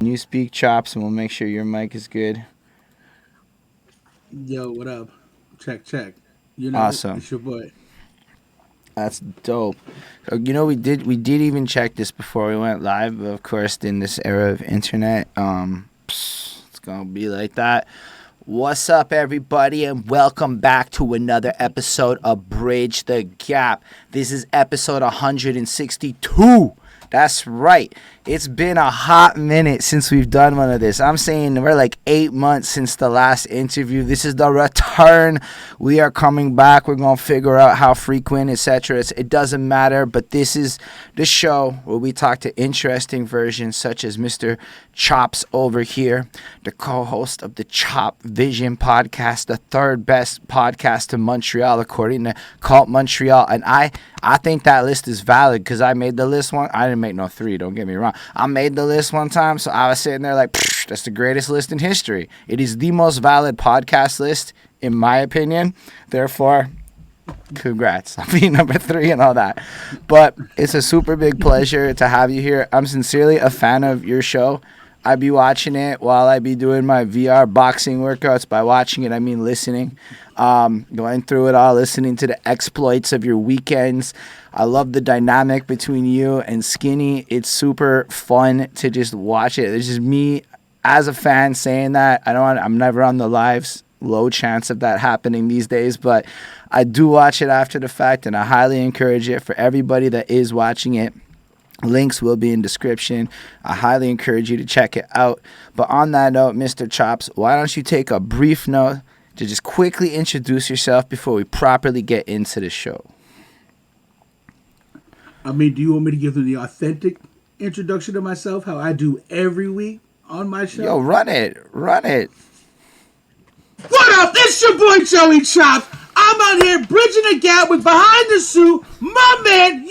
You speak chops, and we'll make sure your mic is good. Yo, what up? Check, check. Awesome. It's your boy. That's dope. We did even check this before we went live, but of course, in this era of internet, it's gonna be like that. What's up, everybody, and welcome back to another episode of Bridge the Gap. This is episode 162. That's right. It's been a hot minute since we've done one of this. I'm saying we're like 8 months since the last interview. This is the return. We are coming back. We're going to figure out how frequent, etc. It doesn't matter, but this is the show where we talk to interesting versions such as Mr. Chops over here, the co-host of the Chopvision podcast, the third best podcast in Montreal according to Cult Montreal. And I think that list is valid because I made the list one. I didn't make no three, don't get me wrong. I made the list one time, so I was sitting there like, that's the greatest list in history. It is the most valid podcast list, in my opinion. Therefore, congrats on being number 3 and all that. But it's a super big pleasure to have you here. I'm sincerely a fan of your show. I be watching it while I be doing my VR boxing workouts. By watching it, I mean listening. Going through it all, listening to the exploits of your weekends. I love the dynamic between you and Skinny. It's super fun to just watch it. It's just me as a fan saying that. I'm never on the lives. Low chance of that happening these days, but I do watch it after the fact, and I highly encourage it for everybody that is watching it. Links will be in description. I highly encourage you to check it out. But on that note, Mr. Chops, why don't you take a brief note to just quickly introduce yourself before we properly get into the show? Do you want me to give them the authentic introduction to myself, how I do every week on my show? Yo, run it. What up? It's your boy Joey Chop. I'm out here bridging the gap with Behind the Suit, my man,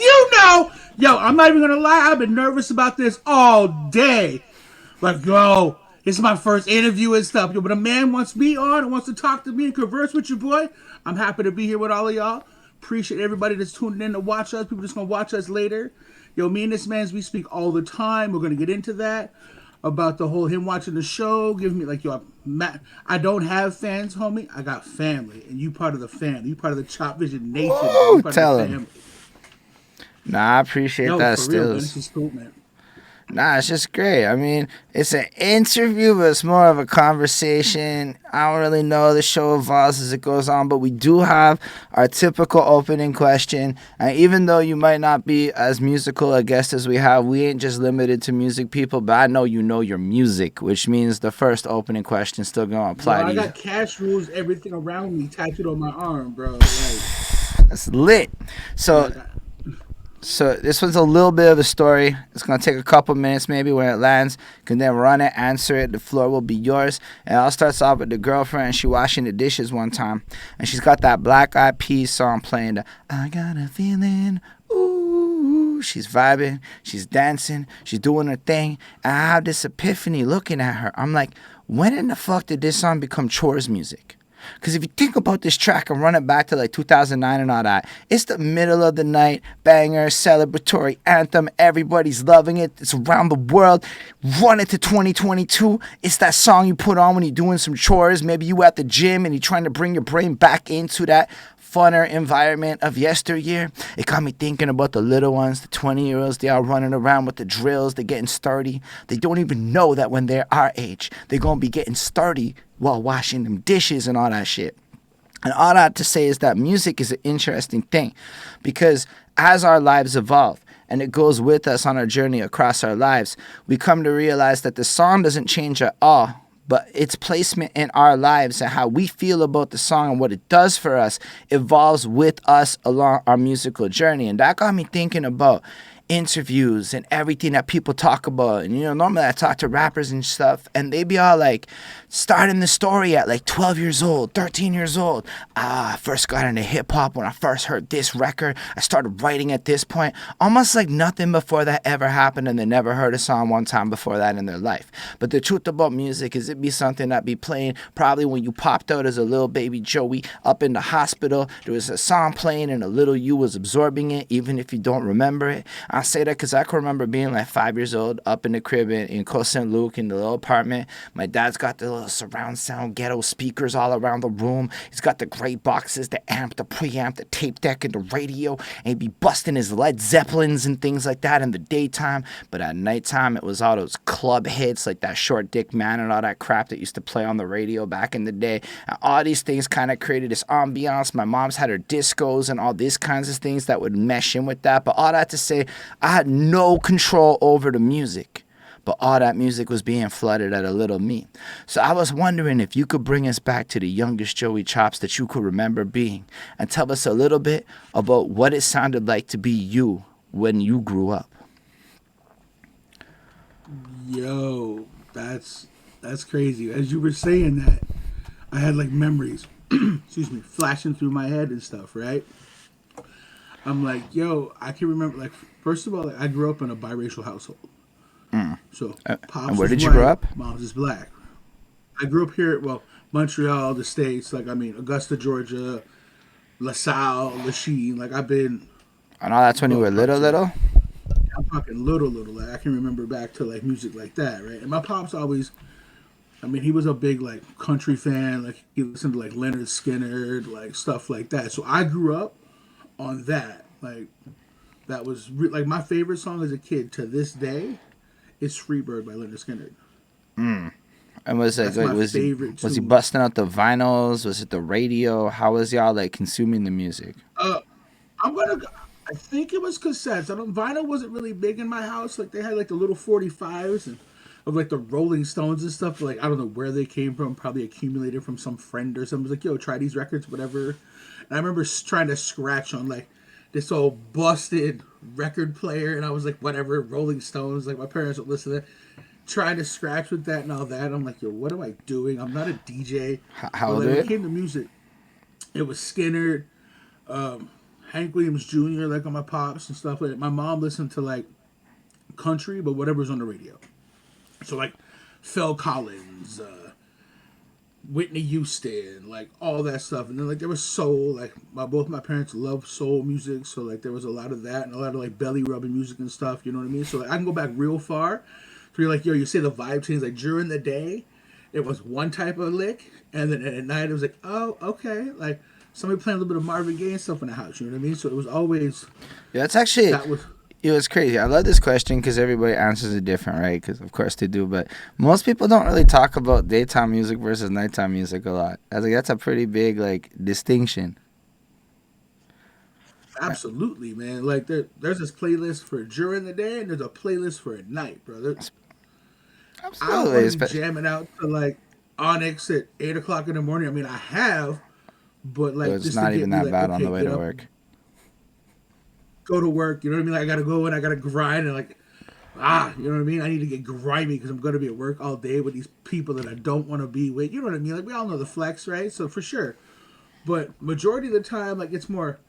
Yo, I'm not even going to lie. I've been nervous about this all day. Like, yo, it's my first interview and stuff. Yo, but a man wants me on and wants to talk to me and converse with your boy. I'm happy to be here with all of y'all. Appreciate everybody that's tuning in to watch us. People that's going to watch us later. Yo, me and this man, we speak all the time. We're going to get into that. About the whole him watching the show. Give me, like, yo, I don't have fans, homie. I got family. And you part of the family. You part of the Chopvision Nation. Woo, tell him. Nah, I appreciate that still. Real, this is cool, man. Nah, it's just great. I mean, it's an interview, but it's more of a conversation. I don't really know. The show evolves as it goes on, but we do have our typical opening question. And even though you might not be as musical a guest as we have, we ain't just limited to music people, but I know you know your music, which means the first opening question is still going to apply to you. I got Cash Rules Everything Around Me tattooed on my arm, bro. Like, that's lit. So this one's a little bit of a story. It's going to take a couple minutes maybe when it lands. You can then run it, answer it. The floor will be yours. And it all starts off with the girlfriend. She washing the dishes one time. And she's got that Black Eyed Peas song playing. I got a feeling. Ooh. She's vibing. She's dancing. She's doing her thing. And I have this epiphany looking at her. I'm like, when in the fuck did this song become chores music? Because if you think about this track and run it back to like 2009 and all that, it's the middle of the night, banger, celebratory anthem. Everybody's loving it. It's around the world. Run it to 2022. It's that song you put on when you're doing some chores. Maybe you at the gym and you're trying to bring your brain back into that funner environment of yesteryear. It got me thinking about the little ones, the 20-year-olds. They are running around with the drills. They're getting sturdy. They don't even know that when they're our age, they're going to be getting sturdy while washing them dishes and all that shit. And all that to say is that music is an interesting thing because as our lives evolve and it goes with us on our journey across our lives, we come to realize that the song doesn't change at all, but its placement in our lives and how we feel about the song and what it does for us evolves with us along our musical journey. And that got me thinking about interviews and everything that people talk about. And, normally I talk to rappers and stuff, and they be all like, starting the story at like 12 years old, 13 years old. I first got into hip-hop when I first heard this record. I started writing at this point. Almost like nothing before that ever happened, and they never heard a song one time before that in their life. But the truth about music is it be something that be playing probably when you popped out as a little baby Joey up in the hospital. There was a song playing and a little you was absorbing it, even if you don't remember it. I say that because I can remember being like 5 years old up in the crib in Cote St. Luc in the little apartment. My dad's got the little surround sound ghetto speakers all around the room. He's got the great boxes, the amp, the preamp, the tape deck, and the radio. And he'd be busting his Led Zeppelins and things like that in the daytime. But at nighttime, it was all those club hits like that Short Dick Man and all that crap that used to play on the radio back in the day. And all these things kind of created this ambiance. My mom's had her discos and all these kinds of things that would mesh in with that. But all that to say, I had no control over the music, but all that music was being flooded at a little me. So I was wondering if you could bring us back to the youngest Joey Chops that you could remember being and tell us a little bit about what it sounded like to be you when you grew up. Yo, that's crazy. As you were saying that, I had like memories, excuse me, flashing through my head and stuff, right? I'm like, yo, I can remember, like, first of all, like, I grew up in a biracial household. So, pops and where did was you white, grow up? Mom's is black. I grew up here, well, Montreal, the States, like, I mean, Augusta, Georgia, LaSalle, Lachine, like, I've been... And all that's when you were little? I'm talking little, like, I can remember back to, like, music like that, right? And my pops always... I mean, he was a big, like, country fan, like, he listened to, like, Lynyrd Skynard, like, stuff like that. So I grew up on that. Like, that was like my favorite song as a kid to this day is Freebird by Lynyrd Skynyrd. And was it like, was he busting out the vinyls? Was it the radio? How was y'all like consuming the music? I think it was cassettes. Vinyl wasn't really big in my house. Like they had like the little 45s and of like the Rolling Stones and stuff. Like I don't know where they came from. Probably accumulated from some friend or something. It was like, yo, try these records, whatever. And I remember trying to scratch on like this old busted record player, and I was like, whatever, Rolling Stones. Like my parents would listen to that, trying to scratch with that and all that. I'm like, yo, what am I doing? I'm not a DJ. How old like, are when you? it came to music, it was Skynyrd, Hank Williams Jr. like on my pops and stuff like that. My mom listened to like country, but whatever was on the radio. So like Phil Collins, Whitney Houston, like all that stuff, and then like there was soul. Like both my parents loved soul music, so like there was a lot of that and a lot of like belly rubbing music and stuff. You know what I mean? So like I can go back real far. So you're like, yo, you say the vibe change. Like during the day, it was one type of lick, and then at night it was like, oh, okay, like somebody playing a little bit of Marvin Gaye and stuff in the house. You know what I mean? So it was always. Yeah, that's actually. It was crazy. I love this question because everybody answers it different, right? Because of course they do, but most people don't really talk about daytime music versus nighttime music a lot. I was like, that's a pretty big like distinction. Absolutely, man. Like there's this playlist for during the day and there's a playlist for at night, brother. Absolutely. I don't want to be jamming out to like Onyx at 8:00 in the morning. I mean, I have, but like it's not even that bad on the way to work. Go to work, you know what I mean? Like, I gotta go and I gotta grind and like, you know what I mean? I need to get grimy because I'm gonna be at work all day with these people that I don't want to be with. You know what I mean? Like we all know the flex, right? So for sure, but majority of the time, like it's more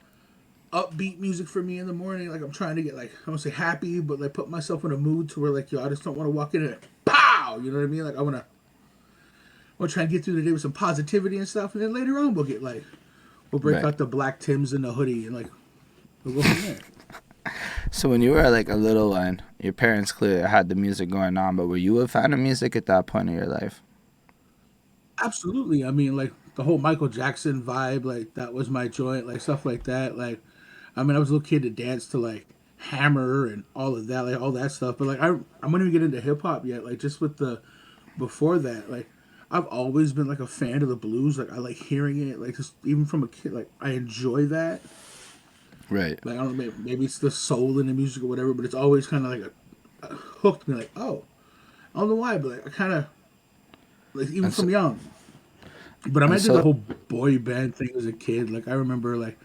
upbeat music for me in the morning. Like I'm trying to get like I don't say happy, but like put myself in a mood to where like yo, I just don't want to walk in and pow. You know what I mean? Like I want to try and get through the day with some positivity and stuff, and then later on we'll break out the black Timbs and the hoodie and like. We'll go from there. So when you were like a little one, your parents clearly had the music going on, but were you a fan of music at that point in your life? Absolutely. I mean, like the whole Michael Jackson vibe, like that was my joint, like stuff like that. Like, I mean, I was a little kid to dance to like Hammer and all of that, like all that stuff. But like, I wouldn't even get into hip hop yet. Like just with before that, like I've always been like a fan of the blues. Like I like hearing it, like just even from a kid, like I enjoy that. Right. Like, I don't know, maybe it's the soul in the music or whatever, but it's always kind of like hooked me. Like, oh, I don't know why, but like, I kind of, like, even from young. But I did the whole boy band thing as a kid. Like, I remember, like,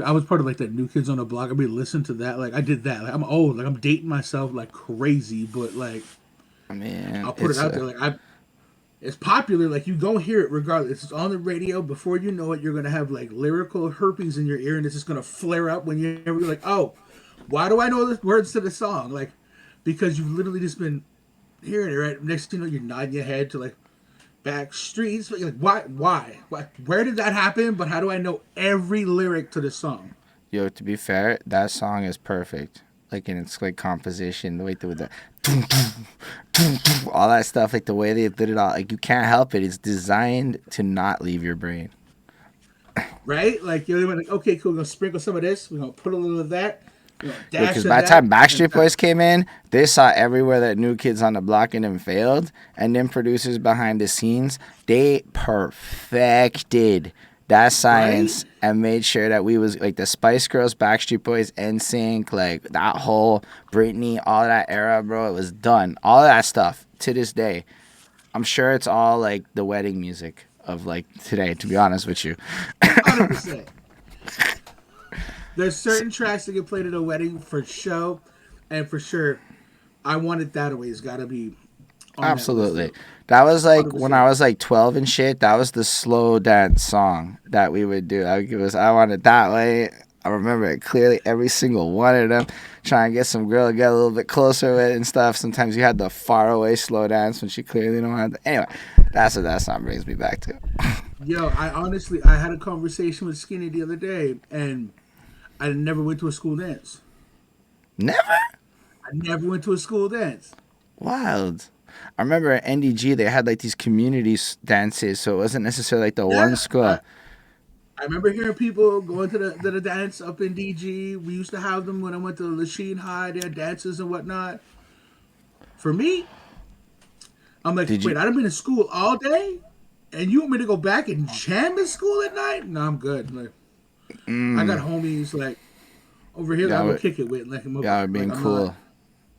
I was part of, like, that New Kids on the Block. I mean, listen to that. Like, I did that. Like, I'm old. Like, I'm dating myself like crazy, but, like, I mean, I'll put it out there. Like, it's popular. Like, you go hear it regardless. It's on the radio. Before you know it, you're going to have, like, lyrical herpes in your ear, and it's just going to flare up when you're like, oh, why do I know the words to the song? Like, because you've literally just been hearing it, right? Next thing you know, you're nodding your head to, like, back streets. But you're like, why? Where did that happen? But how do I know every lyric to the song? Yo, to be fair, that song is perfect. like in its like composition, the way with the all that stuff, like the way they did it all, like you can't help it. It's designed to not leave your brain. Right? Like you're like, okay, cool. We're gonna sprinkle some of this. We're gonna put a little of that. We're gonna dash Because of by the that. time Backstreet Boys came in, they saw everywhere that New Kids on the Block and them failed, and then producers behind the scenes, they perfected that science Right? and made sure that we was like the Spice Girls, Backstreet Boys, NSYNC, like that whole Britney, all that era, bro. It was done. All that stuff to this day. I'm sure it's all like the wedding music of like today. To be honest with you. 100%. There's certain tracks that get played at a wedding for show, and for sure, I Want It That Way has got to be on that list. Absolutely. That was like when I 100%. was like 12 and shit. That was the slow dance song that we would do. It was I Want It That Way. I remember it clearly, every single one of them. Try and get some girl to get a little bit closer with it and stuff. Sometimes you had the far away slow dance when she clearly don't have to. Anyway, that's what that song brings me back to. Yo, I had a conversation with Skinny the other day, and I never went to a school dance. Never? I never went to a school dance. Wild. I remember at NDG they had like these community dances, so it wasn't necessarily like the one school. I remember hearing people going to the dance up in DG. We used to have them when I went to Lachine High. They had dances and whatnot. For me, I'm like, Did wait, you? I've been in school all day, and you want me to go back and jam in school at night? No, I'm good. Like, I got homies like over here that I'm Y'all gonna were, kick it with. Like, y'all were being cool.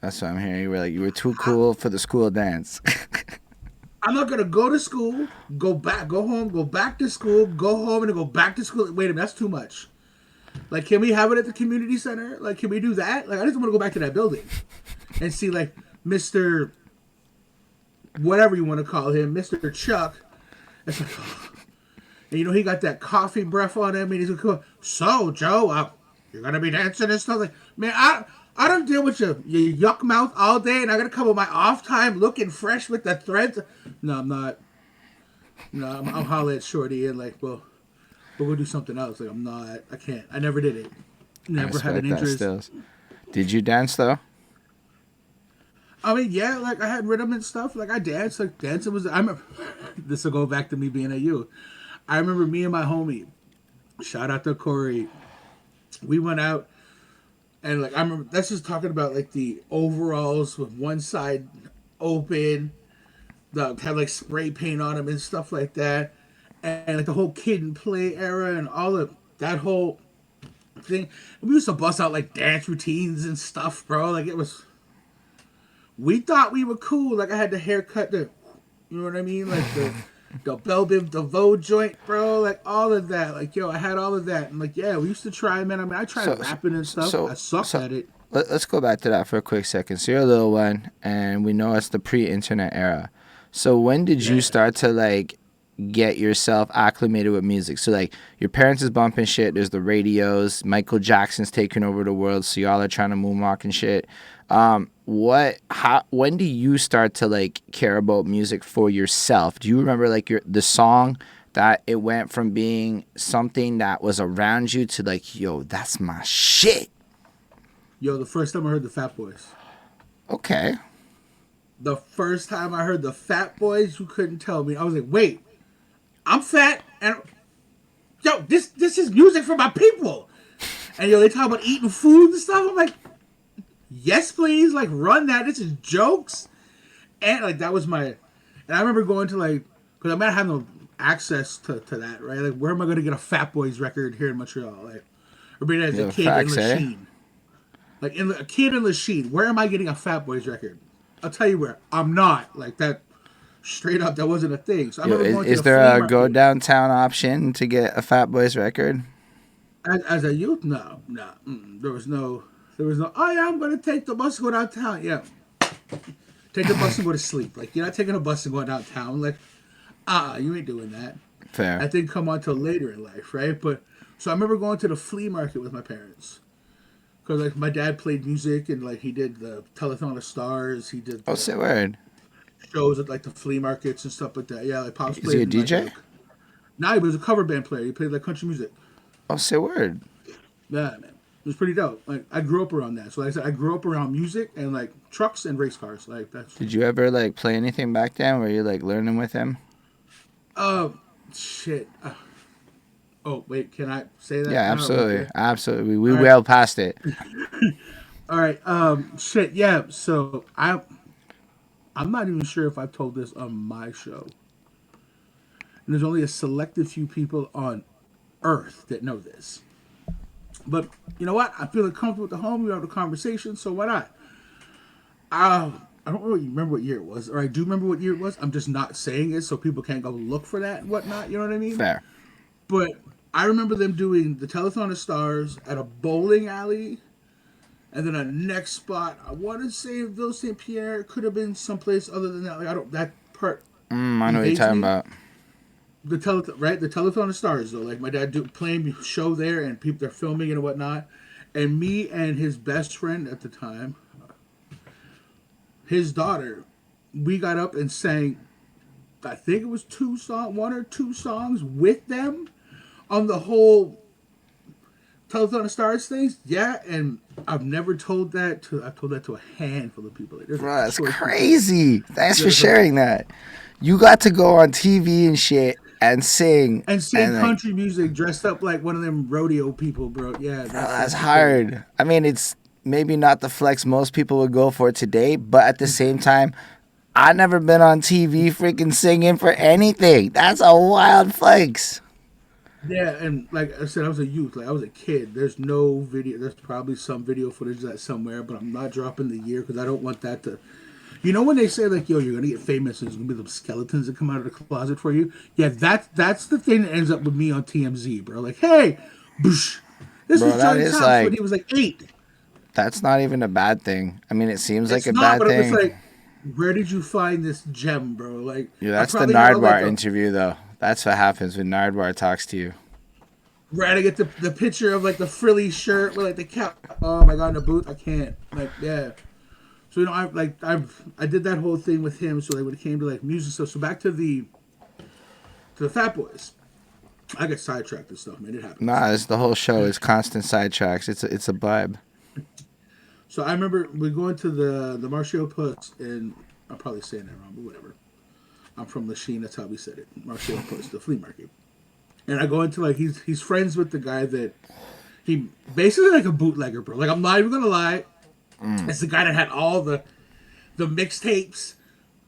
That's what I'm hearing. You were too cool for the school dance. I'm not gonna go to school, go back, go home, go back to school, go home, and then go back to school. Wait a minute, that's too much. Like, can we have it at the community center? Like, can we do that? Like, I just want to go back to that building and see like Mr. whatever you want to call him, Mr. Chuck. It's like, and you know he got that coffee breath on him, and he's like, so Joe, you're gonna be dancing and stuff. Like, man, I don't deal with your yuck mouth all day, and I gotta come with my off time looking fresh with the threads. No, I'm not. No, I'm holler at Shorty and like, well, we'll go do something else. Like, I'm not. I can't. I never did it. I Never had an respect that interest. still. Did you dance though? I mean, yeah, like I had rhythm and stuff. Like I danced. Like dancing was. I remember. This will go back to me being a youth. I remember me and my homie. Shout out to Corey. We went out and like I remember. That's just talking about like the overalls with one side open. The had like spray paint on them and stuff like that, and like the whole kid and play era and all of that whole thing. We used to bust out like dance routines and stuff, bro. Like it was. We thought we were cool. Like I had the haircut, you know what I mean? Like the Belle Biv DeVoe joint, bro. Like all of that. Like yo, I had all of that. And like yeah, we used to try, man. I mean, I tried rapping and stuff. I sucked at it. Let's go back to that for a quick second. So you're a little one, and we know it's the pre-internet era. So when did you start to like get yourself acclimated with music? So like your parents is bumping shit. There's the radios. Michael Jackson's taking over the world. So y'all are trying to moonwalk and shit. When do you start to like care about music for yourself? Do you remember like the song that it went from being something that was around you to like, yo, that's my shit? Yo, the first time I heard the Fat Boys. Okay. The first time I heard the Fat Boys, you couldn't tell me. I was like, wait, I'm fat and yo, this is music for my people. And yo, they talk about eating food and stuff. I'm like, yes, please, like run that. This is jokes. And like that was my, and I remember going to like, because I might have no access to that, right? Like, where am I going to get a Fat Boys record here in Montreal? Like, or being as a kid in Lachine. Like a kid in Lachine, where am I getting a Fat Boys record? I'll tell you where. I'm not. Like that, straight up, that wasn't a thing. So I remember going to is there a go downtown option to get a Fat Boys record? As a youth, no. There was no, oh yeah, I'm going to take the bus and go downtown. Yeah. Take the bus and go to sleep. Like, you're not taking a bus and going downtown. Like, you ain't doing that. Fair. That didn't come on till later in life, right? But, so I remember going to the flea market with my parents. Because, like, my dad played music and, like, he did the Telethon of Stars. He did say word. Shows at, like, the flea markets and stuff like that. Yeah, like, Pops played. Is he a DJ? Like, nah, he was a cover band player. He played, like, country music. Say word. Yeah, man. It was pretty dope. Like I grew up around that. So like I said, I grew up around music and like trucks and race cars. Like that's Did you ever like play anything back then? Were you like learning with him? uh shit. Oh wait, can I say that Yeah, now? Are we absolutely, good? absolutely. We All right. well past it. All right. Shit. Yeah. So I'm not even sure if I've told this on my show. And there's only a selective few people on Earth that know this. But you know what? I'm feeling comfortable with the home. We have a conversation, so why not? I don't really remember what year it was, or I do remember what year it was. I'm just not saying it so people can't go look for that and whatnot. You know what I mean? Fair. But I remember them doing the Telethon of Stars at a bowling alley, and then a next spot. I want to say Ville St. Pierre. Could have been someplace other than that. Like I don't. That part I know what you're evades talking me. about. The Telethon of Stars though. Like my dad playing show there, and people they're filming it and whatnot. And me and his best friend at the time, his daughter, we got up and sang. I think it was one or two songs with them on the whole Telethon of Stars things. Yeah, and I've never told that to. I've told that to a handful of people. Like, Bro, that's crazy. Thanks for sharing that. You got to go on TV and shit and sing and sing and like, country music dressed up like one of them rodeo people, bro. Yeah, bro, that's hard. I mean, it's maybe not the flex most people would go for today, but at the same time, I've never been on TV freaking singing for anything. That's a wild flex. Yeah, and like I said, I was a youth. Like I was a kid. There's no video. There's probably some video footage of that somewhere, but I'm not dropping the year because I don't want that to. You know when they say like, "Yo, you're gonna get famous," and there's gonna be those skeletons that come out of the closet for you. Yeah, that's the thing that ends up with me on TMZ, bro. Like, hey, boosh, this Bro, was that Johnny is Tops like when he was like 8. that's not even a bad thing. I mean, it seems like It's a not, bad but it was thing. like, where did you find this gem, bro? Like, Yeah, I that's the probably had like Nardwar a interview though. That's what happens when Nardwar talks to you. right. I get the picture of like the frilly shirt with like the cap. Oh my god, in the booth, I can't. Like, yeah. So you know, I did that whole thing with him. So like when it came to like music stuff. So back to the Fat Boys. I get sidetracked and stuff, man. It happens. Nah, it's the whole show. It's constant sidetracks. It's a vibe. So I remember we going to the Montreal Puss, and I'm probably saying that wrong, but whatever. I'm from Lachine. That's how we said it. Montreal Puss, the flea market. And I go into like he's friends with the guy that he basically like a bootlegger, bro. Like I'm not even gonna lie. It's the guy that had all the mixtapes.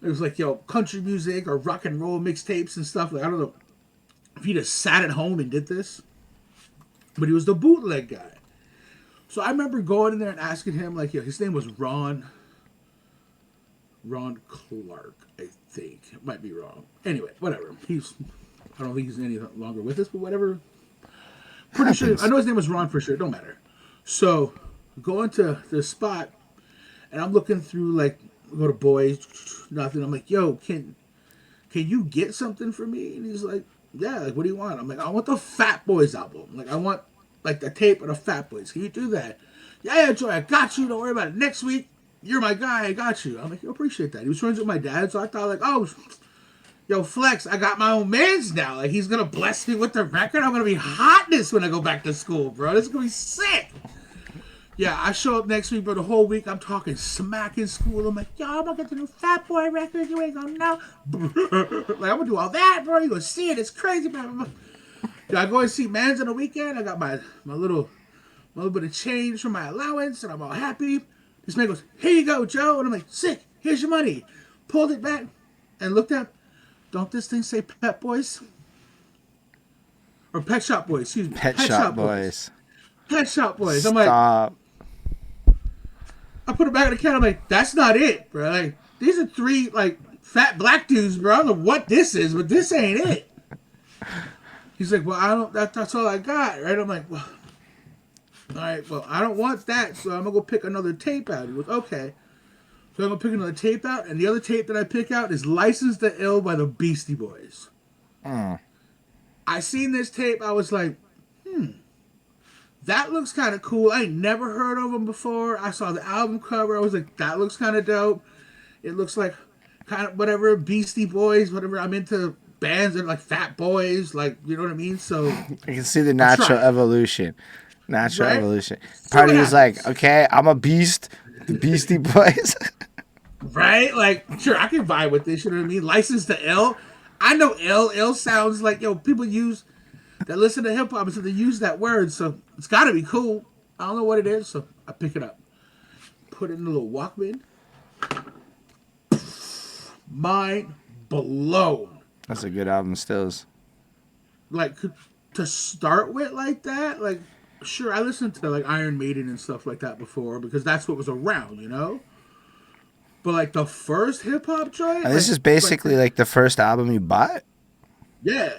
It was like, yo, country music or rock and roll mixtapes and stuff. Like I don't know if he just sat at home and did this, but he was the bootleg guy. So I remember going in there and asking him, like, yo, his name was Ron Clark, I think. It might be wrong. Anyway, whatever. I don't think he's any longer with us, but whatever. Pretty sure. I know his name was Ron for sure. It don't matter. So going to the spot, and I'm looking through, like, go to Boys, nothing. I'm like, yo, can you get something for me? And he's like, yeah, like, what do you want? I'm like, I want the Fat Boys album. Like, I want, like, the tape of the Fat Boys. Can you do that? Yeah, Joy, I got you. Don't worry about it. Next week, you're my guy. I got you. I'm like, yo, appreciate that. He was friends with my dad, so I thought, like, oh, yo, Flex, I got my own mans now. Like, he's going to bless me with the record. I'm going to be hotness when I go back to school, bro. This is going to be sick. Yeah, I show up next week, but the whole week I'm talking smack in school. I'm like, yo, I'm gonna get the new Fat Boy record. You ain't gonna know. Like, I'm gonna do all that, bro. You gonna see it. It's crazy, blah, blah, blah. Yeah, I go and see Mans on the weekend. I got my little bit of change from my allowance, and I'm all happy. This man goes, here you go, Joe. And I'm like, sick. Here's your money. Pulled it back and looked at, don't this thing say Pet Boys? Or Pet Shop Boys, excuse me. Pet Shop Boys. Pet Shop Boys. Stop. I'm like, I put it back in the can. I'm like, that's not it, bro. Like, these are 3 like fat black dudes, bro. I don't know what this is, but this ain't it. He's like, well, I don't. That's all I got, right? I'm like, well, all right, well, I don't want that, so I'm gonna go pick another tape out. He goes, okay. So I'm gonna pick another tape out, and the other tape that I pick out is "License to Ill" by the Beastie Boys. I seen this tape. I was like, that looks kind of cool. I ain't never heard of them before. I saw the album cover. I was like, that looks kind of dope. It looks like kind of whatever, Beastie Boys, whatever. I'm into bands that are like Fat Boys, like, you know what I mean? So I can see the natural evolution. Natural right? evolution. See Party what was like, happens. okay, I'm a beast. The Beastie Boys. Right? Like, sure, I can vibe with this. You know what I mean? License to L. I know L sounds like people use that listen to hip hop, so they use that word. So it's got to be cool. I don't know what it is, so I pick it up, put it in a little Walkman. Mind blown. That's a good album, stills. Like to start with, like that. Like, sure, I listened to like Iron Maiden and stuff like that before because that's what was around, you know. But like the first hip hop joint, And this is basically like the first album you bought. yeah.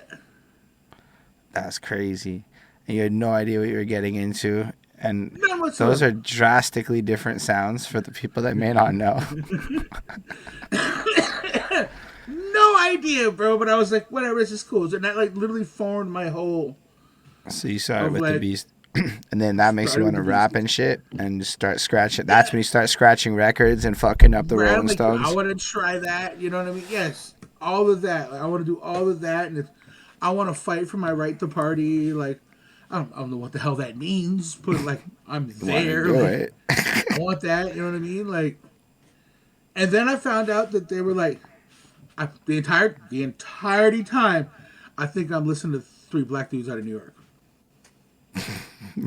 That's crazy. And you had no idea what you were getting into. And None those whatsoever. are drastically different sounds for the people that may not know. No idea, bro. But I was like, whatever, this is cool. And that like literally formed my whole So you started of with the like Beast. And then that makes you started want with to the rap Beasties. and shit and just start scratching. That's when you start scratching records and fucking up the Right? I'm Rolling like, I Stones. want to try that. You know what I mean? Yes, all of that. Like, I want to do all of that, and I want to fight for my right to party. Like, I don't know what the hell that means, but like, I'm You want to there. do Like, it. I want that. You know what I mean? Like, and then I found out that they were like, the entirety time, I think I'm listening to three black dudes out of New York.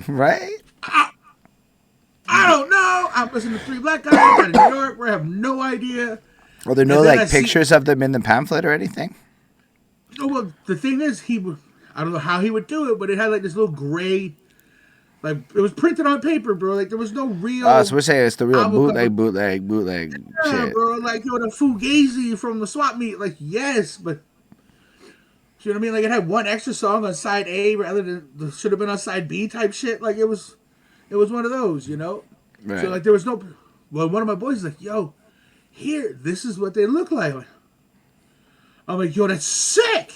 Right? I don't know. I'm listening to three black guys out of New York. Where I have no idea. Well, there are And no then I like see. pictures of them in the pamphlet or anything. Oh, well, the thing is, he would. I don't know how he would do it, but it had like this little gray, like it was printed on paper, bro. Like there was no So real we're saying it's the real album cover. bootleg Yeah, shit. bro. Like the Fugazi from the swap meet. Like yes, but you know what I mean? Like it had one extra song on side A rather than should have been on side B type shit. Like it was one of those, you know. So Right. like there was no. Well, one of my boys is like, "Yo, here, this is what they look like." I'm like, "Yo, that's sick."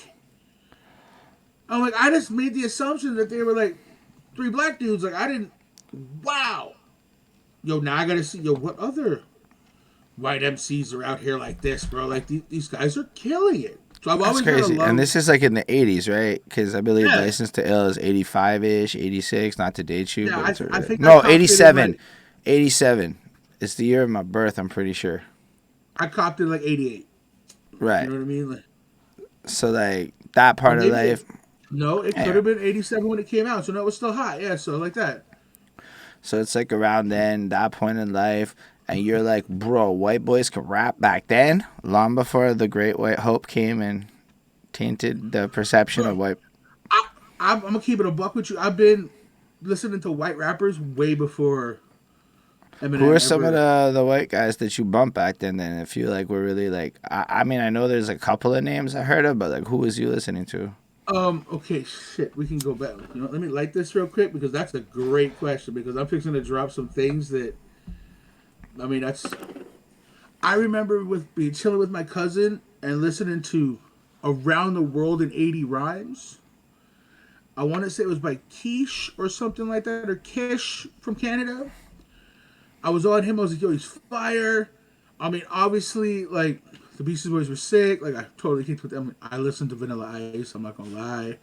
I'm like, I just made the assumption that they were like three black dudes. Like I didn't. Wow. Yo, now I gotta see. Yo, what other white MCs are out here like this, bro? Like these guys are killing it. So I've That's always had a crazy. And love. this is like in the 80s, right? Because I believe Yeah, License to Ill is 85-ish, 86, not to date you, yeah. but it's I think I no, copped it in 87. like 87. It's the year of my birth, I'm pretty sure. I copped it like '88. You Right. know what I mean? Like, So like that or part of maybe life, no, it could yeah. have been '87 when it came out. So no, it was still hot. Yeah, so like that. So it's like around then, that point in life, and you're like, bro, white boys could rap back then, long before the Great White Hope came and tainted the perception of Bro, white. I'm gonna keep it a buck with you. I've been listening to white rappers way before Who are Eminem some of ever. the white guys that you bumped back then? Then, if you like were really like, I mean, I know there's a couple of names I heard of, but like, who was you listening to? Okay, shit. We can go back. You know, let me light this real quick because that's a great question. Because I'm fixing to drop some things that, I mean, that's. I remember with being chilling with my cousin and listening to "Around the World in 80 Rhymes." I want to say it was by Quiche or something like that, or Kish from Canada. I was on him. I was like, "Yo, he's fire." I mean, obviously, like the Beastie Boys were sick. Like I totally kicked with them. I listened to Vanilla Ice. I'm not gonna lie.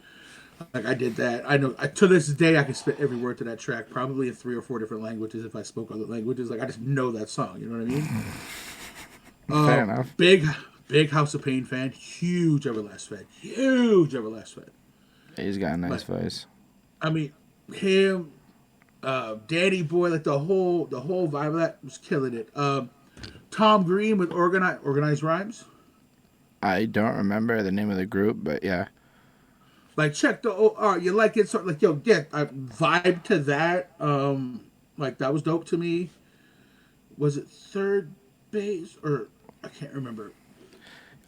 Like I did that. I know to this day I can spit every word to that track, probably in 3 or 4 different languages if I spoke other languages. Like I just know that song. You know what I mean? Fair enough. Big House of Pain fan. Huge Everlast fan. Huge Everlast fan. He's got a nice Like voice. I mean, him, Danny Boy, like the whole vibe of that was killing it. Tom Green with organized rhymes. I don't remember the name of the group, but yeah. Like check the OR. You like it? So like yo, get I vibe to that. Like that was dope to me. Was it third base or I can't remember.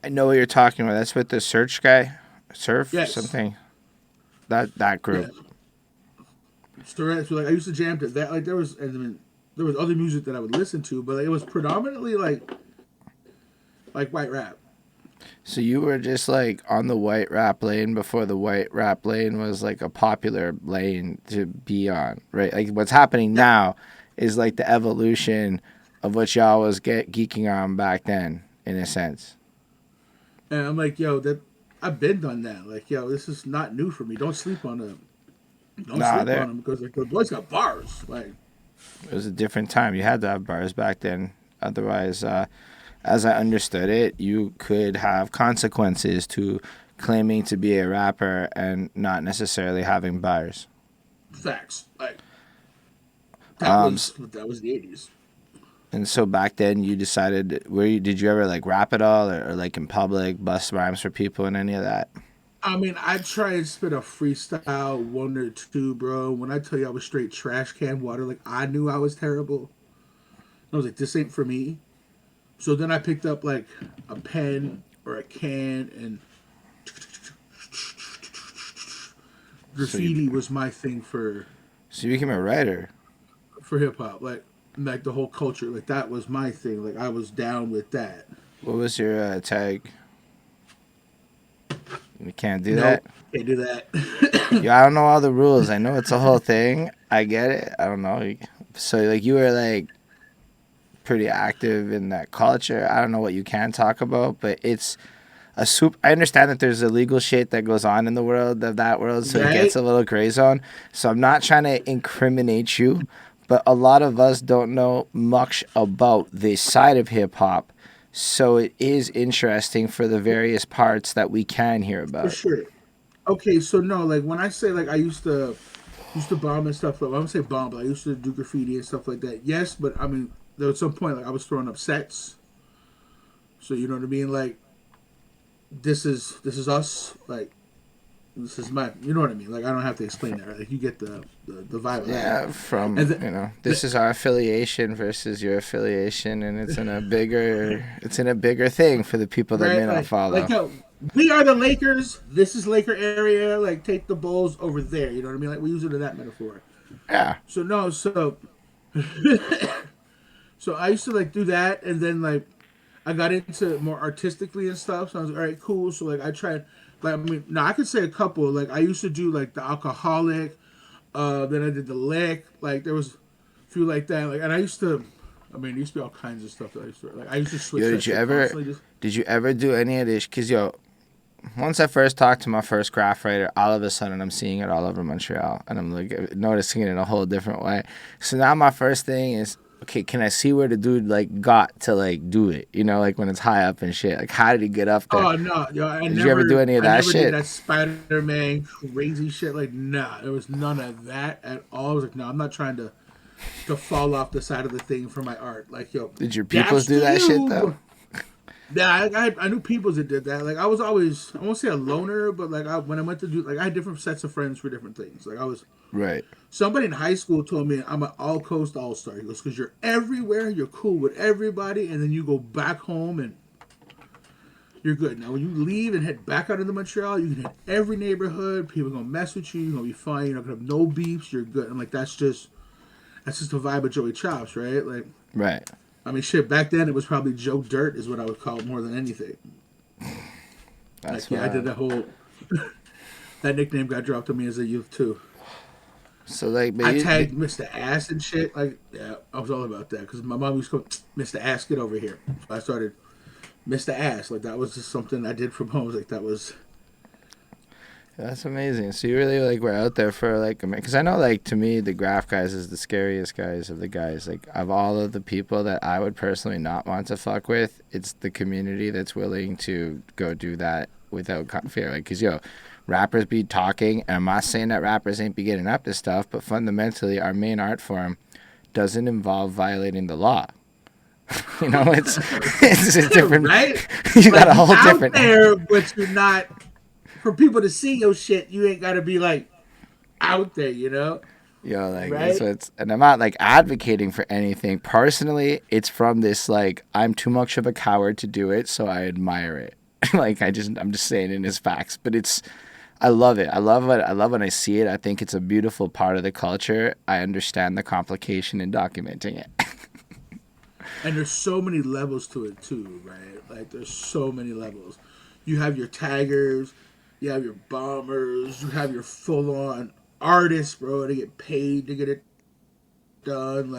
I know what you're talking about. That's with the search guy, surf Yes, something. That yeah. group. So like I used to jam to that. Like there was and then there was other music that I would listen to, but like, it was predominantly like white rap. So you were just like on the white rap lane before the white rap lane was like a popular lane to be on, right? Like what's happening Yeah, now is like the evolution of what y'all was geeking on back then, in a sense. and I'm like yo, that I've been done that. Like yo, this is not new for me. Don't sleep on Don't Nah, sleep on there. them because like the boys got bars. Like, It was a different time. You had to have bars back then. Otherwise, as I understood it, you could have consequences to claiming to be a rapper and not necessarily having bars. facts. Like Um, that was the 80s. and so back then, you decided did you ever like rap at all, or like in public, bust rhymes for people, and any of that? I mean, I try and spit a freestyle one or two, bro. When I tell you I was straight trash can water, like I knew I was terrible. I was like, this ain't for me. So then I picked up like a pen or a can, and So you graffiti was my thing so you became a writer. for hip hop. Like the whole culture, like that was my thing. Like I was down with that. What was your tag? You can't do that. Nope, can't do that. Yeah, I don't know all the rules. I know it's a whole thing. I get it. I don't know. So like you were like pretty active in that culture. I don't know what you can talk about, but it's a soup. I understand that there's illegal shit that goes on in the world of that world, so it gets a little gray zone. So I'm not trying to incriminate you, but a lot of us don't know much about this side of hip hop. So it is interesting for the various parts that we can hear For about. sure. Okay, so no, like when I say like I used to bomb and stuff, like I don't say bomb, but I used to do graffiti and stuff like that. Yes, but I mean there was some point like I was throwing up sets. So you know what I mean? Like this is us. Like this is my, you know what I mean? Like I don't have to explain that. Right? Like you get the vibe. Yeah, Right? from And this is our affiliation versus your affiliation, and it's in a bigger thing for the people that may right, not follow. like yo, we are the Lakers. This is Laker area. Like take the Bulls over there. You know what I mean? Like we use it in that metaphor. Yeah, So no, so I used to like do that, and then like I got into more artistically and stuff. So I was like, all right, cool. So like I tried, like I mean, no, I could say a couple. Like I used to do like the alcoholic. Then I did the lick. Like there was a few like that. Like and I used to, I mean, there used to be all kinds of stuff that I used to like. I used to switch. yo, That shit constantly. Just did you ever do any of this? Cause yo, once I first talked to my first graph writer, all of a sudden I'm seeing it all over Montreal, and I'm like noticing it in a whole different way. So now my first thing is, okay, can I see where the dude like got to like do it? You know, like when it's high up and shit. Like how did he get up there? oh no, yo, Did you ever do any of I that never did shit? that Spider-Man crazy shit. Like nah, there was none of that at all. I was like, no, I'm not trying to fall off the side of the thing for my art. Like yo, Did your peoples that's do to that shit you. though? Yeah, I knew people that did that. Like I was always, I won't say a loner, but like when I went to do, like I had different sets of friends for different things. Like I was, Right. somebody in high school told me I'm an all coast all star. He goes, because you're everywhere, you're cool with everybody, and then you go back home and you're good. Now when you leave and head back out into Montreal, you can hit every neighborhood. People gonna mess with you. You're gonna be fine. You're not gonna have no beefs. You're good. I'm like, that's just the vibe of Joey Chops, right? Like, Right. I mean, shit. Back then, it was probably Joe Dirt, is what I would call it more than anything. That's Like, yeah, I did wild. that whole. That nickname got dropped on me as a youth too. So like, but I tagged Mr. Ass and shit. Like, yeah, I was all about that because my mom used to go, Mr. Ass, get over here. So I started Mr. Ass. Like that was just something I did from home. Like that was. that's amazing. So you really like were out there for like, because I know like to me the graph guys is the scariest guys of the guys. Like of all of the people that I would personally not want to fuck with, it's the community that's willing to go do that without fear. Like, cause yo, rappers be talking, and I'm not saying that rappers ain't be getting up to stuff, but fundamentally our main art form doesn't involve violating the law. You know, it's a different. Right? You got a Like, whole you different. out there, but you're not. For people to see your shit, you ain't got to be like out there, you know? Yo, like that's Right? what's, and I'm not like advocating for anything. Personally, it's from this like I'm too much of a coward to do it, so I admire it. Like I'm just saying it as facts, but I love it. I love it. I love when I see it. I think it's a beautiful part of the culture. I understand the complication in documenting it. And there's so many levels to it too, right? Like there's so many levels. You have your taggers, you have your bombers, you have your full on artists, bro. They get paid to get it done.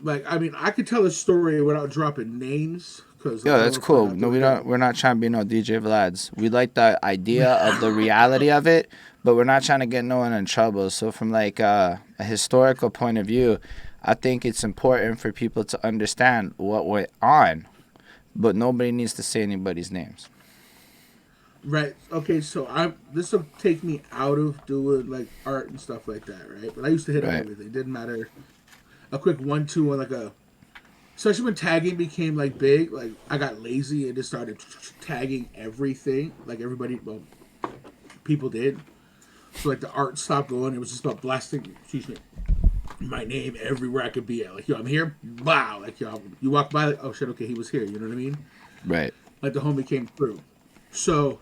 Like I mean, I could tell a story without dropping names because Yo, I don't that's want to find cool. out No, the we don't. real. We're not trying to be no DJ Vlads. We like the idea of the reality of it, but we're not trying to get no one in trouble. So from like a historical point of view, I think it's important for people to understand what went on, but nobody needs to say anybody's names. Right. Okay. So this will take me out of doing like art and stuff like that, right? But I used to hit on Right. everything. Didn't matter. A quick 1-2 on like a, especially when tagging became like big. Like I got lazy and just started tagging everything. Like everybody, well, people did. So like the art stopped going. It was just about blasting. Excuse me. My name everywhere I could be at. Like, yo, I'm here. Wow. Like, yo, you walk by, like, oh shit, okay, he was here. You know what I mean? Right. Like the homie came through. So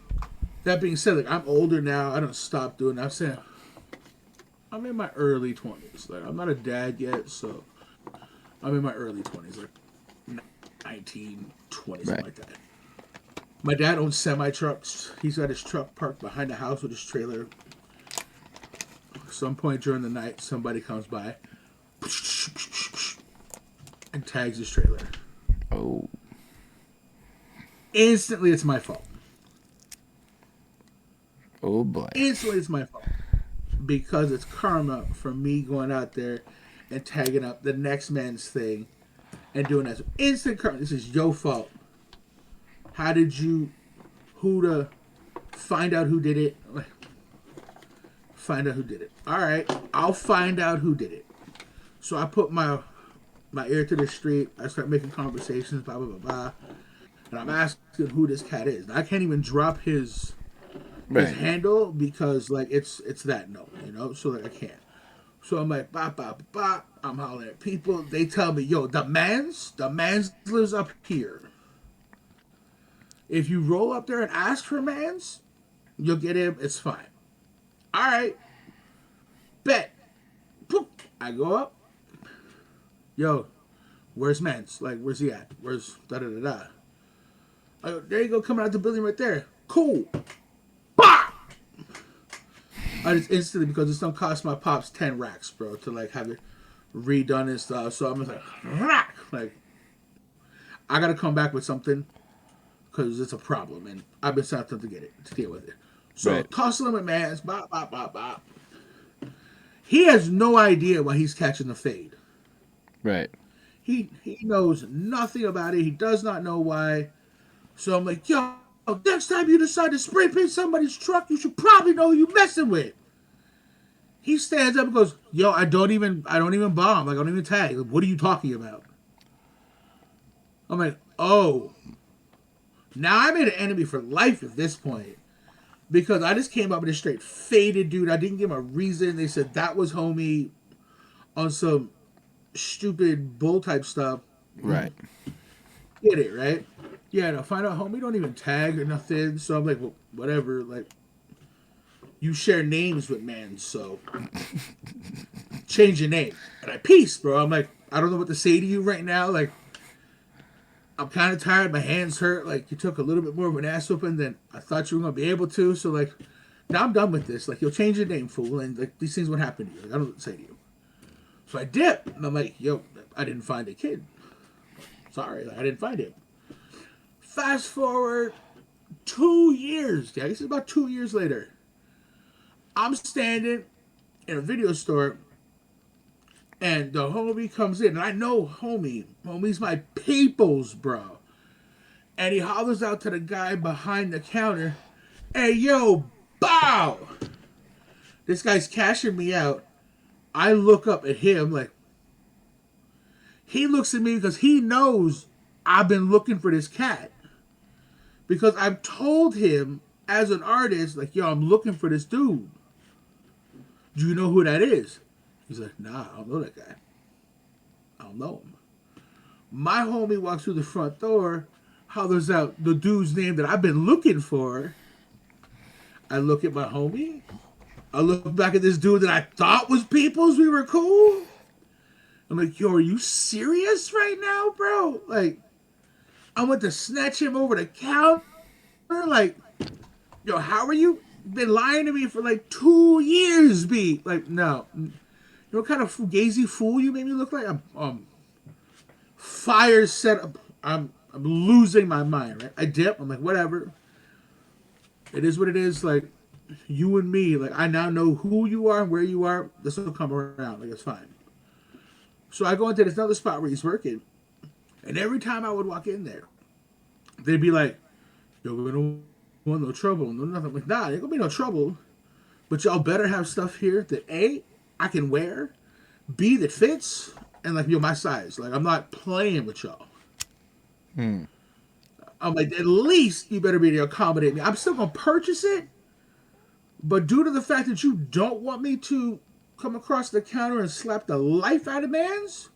that being said, like I'm older now. I don't stop doing that. I'm saying I'm in my early 20s. Like I'm not a dad yet, so I'm in my early 20s, like 19, 20, something Right. like that. My dad owns semi trucks. He's got his truck parked behind the house with his trailer. At some point during the night, somebody comes by and tags his trailer. Oh. Instantly, it's my fault. Oh boy. Instantly, it's my fault. Because it's karma for me going out there and tagging up the next man's thing and doing that. So instant karma. This is your fault. How did you, who to find out who did it? Find out who did it. All right, I'll find out who did it. So I put my ear to the street. I start making conversations, blah blah blah blah, and I'm asking who this cat is. I can't even drop his Right. handle because like it's that no, you know. So like I can't. So I'm like bop bop bop. I'm hollering at people. They tell me, yo, the man's lives up here. If you roll up there and ask for man's, you'll get him. It's fine. All right, bet. Poop. I go up. Yo, where's man's? Like, where's he at? Where's da da da da? I go, there you go, coming out the building right there. Cool. Bah! I just instantly, because it's gonna cost my pops 10 racks, bro, to like have it redone and stuff. So I'm just like, rack! Like, I gotta come back with something because it's a problem, and I've been set up to get it, to deal with it. So Right. toss him at man's, bop bop bop bop. He has no idea why he's catching the fade. Right. He knows nothing about it. He does not know why. So I'm like, yo, next time you decide to spray paint somebody's truck, you should probably know who you're messing with. He stands up and goes, yo, I don't even bomb. Like, I don't even tag. Like, what are you talking about? I'm like, oh. Now I made an enemy for life at this point. Because I just came up with a straight faded dude. I didn't give him a reason. They said that was homie on some stupid bull type stuff. Right. Get it, right? Yeah, no, find out homie don't even tag or nothing. So I'm like, well, whatever. Like, you share names with man, so change your name. And I peace, bro. I'm like, I don't know what to say to you right now. Like, I'm kind of tired. My hands hurt. Like, you took a little bit more of an ass whooping than I thought you were going to be able to. So, like, now I'm done with this. Like, you'll change your name, fool. And, like, these things would happen to you. Like, I don't know what to say to you. So I dip. And I'm like, yo, I didn't find a kid. Sorry, like, I didn't find him. Fast forward 2 years. Yeah, this is about 2 years later. I'm standing in a video store, and the homie comes in, and I know homie's my peoples, bro. And he hollers out to the guy behind the counter, hey, yo, bow! This guy's cashing me out. I look up at him like, he looks at me because he knows I've been looking for this cat. Because I've told him as an artist, like, yo, I'm looking for this dude. Do you know who that is? He's like, nah, I don't know that guy. I don't know him. My homie walks through the front door, hollers out the dude's name that I've been looking for. I look at my homie. I look back at this dude that I thought was Peoples. We were cool. I'm like, yo, are you serious right now, bro? Like, I went to snatch him over the counter. Like, yo, how are you? Been lying to me for like 2 years, B. Like, no. You know what kind of fugazi fool you made me look like? I'm fire set up. I'm losing my mind, right? I dip. I'm like, whatever. It is what it is. Like, you and me, like I now know who you are and where you are. This will come around. Like it's fine. So I go into this another spot where he's working, and every time I would walk in there, they'd be like, "Yo, we don't want no trouble, no nothing." I'm like, nah, ain't gonna be no trouble. But y'all better have stuff here that A, I can wear, B, that fits, and like my size. Like I'm not playing with y'all. I'm like, at least you better be able to accommodate me. I'm still gonna purchase it, but due to the fact that you don't want me to come across the counter and slap the life out of man's,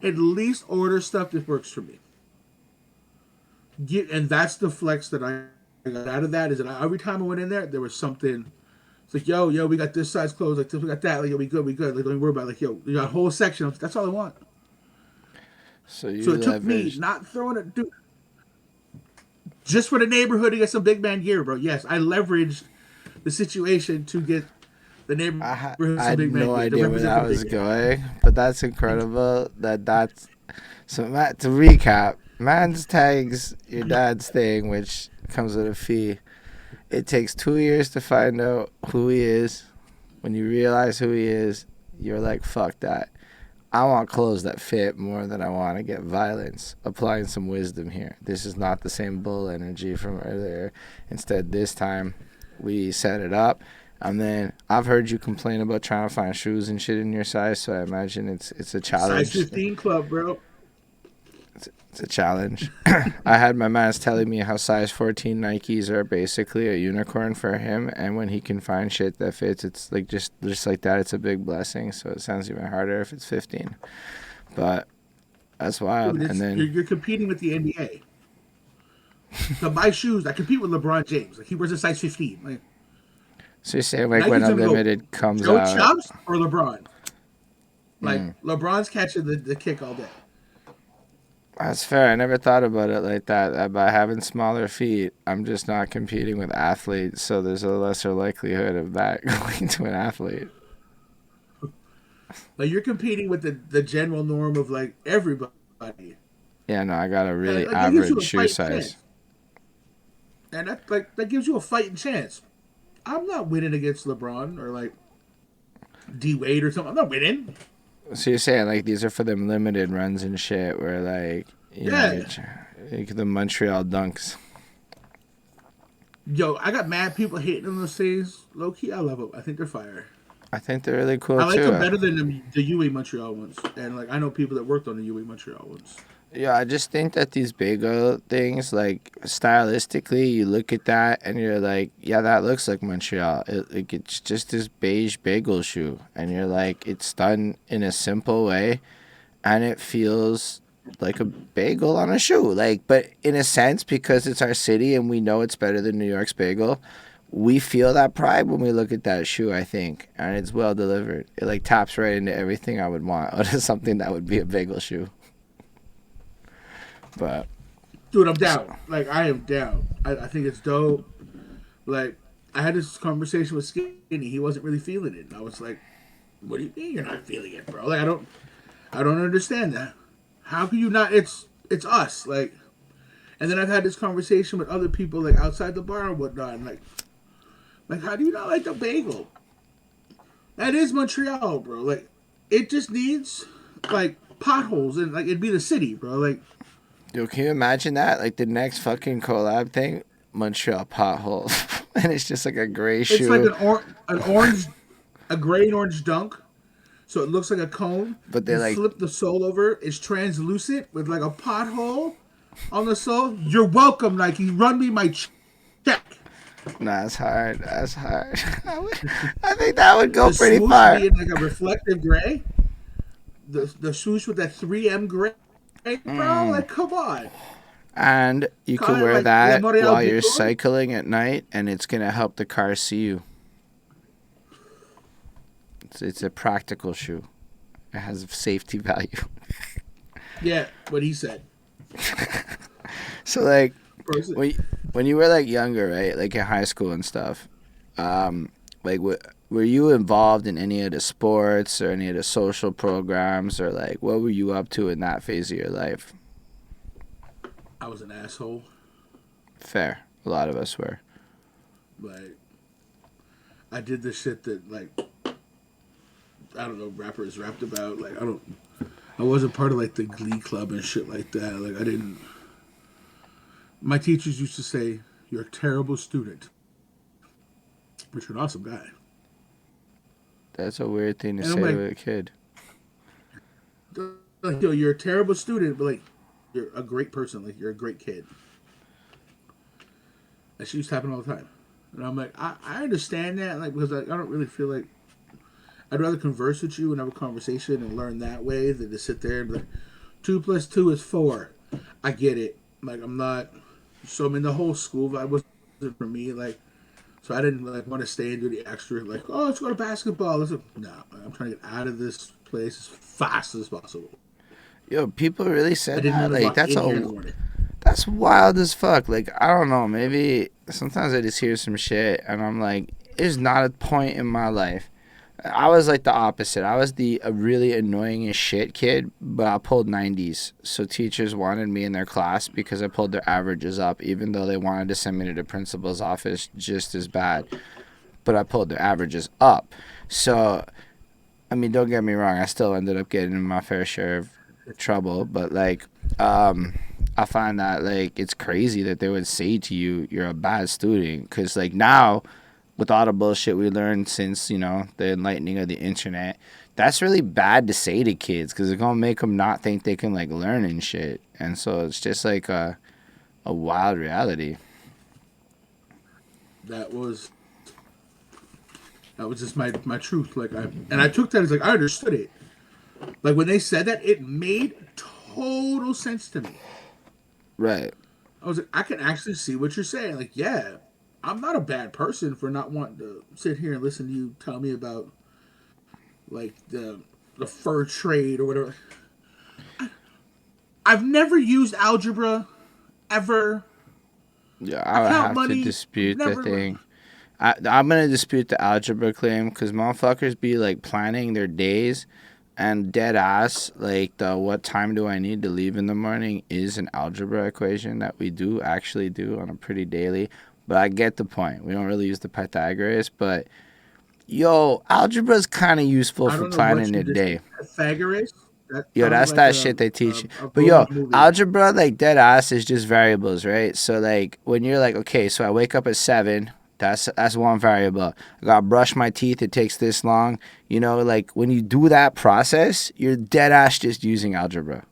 at least order stuff that works for me. And that's the flex that I got out of that. Is that every time I went in there was something. It's like, yo, we got this size clothes, like this, we got that, like, yo, we good. Like, don't worry about it. Like, yo, you got a whole section. That's all I want. So you So it took me leveraged. not throwing it, dude, just for the neighborhood to get some big man gear, bro. Yes, I leveraged the situation to get the I neighborhood some had big man no gear to idea where represent that the was big man. going, but that's incredible. That's so. Matt, to recap, man's tags your dad's thing, which comes with a fee. It takes 2 years to find out who he is. When you realize who he is, you're like, fuck that. I want clothes that fit more than I want to get violence. Applying some wisdom here. This is not the same bull energy from earlier. Instead, this time, we set it up. And then I've heard you complain about trying to find shoes and shit in your size, so I imagine it's a Size challenge. 15 club, bro. It's a challenge. I had my man telling me how size 14 Nikes are basically a unicorn for him, and when he can find shit that fits, it's like just like that. It's a big blessing. So it sounds even harder if it's 15. But that's wild. Dude, And then you're competing with the NBA. To buy shoes, I compete with LeBron James. Like he wears a size 15. Like so you're saying like when Nike's gonna go Unlimited comes Joe out, Chops or LeBron. Like LeBron's catching the kick all day. that's fair. I never thought about it like that. By having smaller feet, I'm just not competing with athletes, so there's a lesser likelihood of that going to an athlete. Like you're competing with the general norm of like everybody. Yeah, no, I got a And really like that gives you average a shoe fighting size. chance. And that gives you a fighting chance. I'm not winning against LeBron or like D Wade or something. I'm not winning. So you're saying like these are for them limited runs and shit, where like Yeah. like the Montreal dunks. Yo, I got mad people hating on those things. Low key, I love them. I think they're fire. I think they're really cool I like them too. better than the UA Montreal ones. And like I know people that worked on the UA Montreal ones. Yeah, I just think that these bagel things, like stylistically, you look at that and you're like, yeah, that looks like Montreal. It's just this beige bagel shoe, and you're like, it's done in a simple way, and it feels like a bagel on a shoe. Like, but in a sense, because it's our city and we know it's better than New York's bagel, we feel that pride when we look at that shoe. I think, and it's well delivered. It like taps right into everything I would want out of something that would be a bagel shoe. But Dude, I'm down. Like I am down. I think it's dope. Like I had this conversation with Skinny. He wasn't really feeling it. And I was like, "What do you mean you're not feeling it, bro? Like I don't understand that. How can you not? It's us. Like." And then I've had this conversation with other people like outside the bar and whatnot. And like how do you not like the bagel? That is Montreal, bro. Like it just needs like potholes and like it'd be the city, bro. Like yo, can you imagine that? Like the next fucking collab thing, Montreal pothole, and it's just like a gray it's like shoe, an orange, a gray and orange dunk. So it looks like a cone. but You they're like, flip the sole over. It's translucent with like a pothole on the sole. You're welcome, Nike. Run me my check. nah, it's hard. That's hard. I think that would go The pretty swoosh far. being like a reflective gray. The swoosh with that 3M gray, bro. Like, come on. And you Call can it wear like Le that Montreal while you're Decor. cycling at night, and it's gonna help the car see you. It's a practical shoe. It has safety value. Yeah, what he said. So like Bro, when you were like younger, right? Like in high school and stuff. Like were you involved in any of the sports or any of the social programs, or like what were you up to in that phase of your life? I was an asshole. Fair. A lot of us were. Like, I did the shit that like I don't know rappers rapped about. Like I wasn't part of like the Glee Club and shit like that. Like I didn't. My teachers used to say, "You're a terrible student, but you're an awesome guy." That's a weird thing to And I'm say to like, a kid. yo, you're a terrible student, but like you're a great person. Like you're a great kid. That shit used to happen all the time. And I'm like, I understand that, like because I don't really feel like I'd rather converse with you and have a conversation and learn that way than to sit there and be like, 2 + 2 is 4. I get it. Like I'm not. So I mean, the whole school vibe wasn't for me. Like, so I didn't like want to stay and do the extra. Like, oh, let's go to basketball. No, I'm trying to get out of this place as fast as possible. Yo, people really I said didn't that. want to Like, walk in here in the morning. that's wild as fuck. Like, I don't know. Maybe sometimes I just hear some shit and I'm like, there's not a point in my life. I was like the opposite. I was the really annoying as shit kid, but I pulled 90s. So teachers wanted me in their class because I pulled their averages up, even though they wanted to send me to the principal's office just as bad. But I pulled their averages up. So, I mean, don't get me wrong. I still ended up getting in my fair share of trouble. But, like, I find that, like, it's crazy that they would say to you, you're a bad student. Because, like, now, with all the bullshit we learned since, you know, the enlightening of the internet, that's really bad to say to kids because it's going to make them not think they can, like, learn and shit. And so it's just, like, a wild reality. That was just my truth. Like I took that as like I understood it. Like when they said that, it made total sense to me. Right. I was like, I can actually see what you're saying. Like, yeah, I'm not a bad person for not wanting to sit here and listen to you tell me about like the fur trade or whatever. I've never used algebra ever. Yeah, I would have to dispute the thing. I'm going to dispute the algebra claim because motherfuckers be like planning their days and dead ass, like the what time do I need to leave in the morning is an algebra equation that we do actually do on a pretty daily. But I get the point. We don't really use the Pythagoras, but yo, algebra is kind of useful for planning your day. Pythagoras? Yo, that's like that shit they teach you. But yo, algebra, like dead ass, is just variables, right? So like when you're like, okay, so I wake up at 7. That's one variable. I gotta brush my teeth. It takes this long. You know, like when you do that process, you're dead ass just using algebra.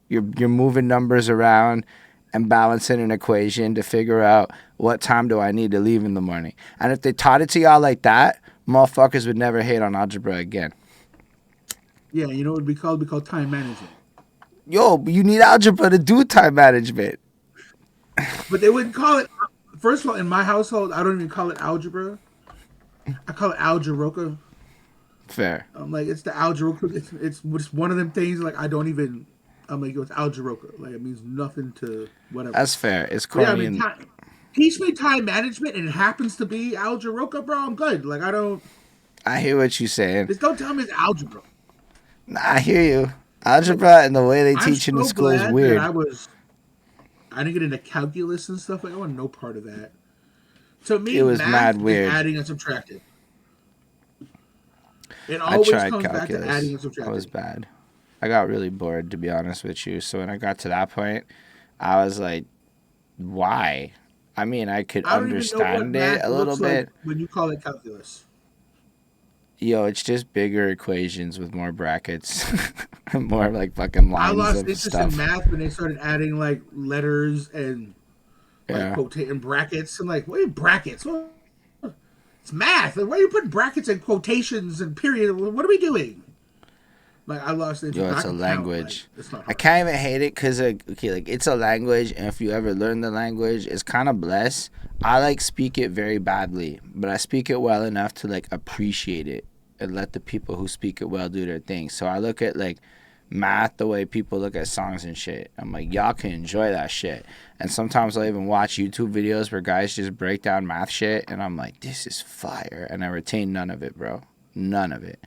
You're moving numbers around and balancing an equation to figure out what time do I need to leave in the morning. And if they taught it to y'all like that, motherfuckers would never hate on algebra again. Yeah, you know what it'd be called? It'd be called time management. Yo, you need algebra to do time management. But they wouldn't call it. First of all, in my household, I don't even call it algebra. I call it algebroca. Fair. I'm like, it's the algebroca. It's just one of them things. Like I don't even. I'm like, it's algebroca. Like it means nothing to whatever. That's fair. It's corny. Yeah, I mean, teach me time management, and it happens to be algebroca, bro. I'm good. Like I don't. I hear what you're saying. Just don't tell me it's algebra. Nah, I hear you. Algebra and the way they teach in the school is weird. I didn't get into calculus and stuff. Like I want no part of that. To me, it was math mad weird. Is adding and subtracting. It always comes calculus. Back to adding and subtracting. That was bad. I got really bored, to be honest with you. So when I got to that point, I was like, why? I mean, I could understand it a little bit. Like when you call it calculus. Yo, it's just bigger equations with more brackets. More like fucking lines of stuff. I lost interest in math when they started adding like letters and like quotation brackets. I'm like, what are brackets? It's math. Like, why are you putting brackets and quotations and period? What are we doing? Like I lost interest. Yo, it's a language. Like, I can't even hate it because like it's a language, and if you ever learn the language, it's kind of blessed. I like speak it very badly, but I speak it well enough to like appreciate it and let the people who speak it well do their thing. So I look at like math the way people look at songs and shit. I'm like, y'all can enjoy that shit. And sometimes I'll even watch YouTube videos where guys just break down math shit, and I'm like, this is fire. And I retain none of it, bro. None of it.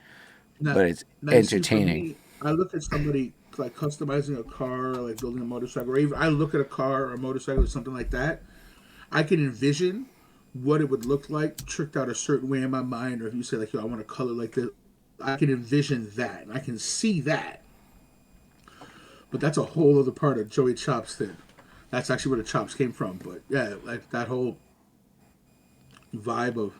But it's entertaining. Me, I look at somebody like customizing a car, or like building a motorcycle, or even I look at a car or a motorcycle or something like that. I can envision what it would look like tricked out a certain way in my mind, or if you say like, yo, I want a color like this, I can envision that and I can see that. But that's a whole other part of Joey Chop's thing. That's actually where the chops came from. But yeah, like that whole vibe of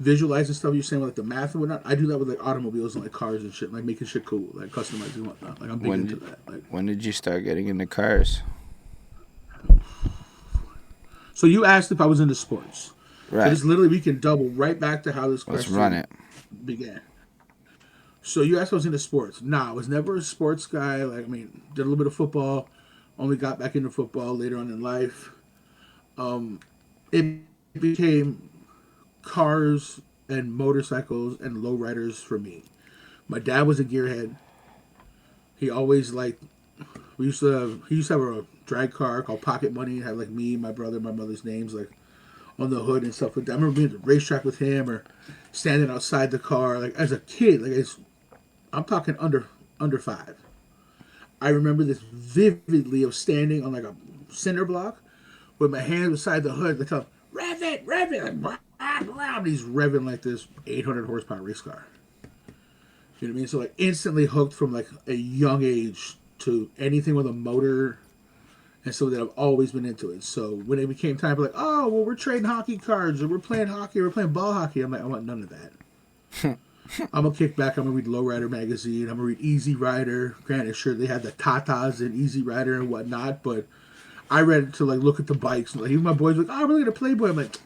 visualizing stuff you're saying with like the math and whatnot. I do that with like automobiles and like cars and shit, like making shit cool, like customizing and whatnot. Like I'm big into that. Like, when did you start getting into cars? so you asked if I was into sports. So Right. this literally we can double right back to how this Let's run question it. began. So you asked if I was into sports. Nah, I was never a sports guy. Like I mean, did a little bit of football. Only got back into football later on in life. It became cars and motorcycles and lowriders for me. My dad was a gearhead. He always liked. He used to have a drag car called Pocket Money. It had like me, my brother, my mother's names like on the hood and stuff like that. I remember being at the racetrack with him or standing outside the car like as a kid. I'm talking under 5. I remember this vividly of standing on like a cinder block with my hand beside the hood. They tell rev it, like blah, blah, and he's revving like this 800 horsepower race car. You know what I mean? So like instantly hooked from like a young age to anything with a motor, and so that I've always been into it. So when it became time, like, oh well, we're trading hockey cards, or we're playing hockey, or we're playing ball hockey. I'm like, I want none of that. I'm gonna kick back. I'm gonna read Lowrider magazine. I'm gonna read Easy Rider. Granted, sure they had the Tatas and Easy Rider and whatnot, but I read it to like look at the bikes. Like even my boys were like, oh, I'm really gonna Playboy. I'm like,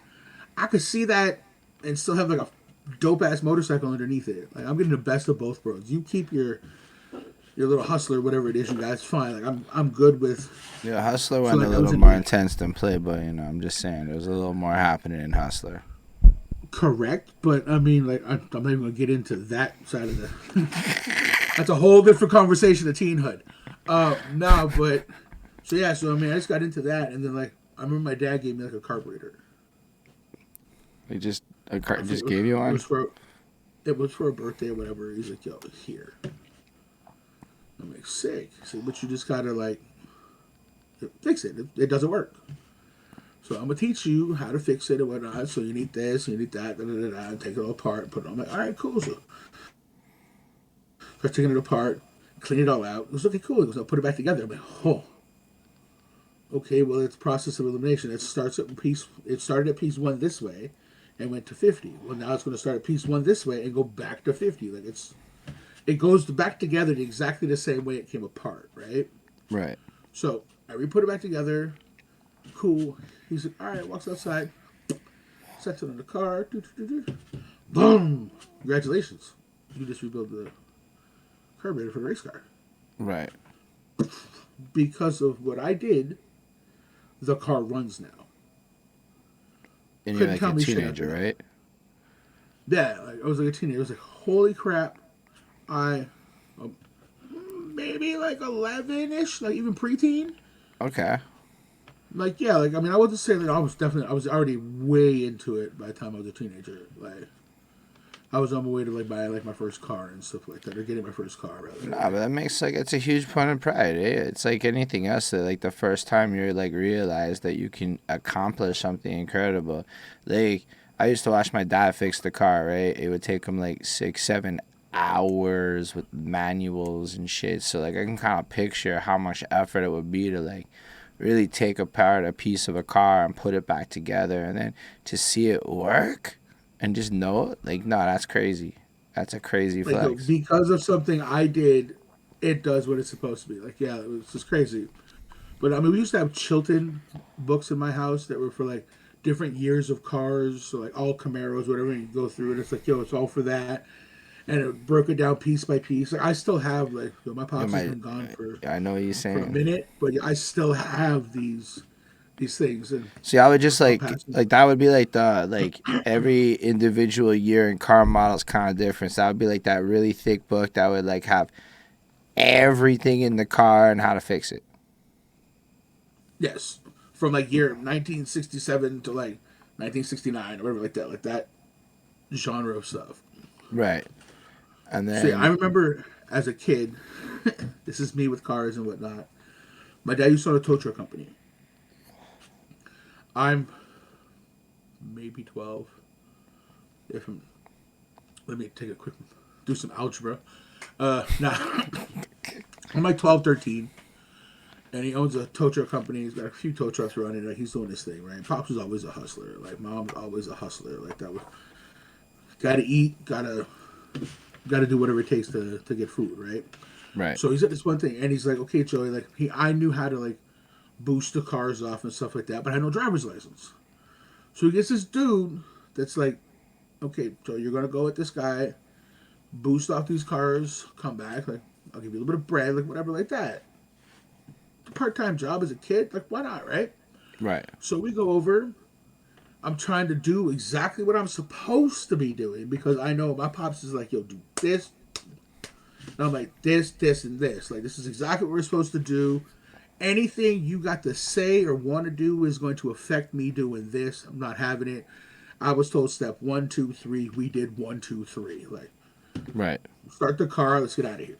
I could see that and still have like a dope ass motorcycle underneath it. Like I'm getting the best of both worlds. You keep your little hustler, whatever it is, you guys. Fine. Like I'm good with. Yeah, Hustler So went like a I was little in more the intense than Playboy. You know, I'm just saying there was a little more happening in Hustler. correct, but I mean, like I'm not even gonna get into that side of the. That's a whole different conversation. The teen hood. No, but so yeah. So I mean, I just got into that, and then like I remember my dad gave me like a carburetor. He just It gave you one. it was for a birthday or whatever. He's like, yo, here. I'm like, sick. He said, but you just gotta like fix it. It doesn't work. So I'm gonna teach you how to fix it and whatnot. So you need this, you need that, take it all apart, put it on. I'm like, all right, cool. So start taking it apart, clean it all out. It was okay, cool. He goes, I'll put it back together. I'm like, oh, okay. Well, it's process of elimination. It starts at piece. It started at piece 1 this way, and went to 50. Well, now it's gonna start at piece 1 this way and go back to 50. Like it goes back together exactly the same way it came apart, right? Right. So I re-put it back together. Cool. He's like, all right, walks outside, sets it in the car. Boom! Congratulations. You just rebuilt the carburetor for the race car. Right. Because of what I did, the car runs now. And you're Couldn't like tell a me shit teenager, after that. right? Yeah, like, I was like a teenager. I was like, holy crap. Maybe like 11-ish, like even preteen. Okay. Like, yeah, like, I mean, I wasn't saying that I was already way into it by the time I was a teenager. Like, I was on my way to, like, buy, like, my first car and stuff like that, or getting my first car, rather. Nah, but that makes like it's a huge point of pride. Eh? It's like anything else. That like the first time you're like realize that you can accomplish something incredible. Like I used to watch my dad fix the car. Right, it would take him like 6-7 hours with manuals and shit. So like I can kind of picture how much effort it would be to like really take apart a piece of a car and put it back together, and then to see it work and just know it. Like no, that's crazy. That's a crazy Like, yo, flex. because of something I did, it does what it's supposed to be. Like, yeah, it was just crazy. But, I mean, we used to have Chilton books in my house that were for, like, different years of cars, so, like, all Camaros, whatever, and you go through it. It's like, yo, it's all for that. And it broke it down piece by piece. Like, I still have, like, yo, my Yeah, pops has been gone I know what you're for a saying. minute, but I still have these things. And See, I would just I'll pass them. like that would be like the like every individual year in car models kind of different. So that would be like that really thick book that would like have everything in the car and how to fix it. Yes. From, like, year 1967 to, like, 1969 or whatever, like that genre of stuff. Right. And So yeah, I then remember as a kid, this is me with cars and whatnot. My dad used to own a tow truck company. I'm maybe 12. Let me take a quick, do some algebra. Nah, I'm like 12, 13. And he owns a tow truck company. He's got a few tow trucks running. Like, he's doing this thing, right? Pops was always a hustler. Like, mom was always a hustler. Like, that was, gotta eat, gotta do whatever it takes to get food, right? Right. So he's at this one thing, and he's like, okay, Joey, like, I knew how to, like, boost the cars off and stuff like that, but I had no driver's license. So he gets this dude that's like, okay, so you're gonna go with this guy, boost off these cars, come back, like, I'll give you a little bit of bread, like, whatever, like that. Part-time job as a kid, like, why not, right? Right. So we go over. I'm trying to do exactly what I'm supposed to be doing because I know my pops is like, yo, do this. And I'm like, this, and this. Like, this is exactly what we're supposed to do. Anything you got to say or want to do is going to affect me doing this. I'm not having it. I was told step 1, 2, 3. We did 1, 2, 3. Like, right. Start the car. Let's get out of here.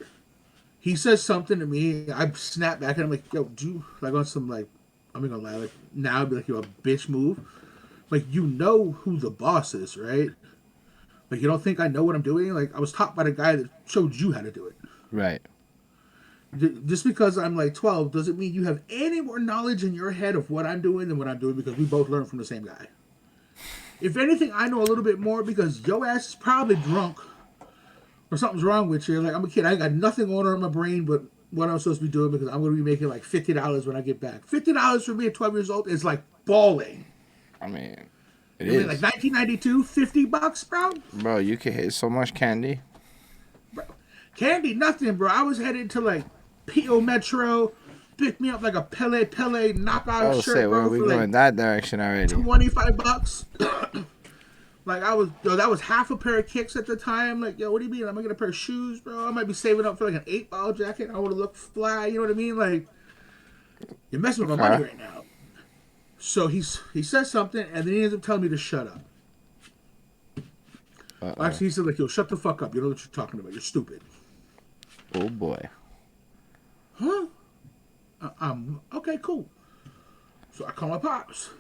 He says something to me. I snap back and I'm like, yo, do like on some like, I'm not gonna lie, like now I'd be like, yo, a bitch move. Like, you know who the boss is, right? Like, you don't think I know what I'm doing? Like, I was taught by the guy that showed you how to do it. Right. Just because I'm like 12 doesn't mean you have any more knowledge in your head of what I'm doing than what I'm doing because we both learned from the same guy. If anything, I know a little bit more because your ass is probably drunk or something's wrong with you. Like, I'm a kid. I got nothing going on in my brain but what I'm supposed to be doing because I'm going to be making like $50 when I get back. $50 for me at 12 years old is like balling. I mean, it is. Like 1992, $50, bro? Bro, you can hit so much candy. Bro, candy, nothing, bro. I was headed to like P.O. Metro, pick me up like a Pele knockout shirt, bro. Where we going that direction already? $25. Like, that was half a pair of kicks at the time. Like, yo, what do you mean? I'm gonna get a pair of shoes, bro. I might be saving up for like an 8-ball jacket. I want to look fly. You know what I mean? Like, you're messing with my money right now. So he says something, and then he ends up telling me to shut up. Actually, he said, like, yo, shut the fuck up. You know what you're talking about. You're stupid. Oh, boy. Huh? Okay, cool. So I call my pops.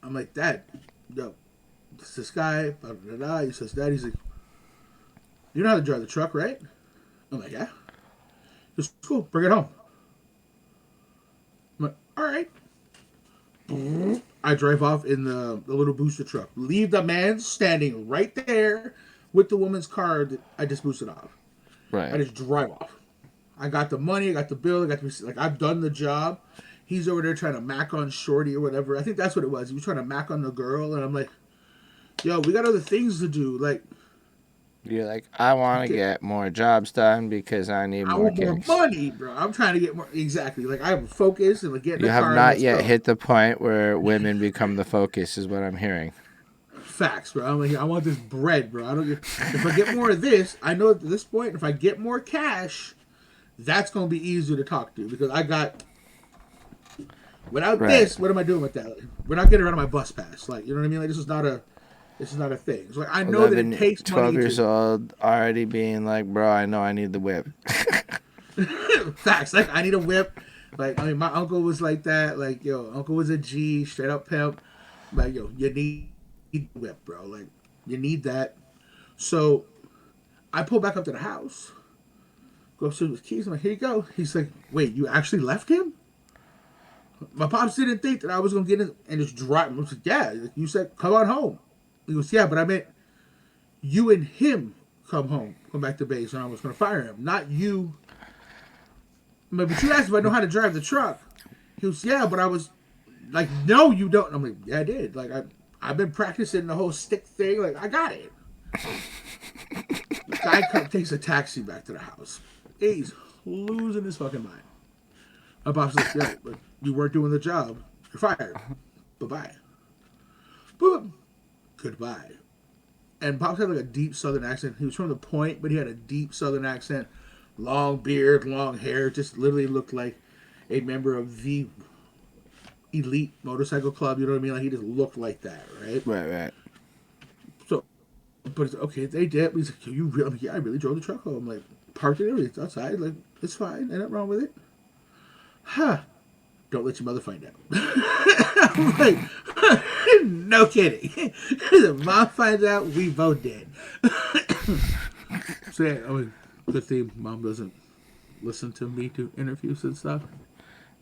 I'm like, Dad, yo, this guy, blah, blah, blah. He says, Dad, he's like, you know how to drive the truck, right? I'm like, yeah. It's cool. Bring it home. I'm like, all right. I drive off in the little booster truck. Leave the man standing right there with the woman's car that I just boosted off. Right. I just drive off. I got the money. I got the bill. I got the like. I've done the job. He's over there trying to mac on Shorty or whatever. I think that's what it was. He was trying to mac on the girl, and I'm like, yo, we got other things to do. Like, you're like, I want to get more jobs done because I need more kicks. I want more money, bro. I'm trying to get more. Exactly. Like, I have a focus and like get in the car. You have not yet hit the point where women become the focus, is what I'm hearing. Facts, bro. I'm like, I want this bread, bro. If I get more of this, I know at this point, if I get more cash, that's gonna be easier to talk to because I got. Without this, what am I doing with that? We're not getting around my bus pass. Like, you know what I mean? Like, this is not a thing. So, like, I know 11, that it takes 12 years old already being like, bro, I know I need the whip. Facts. Like, I need a whip. Like, I mean, my uncle was like that. Like, yo, uncle was a G, straight up pimp. Like, yo, you need a whip, bro. Like, you need that. So, I pull back up to the house. Go upstairs with keys. I'm like, here you go. He's like, wait, you actually left him? My pops didn't think that I was going to get in and just drive. I was like, yeah. You said, come on home. He goes, yeah, but I meant you and him come home, come back to base, and I was going to fire him, not you. But you asked if I know how to drive the truck. He goes, yeah, but I was like, no, you don't. I'm like, yeah, I did. Like, I've been practicing the whole stick thing. Like, I got it. The guy takes a taxi back to the house. He's losing his fucking mind. My pop's like, yeah, but you weren't doing the job. You're fired. Bye-bye. Boom. Goodbye. And Pops had like a deep southern accent. He was from the Point, but he had a deep southern accent. Long beard, long hair. Just literally looked like a member of the elite motorcycle club. You know what I mean? Like, he just looked like that, right? Right. So, but it's okay, they did. He's like, you really? I'm like, yeah, I really drove the truck home. Like, parked it, everything outside. Like, it's fine. Ain't nothing wrong with it. Huh. Don't let your mother find out. I'm like, No kidding. If Mom finds out, we both dead. So yeah, I mean, good thing Mom doesn't listen to me do interviews and stuff.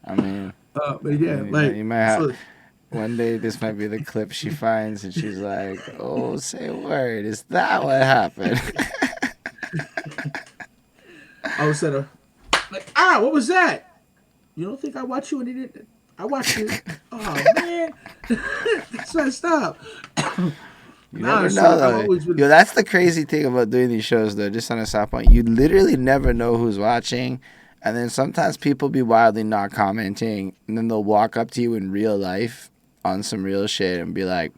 I mean, But yeah, like you might have. so. One day, this might be the clip she finds, and she's like, "Oh, say a word. Is that what happened?" All of a sudden, like, what was that? You don't think I watch you? And I watched you. Oh man, that's messed up. You never know, though. Yo, that's the crazy thing about doing these shows, though. Just on a side point, you literally never know who's watching, and then sometimes people be wildly not commenting, and then they'll walk up to you in real life on some real shit and be like,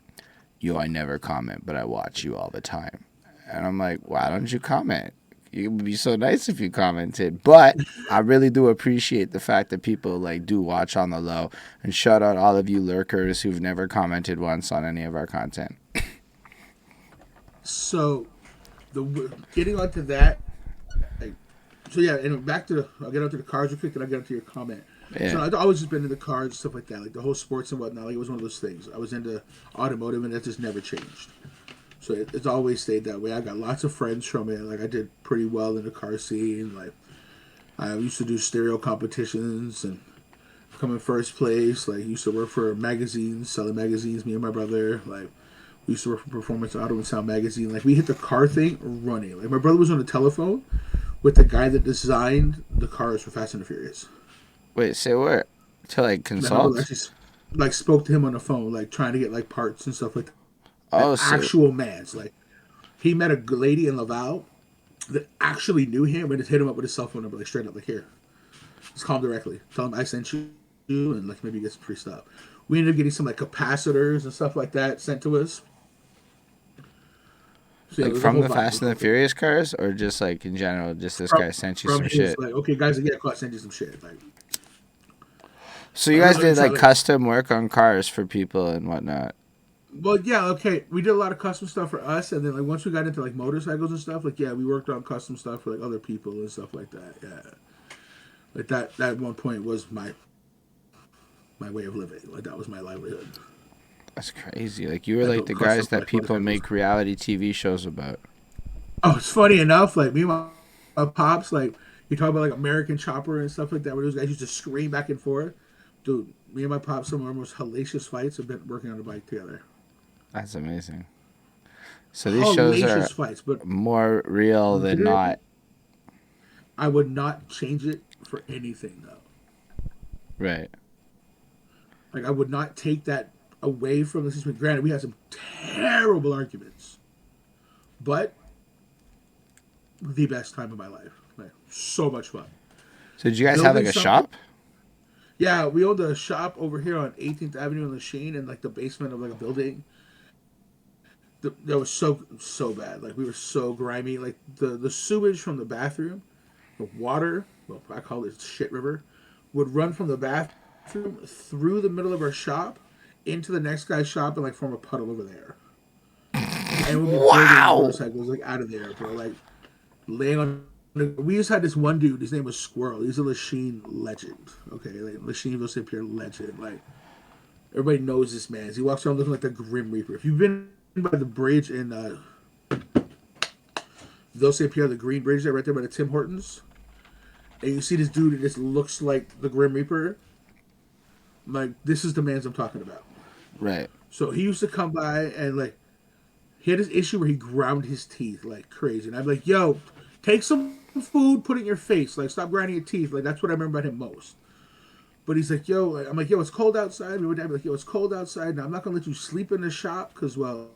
"Yo, I never comment, but I watch you all the time," and I'm like, "Why don't you comment? It would be so nice if you commented." But I really do appreciate the fact that people like do watch on the low, and shout out all of you lurkers who've never commented once on any of our content. So, getting onto that, like, so yeah, and back to I'll get onto the cards real quick, and I'll get onto your comment. Yeah. So I've always just been into cars and stuff like that, like the whole sports and whatnot. Like it was one of those things. I was into automotive, and that just never changed. So it's always stayed that way. I got lots of friends from it. Like I did pretty well in the car scene. Like I used to do stereo competitions and come in first place. Like used to work for magazines, selling magazines. Me and my brother, like. We used to work for Performance Auto and Sound Magazine. Like, we hit the car thing running. Like, my brother was on the telephone with the guy that designed the cars for Fast and the Furious. Wait, say what? To, like, consult? Actually, like, spoke to him on the phone, like, trying to get, like, parts and stuff like that. Oh, like, so... actual mans. Like, he met a lady in Laval that actually knew him and just hit him up with his cell phone number, like, straight up, like, here. Just call him directly. Tell him I sent you and, like, maybe get some free stuff. We ended up getting some, like, capacitors and stuff like that sent to us. So like from the Fast and the Furious cars, or just like in general, just this guy sent you some shit? Like, okay, guys, yeah, I sent you some shit. Like, so you guys did like custom work on cars for people and whatnot. Well, yeah, okay, we did a lot of custom stuff for us, and then like once we got into like motorcycles and stuff, like yeah, we worked on custom stuff for like other people and stuff like that. Yeah, like that at one point was my way of living. Like that was my livelihood. That's crazy. Like you were like the guys that people make reality TV shows about. Oh, it's funny enough. Like me and my pops, like you talk about like American Chopper and stuff like that, where those guys used to scream back and forth. Dude, me and my pops, some of our most hellacious fights have been working on a bike together. That's amazing. So these shows are fights, but more real than not. I would not change it for anything, though. Right. Like I would not take that away from the system. Granted, we had some terrible arguments, but the best time of my life. Like, so much fun. So did you guys have like a shop? Yeah, we owned a shop over here on 18th Avenue in Lachine in like the basement of like a building. That was so bad. Like we were so grimy. Like the sewage from the bathroom, the water, well I call it shit river, would run from the bathroom through the middle of our shop into the next guy's shop and like form a puddle over there. And we'd be building motorcycles like out of there, bro. Like laying on. We just had this one dude. His name was Squirrel. He's a Lachine legend. Okay, like Lachineville St. Pierre legend. Like everybody knows this man. He walks around looking like the Grim Reaper. If you've been by the bridge in Ville St. Pierre, the green bridge there, right there by the Tim Hortons, and you see this dude that just looks like the Grim Reaper. Like this is the man I'm talking about. Right. So he used to come by and like he had this issue where he ground his teeth like crazy, and I'm like, "Yo, take some food, put it in your face. Like, stop grinding your teeth." Like that's what I remember about him most. But he's like, "Yo," like, I'm like, "Yo, it's cold outside." We would be like, "Yo, it's cold outside. Now I'm not gonna let you sleep in the shop because well,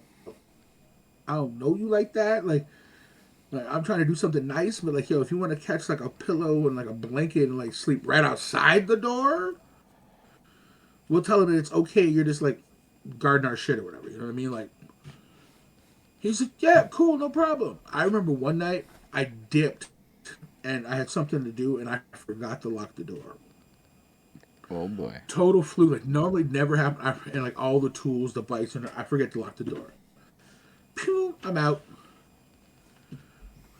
I don't know you like that. Like I'm trying to do something nice, but like, yo, if you want to catch like a pillow and like a blanket and like sleep right outside the door, we'll tell him that it's okay. You're just like guarding our shit or whatever. You know what I mean? Like, he's like, "Yeah, cool, no problem." I remember one night I dipped and I had something to do and I forgot to lock the door. Oh boy. Total fluke. Like normally never happen. And like all the tools, the bikes, and I forget to lock the door. Pew, I'm out.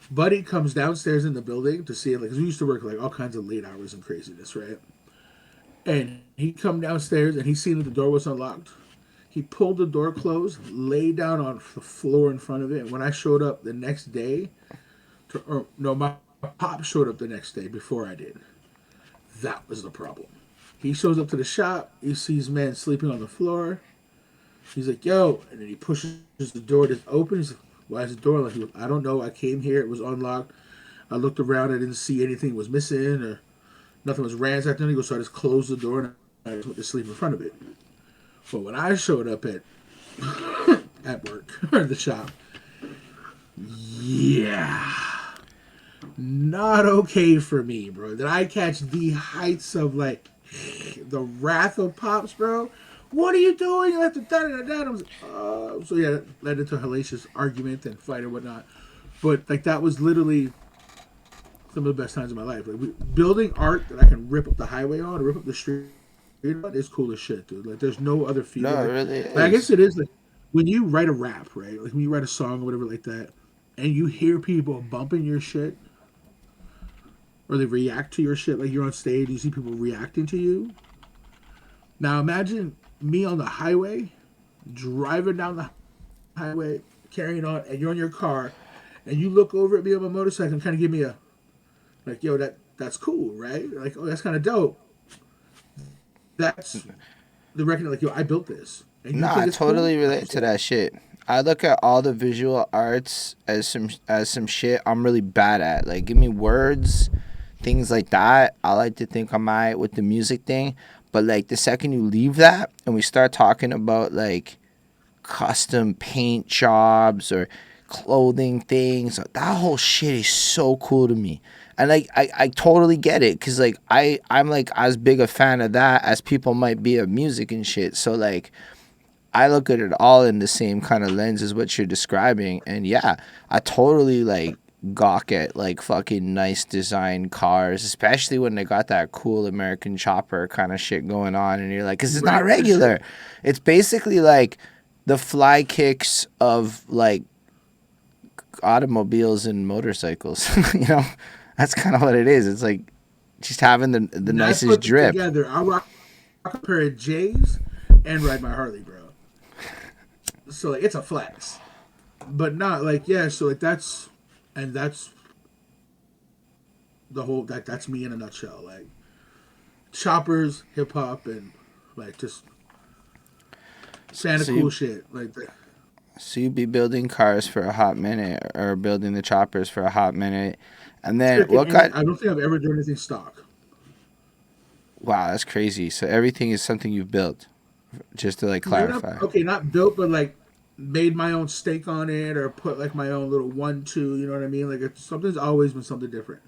Buddy comes downstairs in the building to see it. Like, 'cause we used to work like all kinds of late hours and craziness, right? And he come downstairs and he seen that the door was unlocked. He pulled the door closed, lay down on the floor in front of it. And when I showed up the next day, my pop showed up the next day before I did. That was the problem. He shows up to the shop. He sees men sleeping on the floor. He's like, yo. And then he pushes the door to open. He's like, why is the door locked? He goes, I don't know. I came here. It was unlocked. I looked around. I didn't see anything was missing or nothing was ransacked. He goes, so I just closed the door and I just went to sleep in front of it. But when I showed up at work or the shop, yeah, not okay for me, bro. Did I catch the heights of like the wrath of pops, bro? What are you doing? You left the da da da. I was like, so yeah, that led into a hellacious argument and fight and whatnot. But like that was literally some of the best times of my life. Like building art that I can rip up the highway on, or rip up the street on, is cool as shit, dude. Like there's no other feeling. No, it really is. Like, I guess it is like when you write a rap, right? Like when you write a song or whatever like that, and you hear people bumping your shit, or they react to your shit. Like you're on stage, you see people reacting to you. Now imagine me on the highway, driving down the highway, carrying on, and you're in your car, and you look over at me on my motorcycle and kind of give me a, like, yo, that's cool, right? Like, oh, that's kind of dope. That's the record, like, yo, I built this. No, I totally relate to that shit. I look at all the visual arts as some shit I'm really bad at. Like, give me words, things like that. I like to think I'm alright with the music thing. But, like, the second you leave that and we start talking about, like, custom paint jobs or clothing things, that whole shit is so cool to me. And, like, I totally get it because, like, I'm, like, as big a fan of that as people might be of music and shit. So, like, I look at it all in the same kind of lens as what you're describing. And, yeah, I totally, like, gawk at, like, fucking nice design cars, especially when they got that cool American chopper kind of shit going on. And you're like, because it's not regular. It's basically, like, the fly kicks of, like, automobiles and motorcycles, you know? That's kind of what it is. It's like just having the nicest drip. Together, I rock a pair of J's and ride my Harley, bro. So like, it's a flex, but not like, yeah. So like that's the whole that's me in a nutshell. Like choppers, hip hop, and like just cool shit like that. So you'd be building cars for a hot minute, or building the choppers for a hot minute. And then I don't think I've ever done anything stock. Wow, that's crazy. So everything is something you've built, just to like clarify. Not built, but like made my own stake on it, or put like my own little 1-2. You know what I mean? Like something's always been something different.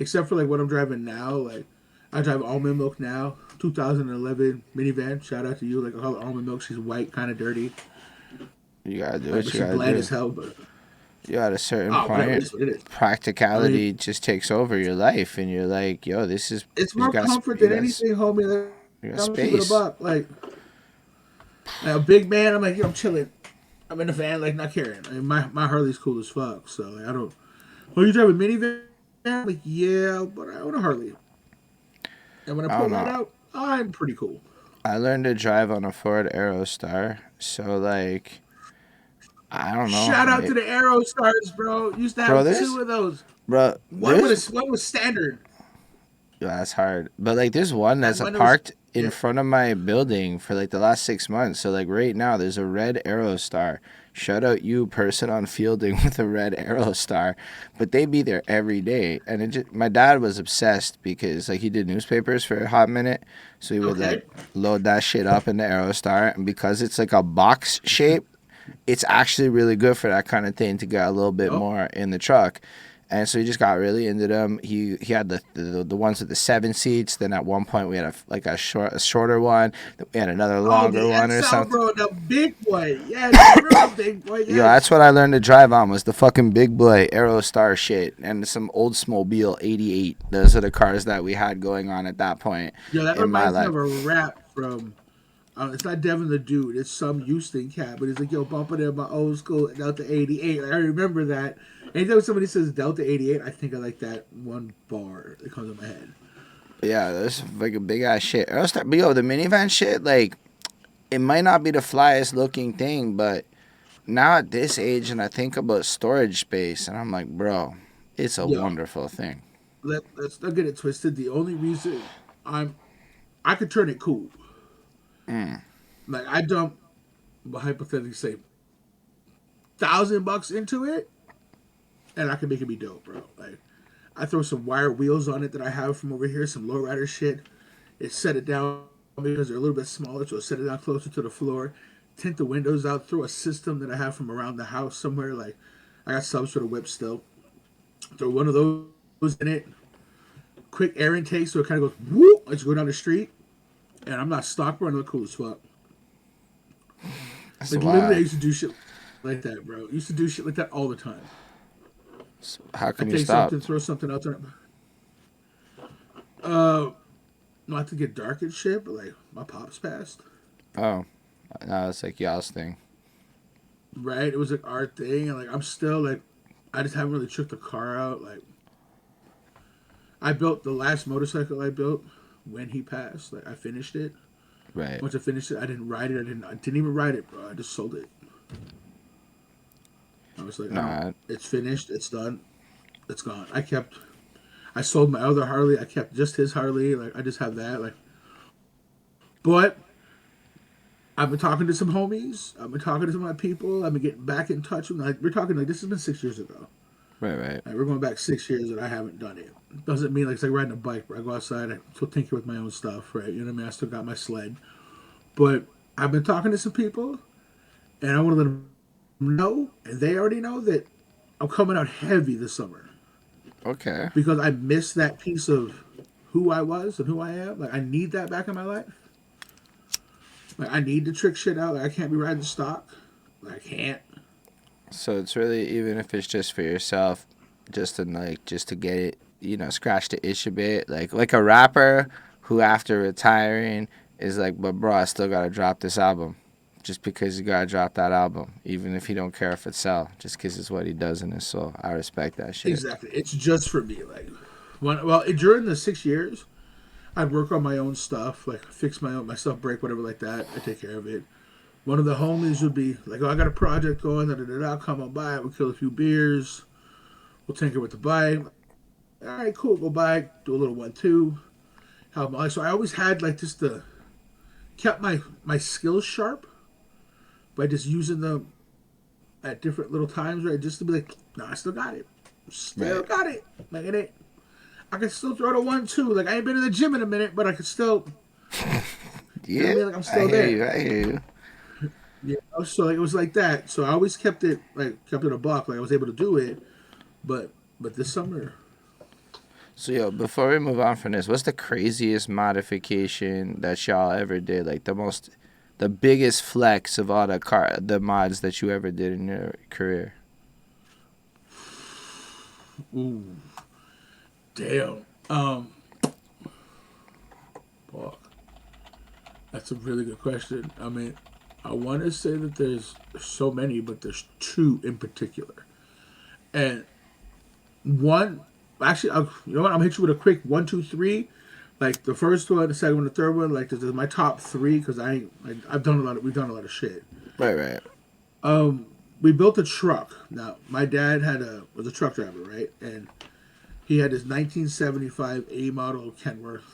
Except for like what I'm driving now. Like I drive almond milk now, 2011 minivan. Shout out to you. Like I call it almond milk. She's white, kind of dirty. You gotta do what you gotta do. Bland as hell, but. You at a certain point, practicality just takes over your life, and you're like, "Yo, this is." It's more comfort than anything, homie. You got space. Like a big man, I'm like, yo, I'm chilling. I'm in the van, like not caring. I mean, my Harley's cool as fuck, so like, I don't. Oh, you drive a minivan? I'm like, yeah, but I own a Harley. And when I pull that out, I'm pretty cool. I learned to drive on a Ford Aerostar, so like. I don't know. Shout out to the Aerostars, bro. Used to have 2 of those. Bro, one was standard. Yeah, that's hard. But like there's one that's parked in front of my building for like the last 6 months. So like right now there's a red Aerostar. Shout out you, person on fielding with a red Aerostar. But they be there every day. And my dad was obsessed because like he did newspapers for a hot minute. So he would like load that shit up in the Aerostar. And because it's like a box shape, it's actually really good for that kind of thing to get a little bit more in the truck. And so he just got really into them. He had the ones with the 7 seats. Then at one point we had a shorter one. We had another longer one or something. Bro, the big boy. Yeah, the real big boy. Yes. Yo, that's what I learned to drive on, was the fucking big boy Aerostar shit. And some Oldsmobile 88. Those are the cars that we had going on at that point in my life. Of a rap from... it's not Devin the Dude. It's some Houston cat. But it's like, yo, bumping in my old school Delta 88. Like, I remember that. Anytime somebody says Delta 88, I think I like that one bar that comes in my head. Yeah, that's like a big ass shit. But yo, the minivan shit, like, it might not be the flyest looking thing, but now at this age, and I think about storage space, and I'm like, bro, it's a Yo, wonderful thing. let's not get it twisted. The only reason I could turn it cool. Mm. Like I dump, hypothetically say, $1,000 into it, and I can make it be dope, bro. Like I throw some wire wheels on it that I have from over here, some lowrider shit. It set it down because they're a little bit smaller, so set it down closer to the floor. Tint the windows out. Throw a system that I have from around the house somewhere. Like I got some sort of whip still. Throw one of those in it. Quick air intake, so it kind of goes whoop as you go down the street. And I'm not stock running. Look cool as fuck. That's Like literally, I wild. used to do shit like that, bro. I used to do shit like that all the time. So how I come you take something, stopped? throw something out there. Not to get dark and shit, but like my pops passed. Oh, no, it's like y'all's thing. Right? It was like our thing, and like I'm still like, I just haven't really took the car out. Like I built the last motorcycle I built when he passed. Like I finished it. Right. Once I finished it, I didn't ride it. I didn't even ride it, bro. I just sold it. I was like, I don't. Nah. It's finished. It's done. It's gone. I sold my other Harley. I kept just his Harley. Like I just have that. Like, but I've been talking to some homies. I've been talking to some of my people. I've been getting back in touch with. Like we're talking like this has been 6 years ago. Right. Right. Like, we're going back 6 years that I haven't done it. Doesn't mean like it's like riding a bike where I go outside. I still tinker with my own stuff, right? You know what I mean? I still got my sled, but I've been talking to some people, and I want to let them know, and they already know that I'm coming out heavy this summer Okay. because I miss that piece of who I was and who I am. Like I need that back in my life. Like I need to trick shit out. Like I can't be riding stock. Like I can't. So it's really, even if it's just for yourself, just to get it, scratch the itch a bit. Like a rapper who after retiring is like, but bro, I still gotta drop this album. Just because you gotta drop that album, even if he don't care if it sell, just because it's what he does in his soul. I respect that shit. Exactly. It's just for me. Like during the 6 years, I'd work on my own stuff, like fix my stuff, break whatever like that. I take care of it. One of the homies would be like, "Oh, I got a project going. Da da da da. Come on by. We'll kill a few beers. We'll tinker with the bike. All right, cool. Go by. Do a little 1-2. Help. So I always had like just the kept my skills sharp by just using them at different little times, right? Just to be like, no, I still got it. Still Right. got it. Like it ain't. I can still throw the 1-2. Like I ain't been in the gym in a minute, but I can still. You know what I Yeah, mean? Like I'm I still hear there. you. I hear you. Yeah. So like, it was like that. So I always kept it a buck. Like I was able to do it, but this summer, So yo, before we move on from this, what's the craziest modification that y'all ever did? Like the biggest flex of all the mods that you ever did in your career. ooh, damn. Fuck. That's a really good question. I mean, I want to say that there's so many, but there's two in particular. And one, actually, you know what? I'm gonna hit you with a quick 1, 2, 3. Like the first one, the second one, the third one. Like this is my top three because I've done a lot of we've done a lot of shit. Right, right. We built a truck. Now my dad was a truck driver, right? And he had his 1975 A model Kenworth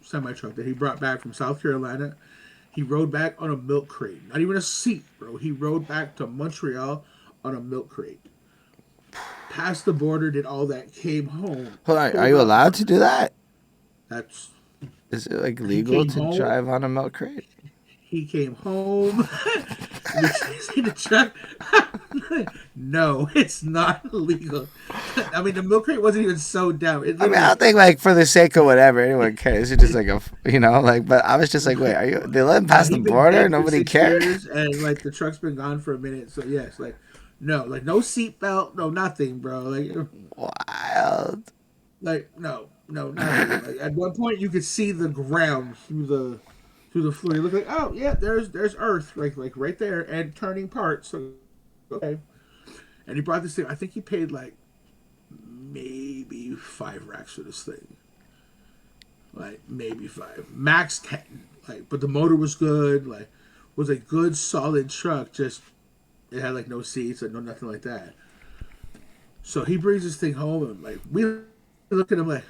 semi truck that he brought back from South Carolina. He rode back on a milk crate, not even a seat, bro. He rode back to Montreal on a milk crate. Passed the border, did all that, came home, Hold on, are pulled you up. allowed to do that? That's Is it like he legal came to home. drive on a milk crate? He came home. See the truck? No, it's not illegal. I mean, the milk crate wasn't even sewed down. It I mean, I literally don't think like for the sake of whatever anyone cares. It's just like like. But I was just like, wait, they let him no, pass the he been border? dead for Nobody six cared. years, and like the truck's been gone for a minute. So yes, like no, like no seatbelt, no nothing, bro. Wild. No, nothing. Like at one point, you could see the ground through the floor. You look like, oh yeah, there's Earth, like right there, and turning parts. So okay, and he brought this thing. I think he paid like maybe 5 racks for this thing. Like maybe 5, max 10. Like, but the motor was good. Like, was a good solid truck. Just it had like no seats and no nothing like that. So he brings this thing home and like we look at him like,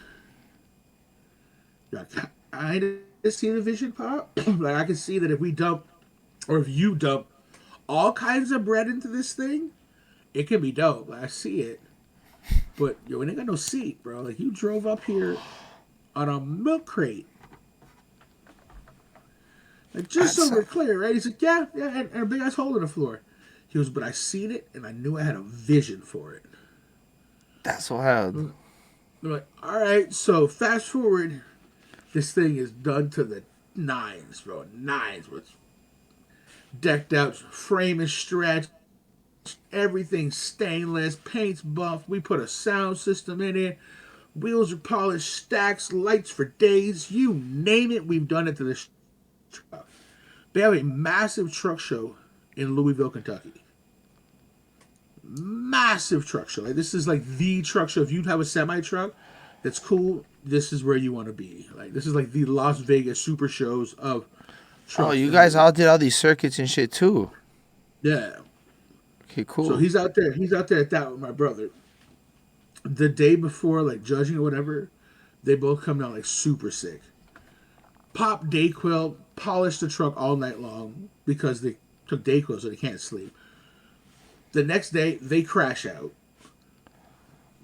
I didn't see the vision pop. Like I can see that if we dump or if you dump all kinds of bread into this thing, it can be dope. Like, I see it. But yo, it ain't got no seat, bro. Like you drove up here on a milk crate. Like just so we're clear, right? He's like, yeah, and a big ass hole in the floor. He goes, but I seen it and I knew I had a vision for it. That's wild. I'm like, all right, so fast forward, this thing is done to the nines, bro. Nines with decked out, frame is stretched, everything stainless, paint's buff. We put a sound system in it. Wheels are polished, stacks, lights for days. You name it, we've done it to this truck. They have a massive truck show in Louisville, Kentucky. Massive truck show. Like this is like the truck show. If you have a semi truck that's cool, this is where you want to be. Like this is like the Las Vegas super shows of trucks. Oh, you guys all did all these circuits and shit too. Yeah. Okay, cool. So he's out there at that with my brother. The day before, like judging or whatever, they both come down like super sick. Pop Dayquil, polish the truck all night long because they took Dayquil so they can't sleep. The next day, they crash out.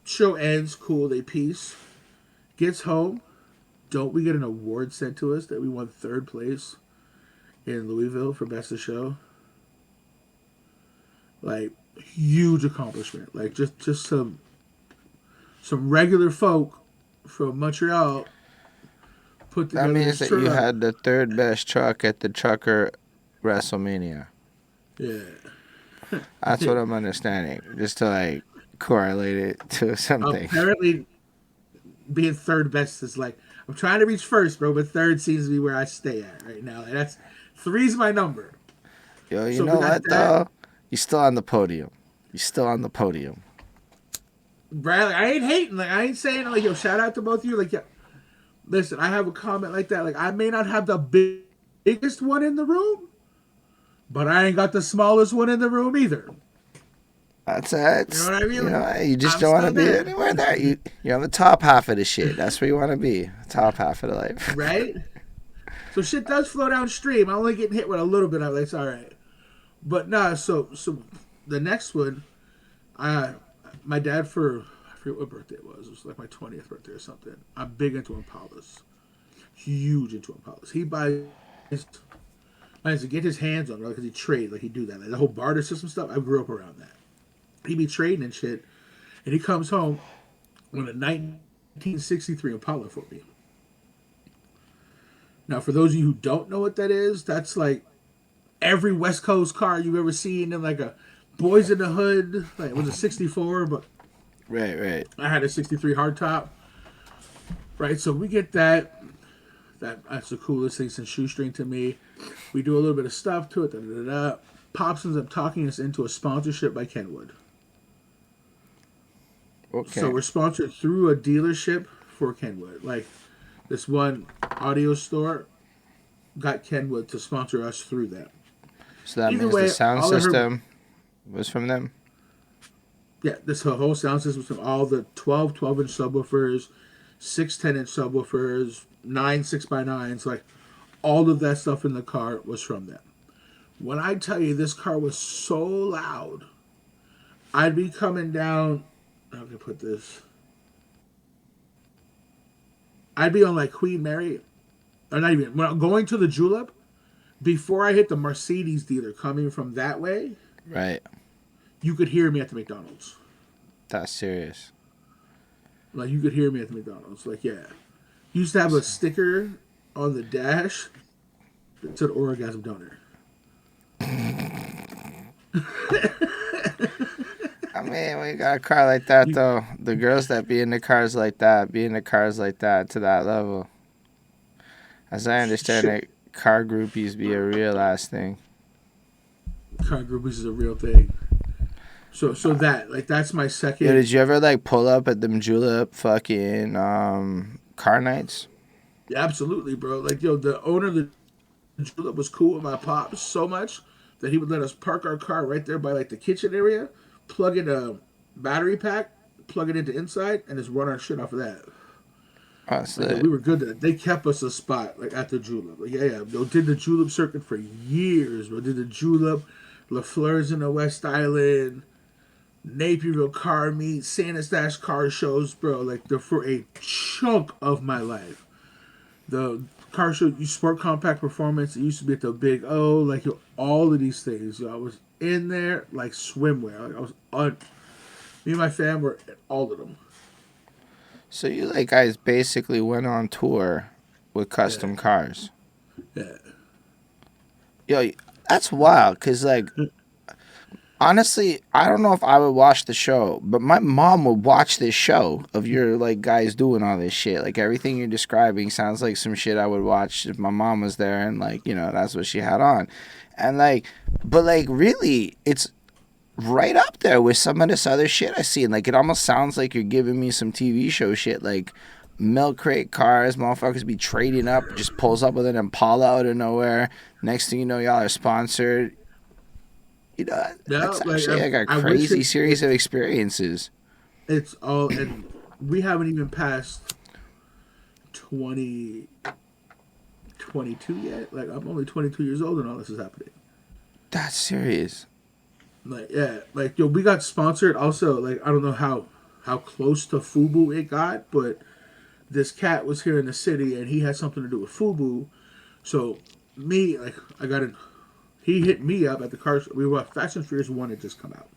Show ends, cool, they peace. Gets home. Don't we get an award sent to us that we won 3rd place in Louisville for Best of Show? Like, huge accomplishment. Like, just some regular folk from Montreal put together. That means that you had the 3rd best truck at the Trucker WrestleMania. Yeah. That's what I'm understanding. Just to like correlate it to something. Apparently, being 3rd best is like I'm trying to reach 1st, bro, but 3rd seems to be where I stay at right now. Like, that's 3's my number. Yo, you know what though? You're still on the podium. Brad, like, I ain't hating. Like I ain't saying like yo, shout out to both of you. Like yeah, listen, I have a comment like that. Like I may not have the biggest one in the room, but I ain't got the smallest one in the room either. That's it. You know what I mean? You know, you just don't want to be anywhere there. You're on the top half of the shit. That's where you want to be. Top half of the life. Right? So shit does flow downstream. I'm only getting hit with a little bit of it. It's all right. But nah, so the next one, my dad I forget what birthday it was. It was like my 20th birthday or something. I'm big into Impalas. Huge into Impalas. He buys to get his hands on it because he trade like he do that. Like the whole barter system stuff, I grew up around that. He be trading and shit, and he comes home with a 1963 Impala for me. Now, for those of you who don't know what that is, that's like every West Coast car you've ever seen in like a Boys in the Hood. Like it was a 64, but right. I had a 63 hardtop. Right, so we get that. That's the coolest thing since Shoestring to me. We do a little bit of stuff to it. Pops ends up talking us into a sponsorship by Kenwood. Okay. So we're sponsored through a dealership for Kenwood. Like this one audio store got Kenwood to sponsor us through them. So that means the sound system was from them? Yeah, this whole sound system was from all the 12-inch subwoofers, 6 10-inch subwoofers, 9 6x9s, like all of that stuff in the car was from them. When I tell you this car was so loud, I'd be coming down, how can I put this? I'd be on like Queen Mary, or not even, when I'm going to the Julep, before I hit the Mercedes dealer coming from that way, right, you could hear me at the McDonald's. That's serious. Like you could hear me at the McDonald's. Like yeah, used to have a sticker on the dash that said orgasm donor. I mean, when you got a car like that, though, the girls that be in the cars like that to that level. As I understand it, car groupies be a real ass thing. Car groupies is a real thing. So that's my second. Yo, did you ever like pull up at them julep fucking car nights? Yeah, absolutely, bro. Like yo, the owner of the julep was cool with my pops so much that he would let us park our car right there by like the kitchen area, plug in a battery pack, plug it into inside, and just run our shit off of that. That's Like, yeah, lit. we were good at it. They kept us a spot like at the julep. Like, yeah, yeah. Bro, did the julep circuit for years. Bro, did the julep, LaFleur's in the West Island, Naperville car meet, Santa Stash car shows, bro. Like, they're for a chunk of my life. The car show, you sport compact performance. It used to be at the Big O. Like, yo, all of these things. Yo, I was in there like swimwear. Like, I was on. Me and my fam were at all of them. So you like guys basically went on tour with Yeah, custom cars. yeah. Yo, that's wild. Cause like honestly, I don't know if I would watch the show, but my mom would watch this show of your like guys doing all this shit. Like everything you're describing sounds like some shit I would watch if my mom was there and like, that's what she had on. And like but like really it's right up there with some of this other shit I see. Like it almost sounds like you're giving me some TV show shit like milk crate cars, motherfuckers be trading up, just pulls up with an Impala out of nowhere. Next thing you know, y'all are sponsored. Yeah, That's like actually like a I wish crazy series of experiences. it's all, and we haven't even passed 20 22 yet. Like, I'm only 22 years old and all this is happening. That's serious. Like, yeah, like, yo, we got sponsored. Also, like, I don't know how close to FUBU it got, but this cat was here in the city and he had something to do with FUBU. So me, like, I got in. He hit me up at the car. We were Fast and Furious 1 had just come out.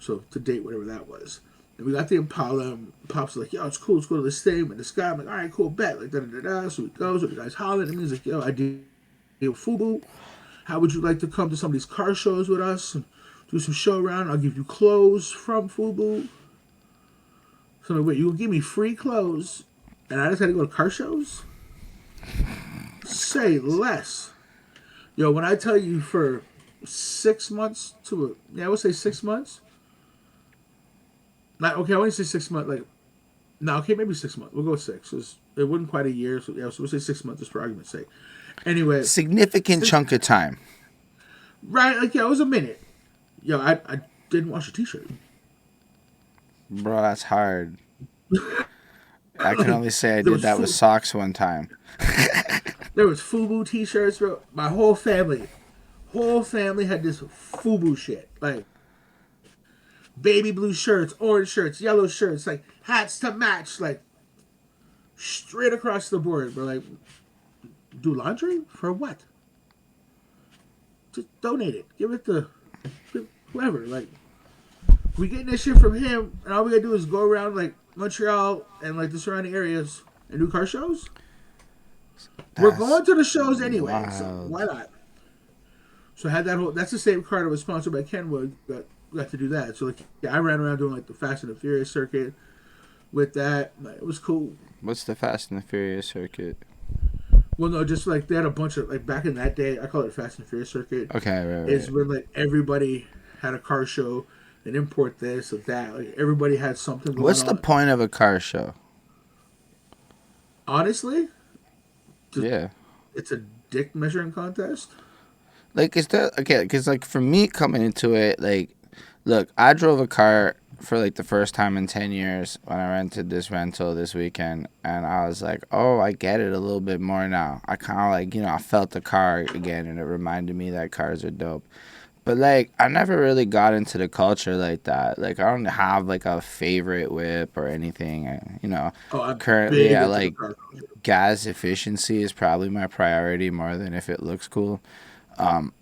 So to date, whatever that was. And we got the Impala, and Pop's like, yo, it's cool, let's go to this thing with this guy. I'm like, all right, cool, bet. Like, da da da da. So we go, so the guy's hollering at me. He's like, yo, I did FUBU. How would you like to come to some of these car shows with us and do some show around? I'll give you clothes from FUBU. So I'm like, wait, you gonna give me free clothes and I just had to go to car shows? Say less. Yo, when I tell you for 6 months I would say 6 months. Not okay. I wouldn't say 6 months. Like, no, okay, maybe 6 months. We'll go with six. It wasn't quite a year, so yeah. So we'll say 6 months just for argument's sake. Anyway, Significant chunk of time. right? Like, yeah, it was a minute. Yo, I didn't wash a t-shirt. Bro, that's hard. I can only say I There did was that with socks one time. there was FUBU t-shirts, bro. My whole family had this FUBU shit. Like, baby blue shirts, orange shirts, yellow shirts, like hats to match, like straight across the board. But like, do laundry for what? Just donate it. Give it to whoever. Like, we getting this shit from him, and all we gotta do is go around like Montreal and like the surrounding areas and do car shows. We're That's going to the shows anyway, so wild. why not? So I had that whole. That's the same car that was sponsored by Kenwood. Got to do that. So like, yeah, I ran around doing like the Fast and the Furious circuit with that. Like, it was cool. What's the Fast and the Furious circuit? Well, no, just like they had a bunch of like back in that day. I call it Fast and Furious circuit. Okay, right, Is right. when like everybody had a car show and import this or that. Like everybody had something going What's the on. point of a car show? Honestly, Yeah. it's a dick measuring contest. Like, is there, okay, because, like, for me coming into it, like, look, I drove a car for, like, the first time in 10 years when I rented this rental this weekend, and I was like, oh, I get it a little bit more now. I kind of, like, I felt the car again, and it reminded me that cars are dope. But, like, I never really got into the culture like that. Like, I don't have, like, a favorite whip or anything. Oh, I'm Currently, big I into the like car culture. gas efficiency is probably my priority more than if it looks cool. Um,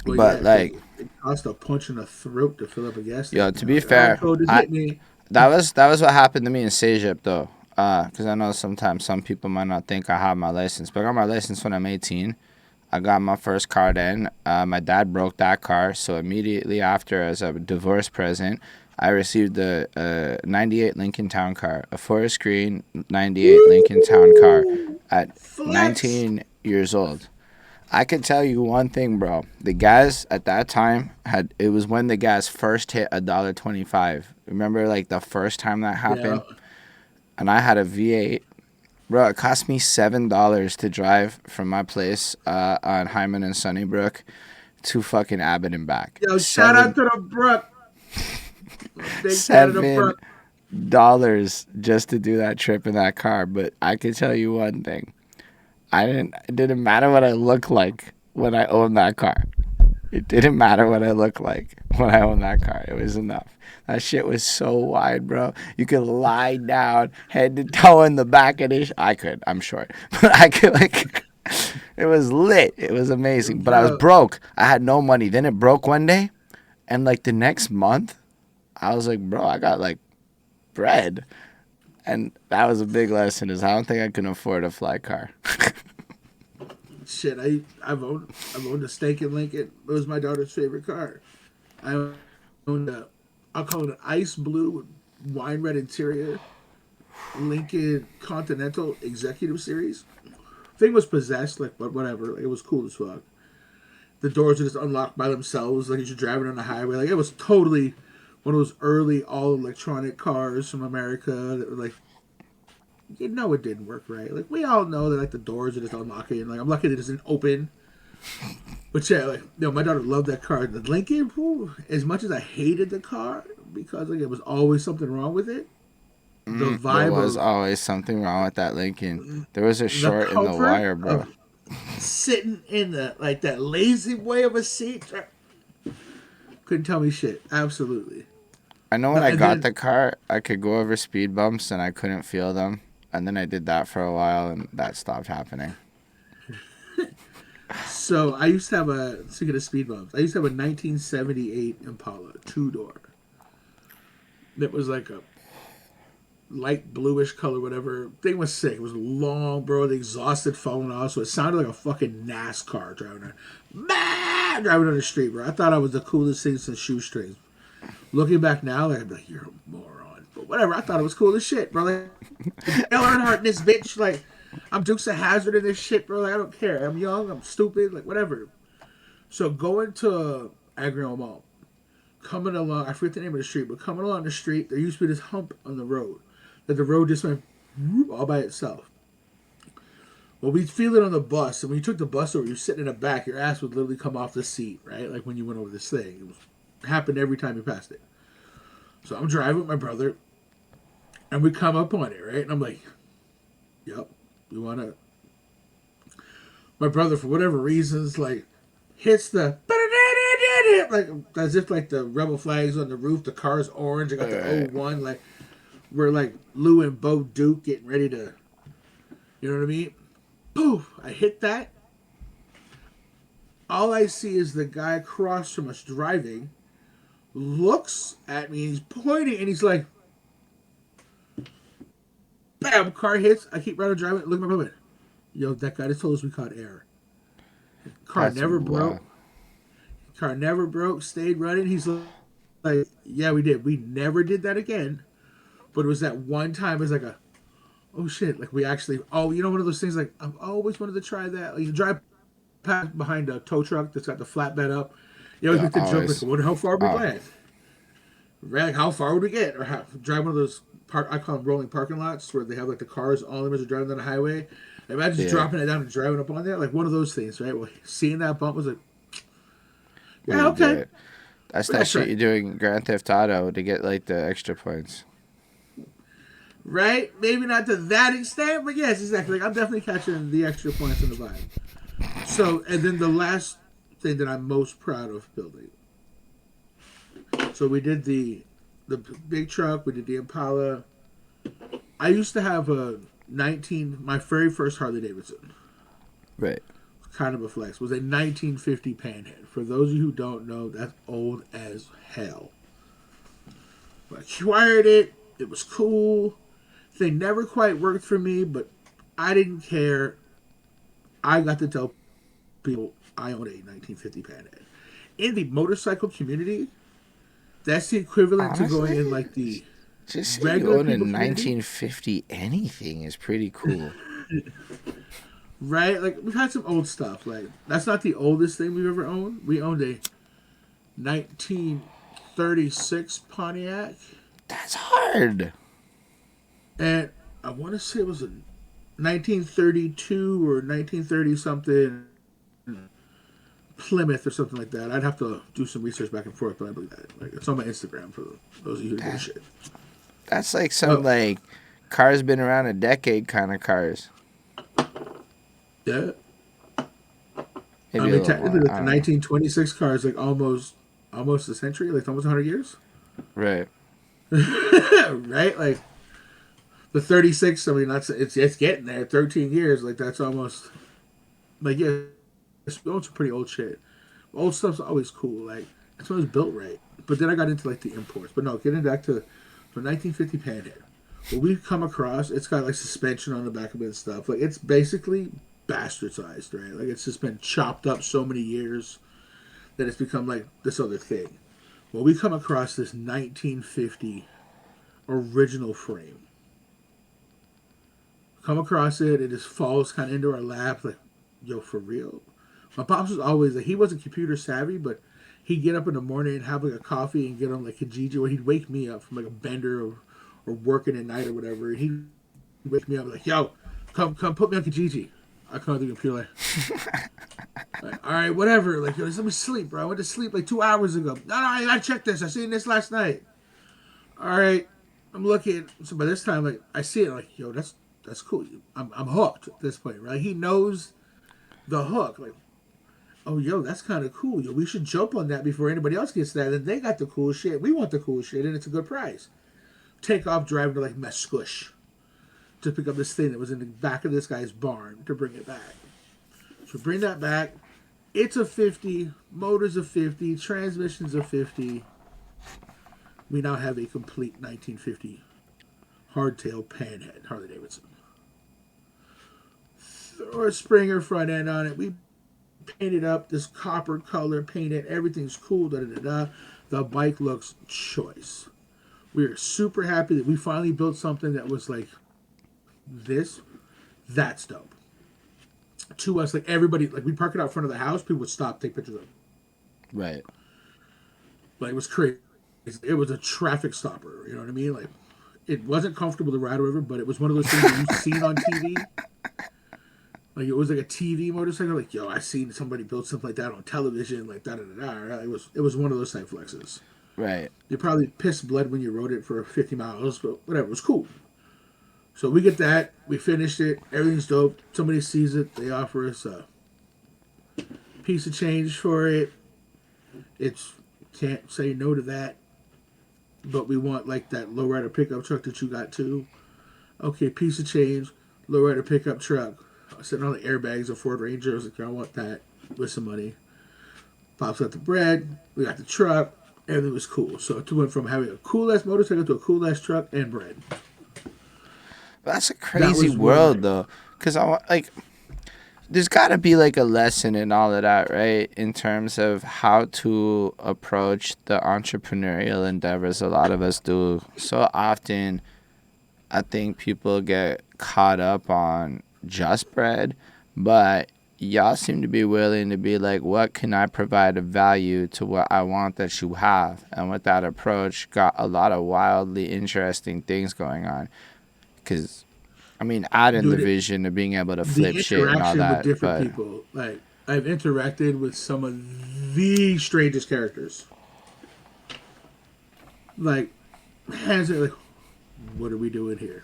Well, but, yeah, 'cause like, it cost a punch in the throat to fill up a gas yo, tank. to You know, be like, all right, fair, code just I hit me. that was what happened to me in Sejep though. Because I know sometimes some people might not think I have my license, but I got my license when I'm 18. I got my first car then. My dad broke that car, so immediately after, as a divorce present, I received a 98 Lincoln Town car, a forest green 98 Lincoln Town car at Flex. 19 years old. I can tell you one thing, bro. The gas at that time it was when the gas first hit $1.25. Remember, like the first time that Yeah. happened, and I had a V8 Bro, it cost me $7 to drive from my place on Hyman and Sunnybrook to fucking Abbott and back. Yo, shout out to the Brook. Big fan of the $7 Brook. just to do that trip in that car. But I can tell you one thing. It didn't matter what I looked like when I owned that car. It didn't matter what I looked like when I owned that car. It was enough. That shit was so wide, bro. You could lie down, head to toe in the back of this. I could. I'm short. But I could, like, it was lit. It was amazing. But I was Bro, broke. I had no money. Then it broke one day. And, like, the next month, I was like, bro, I got, like, bread. And that was a big lesson is I don't think I can afford a fly car. shit, I've owned a Steak and Lincoln. It was my daughter's favorite car. I owned I'll call it an ice blue with wine red interior Lincoln Continental Executive Series. Thing was possessed, like, but whatever. Like, it was cool as fuck. The doors were just unlocked by themselves, like you're driving on the highway. Like, it was totally one of those early all electronic cars from America that were like, you know, it didn't work right. Like, we all know that, like, the doors are just unlocking. Like, I'm lucky that it doesn't open. But yeah, like, my daughter loved that car. The Lincoln, whew, as much as I hated the car because, like, it was always something wrong with it. The vibe There was always something wrong with that Lincoln. There was a short in the wire, bro. Sitting in the, like, that lazy way of a seat. Couldn't tell me shit. Absolutely. I know when I got the car, I could go over speed bumps and I couldn't feel them. And then I did that for a while and that stopped happening. So I used to have speaking of speed bumps, I used to have a 1978 Impala 2-door. That was like a light bluish color, whatever. Thing was sick. It was long, bro. The exhaust had fallen off, so it sounded like a fucking NASCAR driving on the street, bro. I thought I was the coolest thing since Shoestrings. Looking back now, like, I'd be like, you're a moron. But whatever, I thought it was cool as shit, bro. Like, Dale Earnhardt in this bitch, like, I'm Dukes of Hazzard in this shit, bro. Like, I don't care. I'm young, I'm stupid, like, whatever. So going to Agrion Mall, coming along, I forget the name of the street, but coming along the street, there used to be this hump on the road. That the road just went all by itself. Well, we'd feel it on the bus, and when you took the bus over, you're sitting in the back, your ass would literally come off the seat, right? Like when you went over this thing. It happened every time you passed it. So I'm driving with my brother, and we come up on it, right? And I'm like, yep, you want to... My brother, for whatever reasons, like, hits the... like, as if, like, the rebel flags on the roof, the car's orange, I got the 01, like, we're, like, Lou and Bo Duke getting ready to... You know what I mean? Poof! I hit that. All I see is the guy across from us driving, looks at me, and he's pointing, and he's like, bam, car hits. I keep running, driving, look at my brother. Yo, that guy just told us we caught air. Car never broke. Car never broke, stayed running. He's like, yeah, we did. We never did that again. But it was that one time, it was like oh shit, like we actually, you know, one of those things, like, I've always wanted to try that. Like, you drive past behind a tow truck that's got the flatbed up. You always get the jump, like, I wonder how far we went. Right, like, how far would we get? Or drive one of those, I call them rolling parking lots, where they have, like, the cars, all of them are driving down the highway. Imagine just dropping it down and driving up on there. Like, one of those things, right? Well, seeing that bump was like, yeah, okay. That's that shit you're doing Grand Theft Auto to get, like, the extra points. Right? Maybe not to that extent, but yes, exactly. Like, I'm definitely catching the extra points in the vibe. So, and then the last thing that I'm most proud of building. So we did the big truck, we did the Impala. I used to have my very first Harley Davidson. Right. Kind of a flex. Was a 1950 Panhead. For those of you who don't know, that's old as hell. I acquired it. It was cool. They never quite worked for me, but I didn't care. I got to tell people I own a 1950 Panhead. In the motorcycle community, that's the equivalent to going in, like, the just regular own a people 1950 anything is pretty cool. Right? Like, we've had some old stuff. Like, that's not the oldest thing we've ever owned. We owned a 1936 Pontiac. That's hard. And I want to say it was a 1932 or 1930 something Plymouth or something like that. I'd have to do some research back and forth, but I believe that. Like, it's on my Instagram for those of you who give a shit. That's like some like cars been around a decade kind of cars. Yeah. Maybe I a mean, little technically, more. like I the don't know. 1926 car is like almost a century, like almost 100 years. Right. Right? Like the 36, I mean, it's getting there. 13 years, like that's almost like yeah, it's some pretty old shit. Old stuff's always cool. Like it's always built right. But then I got into like the imports. But no, getting back to the 1950 Panhead. What we've come across, it's got like suspension on the back of it and stuff. Like it's basically bastardized, right? Like it's just been chopped up so many years that it's become like this other thing. Well, we come across this 1950 original frame. Come across it, it just falls kind of into our lap, like, yo, for real? My pops was always like, he wasn't computer savvy, but he'd get up in the morning and have like a coffee and get on like Kijiji, or he'd wake me up from like a bender or working at night or whatever. And he'd wake me up like, yo, come put me on Kijiji. I come to the computer like, all right, whatever. Like, yo, just let me sleep, bro. I went to sleep like 2 hours ago. No, I gotta check this. I seen this last night. All right, I'm looking. So by this time, like, I see it. Like, yo, that's cool. I'm hooked at this point, right? He knows the hook. Like, oh, yo, that's kind of cool. Yo, we should jump on that before anybody else gets that. And they got the cool shit. We want the cool shit, and it's a good price. Take off driving to like Mesquish to pick up this thing that was in the back of this guy's barn to bring it back. So bring that back. It's a 50. Motors a 50. Transmissions a 50. We now have a complete 1950 hardtail Panhead Harley Davidson. Throw a Springer front end on it. We painted up this copper color, painted. Everything's cool. Da da da da. The bike looks choice. We are super happy that we finally built something that was like this. That's dope. To us, like everybody, like we park it out front of the house. People would stop, take pictures of it. Right. Like it was crazy. It was a traffic stopper. You know what I mean? Like it wasn't comfortable to ride over, but it was one of those things that you've seen on TV. Like it was like a TV motorcycle. Like yo, I seen somebody build something like that on television. Like da da da da. It was one of those type flexes. Right. You probably pissed blood when you rode it for 50 miles, but whatever. It was cool. So we get that. We finished it. Everything's dope. Somebody sees it. They offer us a piece of change for it. It's can't say no to that. But we want like that lowrider pickup truck that you got too. Okay, piece of change. Lowrider pickup truck. Sitting on the airbags of Ford Ranger. I was like, I want that with some money. Pops got the bread. We got the truck. Everything was cool. So it went from having a cool ass motorcycle to a cool ass truck and bread. That's a crazy world, though. Because I want, like, there's got to be, like, a lesson in all of that, right? In terms of how to approach the entrepreneurial endeavors a lot of us do. So often, I think people get caught up on just bread, but y'all seem to be willing to be like, what can I provide of value to what I want that you have? And with that approach, got a lot of wildly interesting things going on. Because, I mean, adding the vision of being able to flip shit and all that. With different people. Like, I've interacted with some of the strangest characters. Like, hands are like, what are we doing here?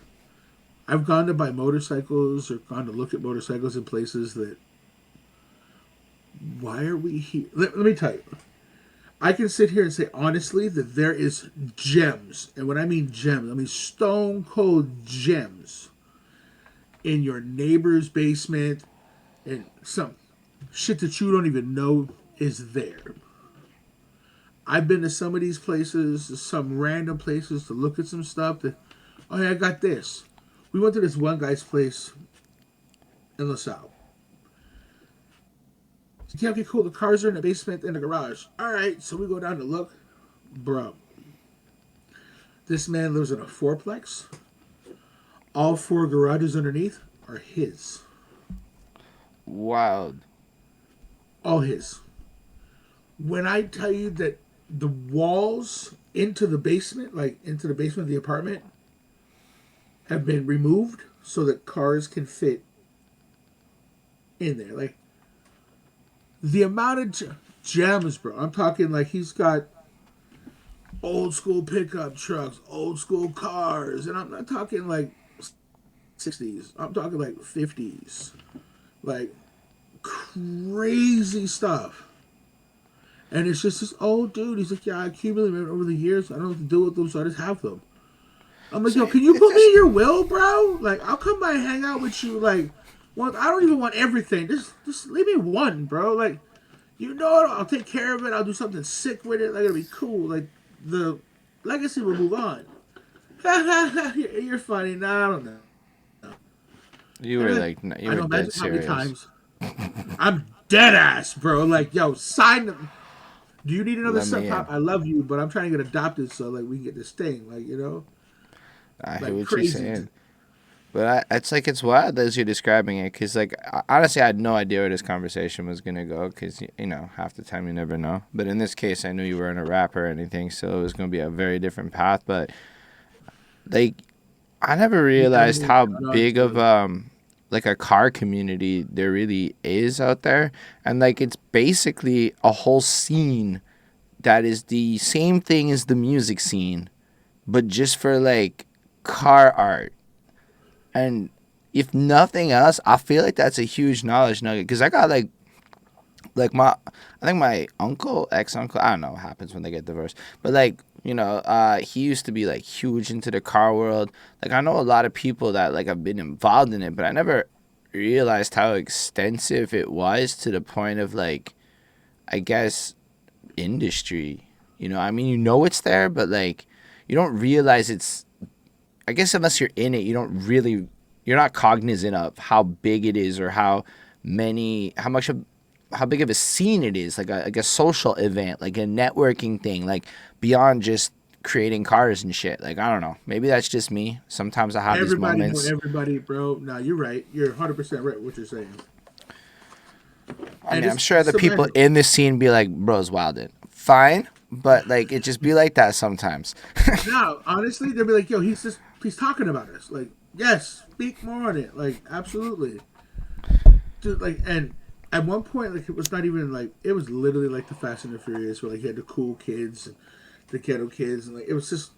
I've gone to buy motorcycles or gone to look at motorcycles in places that, why are we here? Let me tell you. I can sit here and say honestly that there is gems. And when I mean gems, I mean stone cold gems in your neighbor's basement and some shit that you don't even know is there. I've been to some of these places, some random places to look at some stuff that, oh yeah, I got this. We went to this one guy's place in LaSalle. Yeah, okay, cool. The cars are in the basement in the garage. All right, so we go down to look. Bro, this man lives in a fourplex. All four garages underneath are his. Wild. All his. When I tell you that the walls into the basement, like into the basement of the apartment, have been removed so that cars can fit in there. Like the amount of gems, bro. I'm talking like he's got old school pickup trucks, old school cars, and I'm not talking like 60s. I'm talking like 50s, like crazy stuff. And it's just this old dude. He's like, yeah, I accumulated them over the years. I don't know what to do with them, so I just have them. I'm like, So yo, can you it's put me just, in your will, bro? Like, I'll come by and hang out with you. Like, well, I don't even want everything. Just leave me one, bro. Like, you know it. I'll take care of it. I'll do something sick with it. Like, it'll be cool. Like, the legacy will move on. You're funny. Nah, I don't know. you And were then, like, you I were know, dead imagine how many serious. times I'm dead ass, bro. Like, yo, sign them. Do you need another Let sub me pop? in. I love you, but I'm trying to get adopted so like we can get this thing, like I hear like what you're crazy. saying. But it's like it's wild as you're describing it, because like honestly, I had no idea where this conversation was gonna go, because half the time you never know. But in this case, I knew you weren't a rapper or anything, so it was gonna be a very different path. But like, I never You know realized me, how man. big of Honestly, like a car community there really is out there, and like it's basically a whole scene that is the same thing as the music scene, but just for like car art. And if nothing else, I feel like that's a huge knowledge nugget, because I got like I think my uncle, ex uncle, I don't know what happens when they get divorced, but like he used to be like huge into the car world. Like I know a lot of people that like have been involved in it, but I never realized how extensive it was, to the point of like, I guess, industry. I mean, it's there, but like you don't realize it's, I guess, unless you're in it, you're not cognizant of how big it is, or how big of a scene it is, like a social event, like a networking thing, like beyond just creating cars and shit. Like, I don't know. Maybe that's just me. Sometimes I have these everybody know moments. everybody, bro. Nah, you're right. You're 100% right. What you're saying, I and mean, I'm it's sure the so people imagine. in the scene be like, bro's wildin'. Fine. But like, it just be like that sometimes. Now, honestly, they'll be like, yo, he's talking about us. Like, yes, speak more on it. Like, absolutely, dude. Like, and at one point, like, it was not even like it was literally like the Fast and the Furious, where like you had the cool kids, and the ghetto kids, and like it was just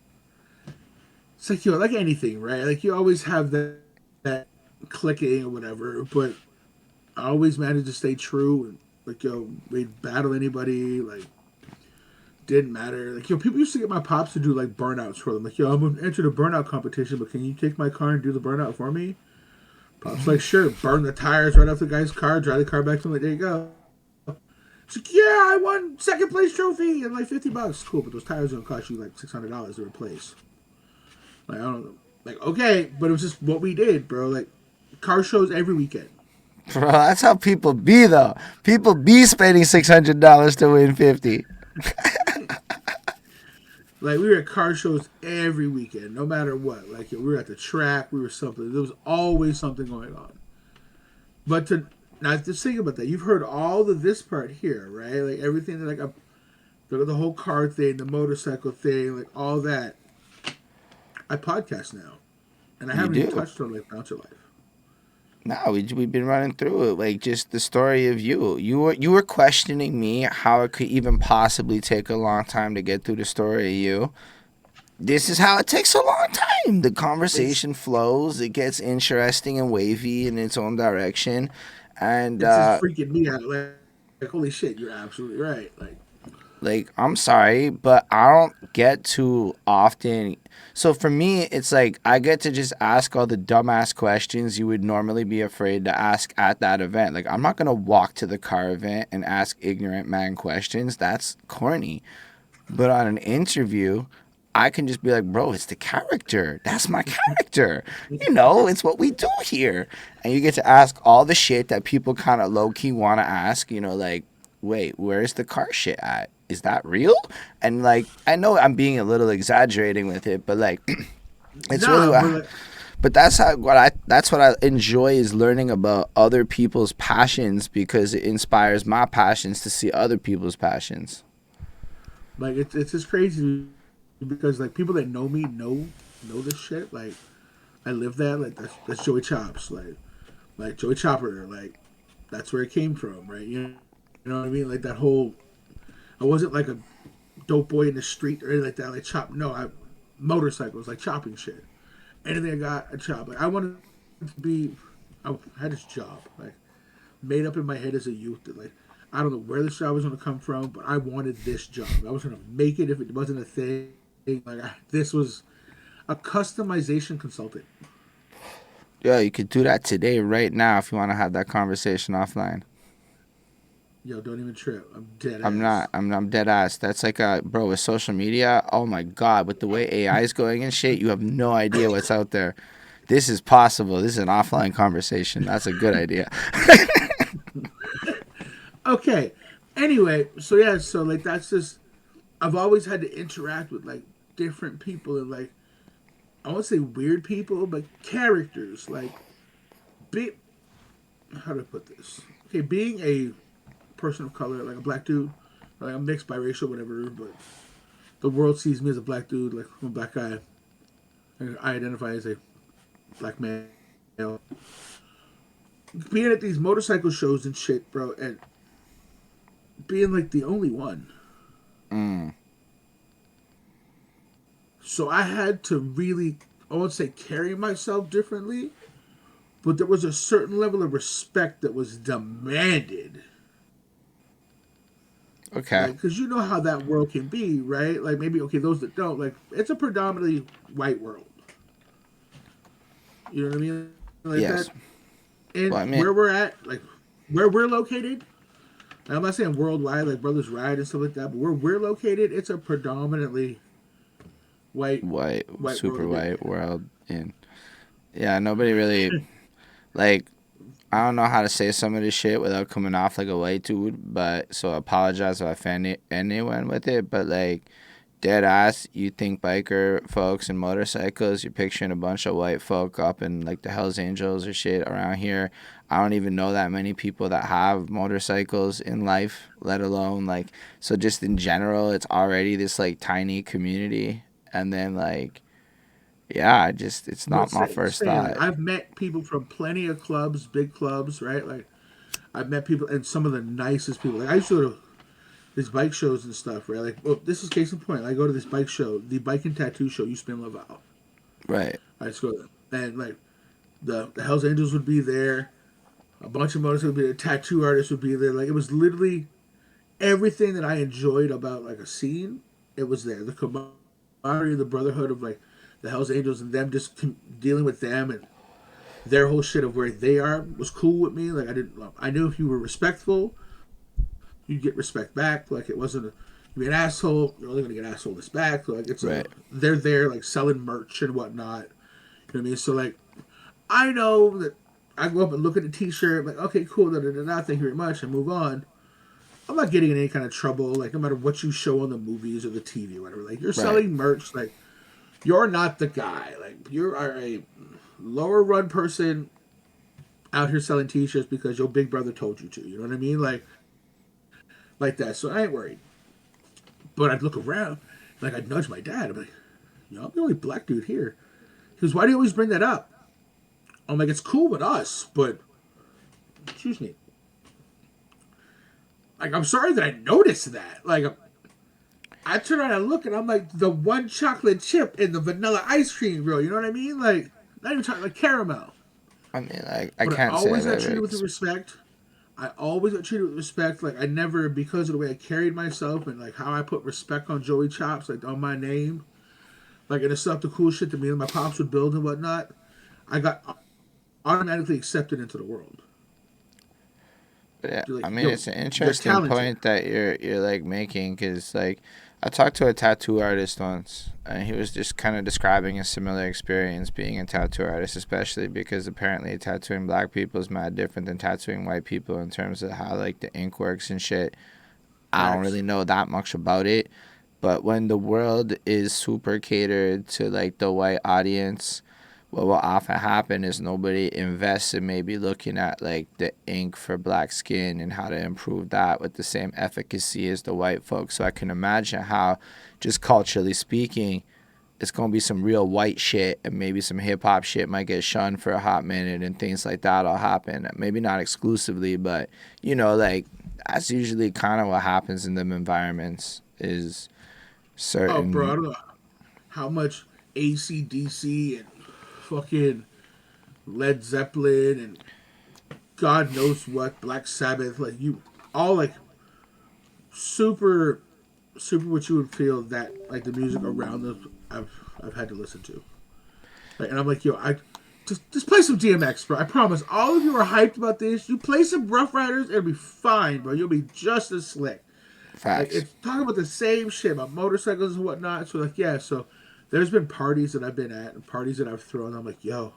it's like like anything, right? Like you always have that clicking or whatever, but I always managed to stay true and like we'd battle anybody, like didn't matter. Like people used to get my pops to do like burnouts for them. Like I'm gonna enter the burnout competition, but can you take my car and do the burnout for me? Pops like sure, burn the tires right off the guy's car, drive the car back to him. Like there you go. It's like yeah, I won second place trophy and like $50. Cool, but those tires are gonna cost you like $600 to replace. Like I don't know. Like okay, but it was just what we did, bro. Like car shows every weekend. Bro, that's how people be, though. People be spending $600 to win 50. Like we were at car shows every weekend, no matter what. Like we were at the track, we were something. There was always something going on. But to now just think about that. You've heard all of this part here, right? Like everything that like the whole car thing, the motorcycle thing, like all that. I podcast now, and I You haven't even do. touched on like Bouncer Life. No, we've been running through it, like just the story of you. You were questioning me how it could even possibly take a long time to get through the story of you. This is how it takes a long time. The It's conversation flows. It gets interesting and wavy in its own direction, and it's just freaking me out. Like holy shit, you're absolutely right. like, I'm sorry, but I don't get too often. So for me, it's like I get to just ask all the dumbass questions you would normally be afraid to ask at that event. Like, I'm not going to walk to the car event and ask ignorant man questions. That's corny. But on an interview, I can just be like, bro, it's the character. That's my character. It's what we do here. And you get to ask all the shit that people kind of low key want to ask, like, wait, where's the car shit at? Is that real? And like, I know I'm being a little exaggerating with it, but like, it's really nah, what. but like, But that's what I enjoy, is learning about other people's passions, because it inspires my passions to see other people's passions. it's just crazy because like people that know me know this shit. Like I live that. Like that's Joey Chops. Like Joey Chopper. Like that's where it came from, right? You know what I mean? Like that whole. I wasn't like a dope boy in the street or anything like that. Like chop. No, I motorcycles like chopping shit. Anything I got, I chop. Like I wanted to be. I had this job like made up in my head as a youth that like I don't know where this job was going to come from, but I wanted this job. I was going to make it if it wasn't a thing. Like this was a customization consultant. Yo, you could do that today, right now, if you want to have that conversation offline. Yo, don't even trip. I'm dead I'm ass. not. I'm dead ass. That's like a bro with social media. Oh my god, with the way AI is going and shit, you have no idea what's out there. This is possible. This is an offline conversation. That's a good idea. Okay. Anyway, so yeah, so like that's just I've always had to interact with like different people and like I won't say weird people, but characters. Like be how do I put this? Okay, being a person of color, like a black dude, like I'm mixed biracial, whatever, but the world sees me as a black dude, like I'm a black guy. And I identify as a black male. Being at these motorcycle shows and shit, bro, and being like the only one. Mm. So I had to really, I won't say carry myself differently, but there was a certain level of respect that was demanded. Okay. Like, because you know how that world can be, right? Like, maybe, okay, those that don't, like, it's a predominantly white world. You know what I mean? Like Yes. that. And Well, I mean, where we're at, like, where we're located, and I'm not saying worldwide, like Brothers Ride and stuff like that, but where we're located, it's a predominantly white, white, white world super to be. white world, and yeah, nobody really like. I don't know how to say some of this shit without coming off like a white dude, but so I apologize if I offend anyone with it. But like, dead ass, you think biker folks and motorcycles, you're picturing a bunch of white folk up in like the Hells Angels or shit around here. I don't even know that many people that have motorcycles in life, let alone like, so just in general, it's already this like tiny community. And then like, yeah, it's But not my first saying like thought. I've met people from plenty of clubs, big clubs, right? Like I've met people and some of the nicest people. Like I used to go to these bike shows and stuff, right? Like, well, this is case in point. I go to this bike show, the bike and tattoo show. You spin Laval. Right. I just go there, and like the Hell's Angels would be there. A bunch of motorcycles would be there. Tattoo artists would be there. Like it was literally everything that I enjoyed about like a scene. It was there. The camaraderie, the brotherhood of like the Hell's Angels and them just dealing with them and their whole shit of where they are was cool with me. Like I knew if you were respectful, you'd get respect back. Like it wasn't you be an asshole, you're only gonna get asshole this back. Like it's a Right. they're there like selling merch and whatnot. You know what I mean? So like I know that I go up and look at the T-shirt, like okay, cool, da da da da. Thank you very much, and move on. I'm not getting in any kind of trouble. Like no matter what you show on the movies or the TV or whatever. Like you're Right. selling merch. Like you're not the guy. Like you are a lower run person out here selling T-shirts because your big brother told you to. You know what I mean? Like that. So I ain't worried. But I'd look around, like I'd nudge my dad. I'm like, yo, I'm the only black dude here. He goes, why do you always bring that up? I'm like, it's cool with us, but excuse me. Like I'm sorry that I noticed that. Like I turn around and look, and I'm like the one chocolate chip in the vanilla ice cream, bro. You know what I mean? Like not even chocolate, like caramel. I mean, like, I But I can't say always I've got ever. treated with respect. I always got treated with respect. Like I never, because of the way I carried myself and like how I put respect on Joey Chops, like on my name, like and the stuff, the cool shit that me and my pops would build and whatnot. I got automatically accepted into the world. But yeah, You're I like, mean, yo, it's an you're interesting talented. point that you're like making, because like I talked to a tattoo artist once, and he was just kind of describing a similar experience being a tattoo artist, especially because apparently tattooing black people is mad different than tattooing white people in terms of how like the ink works and shit. I don't Facts. really know that much about it, but when the world is super catered to like the white audience, what will often happen is nobody invests in maybe looking at like the ink for black skin and how to improve that with the same efficacy as the white folks. So I can imagine how, just culturally speaking, it's gonna be some real white shit, and maybe some hip hop shit might get shunned for a hot minute, and things like that'll happen. Maybe not exclusively, but you know, like that's usually kind of what happens in them environments. Is Oh, bro, I certain don't know how much AC/DC and fucking Led Zeppelin and God knows what, Black Sabbath, like you all like super what you would feel that like the music around them I've had to listen to. Like, and I'm like, yo, I just play some DMX, bro. I promise. All of you are hyped about this. You play some Rough Riders, it'll be fine, bro. You'll be just as slick. Like facts. it's talking about the same shit about motorcycles and whatnot. So like, yeah, so there's been parties that I've been at and parties that I've thrown. I'm like, yo,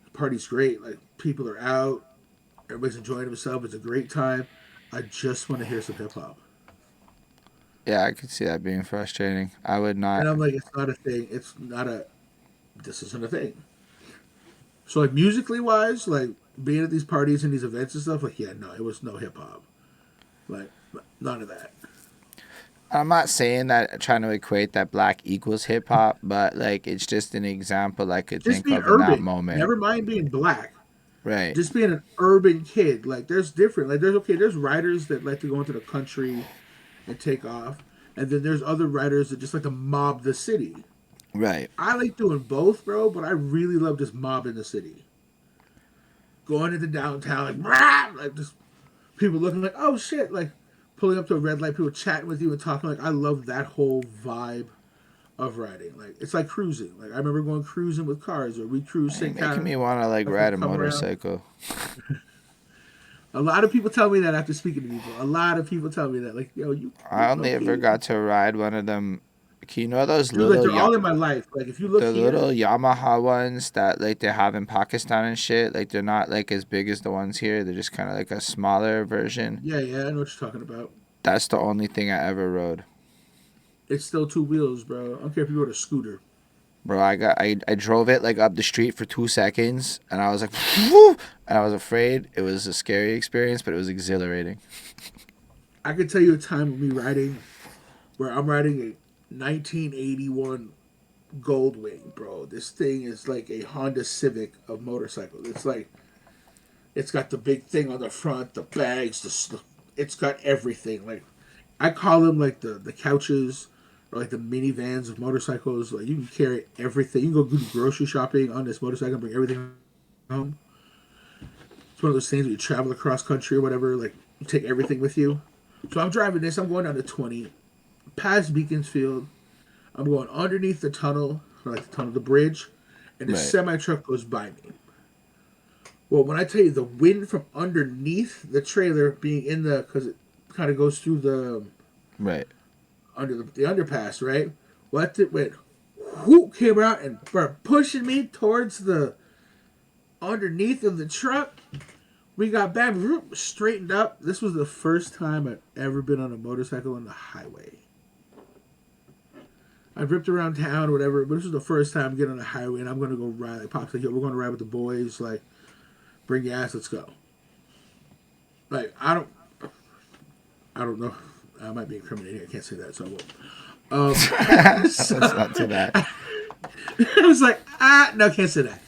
the party's great. Like people are out, everybody's enjoying themselves. It's a great time. I just want to hear some hip hop. Yeah, I could see that being frustrating. I would not. And I'm like, it's not a thing. It's not a. This isn't a thing. So like musically wise, like being at these parties and these events and stuff, like yeah, no, it was no hip hop. Like none of that. I'm not saying that trying to equate that black equals hip hop, but like it's just an example I could Just think being of in that urban. moment. Never mind being black. Right. Just being an urban kid. Like there's different. Like there's writers that like to go into the country and take off, and then there's other writers that just like to mob the city. Right. I like doing both, bro, but I really love just mobbing the city. Going into downtown, like, rah! Like just people looking like, oh shit, like pulling up to a red light, people chatting with you and talking. Like I love that whole vibe of riding. Like it's like cruising. Like I remember going cruising with cars, or we cruise You're St. making Catherine. me want to like Like ride a come around. motorcycle. A lot of people tell me that after speaking to people. A lot of people tell me that, like, yo, I you only low ever key, got to ride one of them. You know those dude. Like little they're all in my life. Like if you look the here, little Yamaha ones that like they have in Pakistan and shit. Like they're not like as big as the ones here. They're just kind of like a smaller version. yeah, I know what you're talking about. That's the only thing I ever rode. It's still two wheels, bro. I don't care if you rode a scooter. Bro, I drove it like up the street for 2 seconds, and I was like, woo! And I was afraid. It was a scary experience, but it was exhilarating. I could tell you a time of me riding where I'm riding a 1981 Goldwing, bro. This thing is like a Honda Civic of motorcycles. It's like it's got the big thing on the front, the bags, it's got everything. Like I call them like the couches or like the minivans of motorcycles. Like you can carry everything. You can go do grocery shopping on this motorcycle and bring everything home. It's one of those things where you travel across country or whatever. Like you take everything with you. So I'm driving this. I'm going down to 20, past Beaconsfield. I'm going underneath the tunnel, or like the tunnel, the bridge, and the Right. semi truck goes by me. Well, when I tell you the wind from underneath the trailer being in the, because it kind of goes through the Right. under the underpass, right? What it went, whoop, came out and started pushing me towards the underneath of the truck. We got back, whoop, straightened up. This was the first time I've ever been on a motorcycle on the highway. I've ripped around town or whatever, but this was the first time getting on the highway, and I'm gonna go ride. Like Pop's like, yo, we're gonna ride with the boys. Like, bring your ass, let's go. Like, I don't know. I might be incriminating. I can't say that, so I won't. Let's not do that. I was like, no, I can't say that.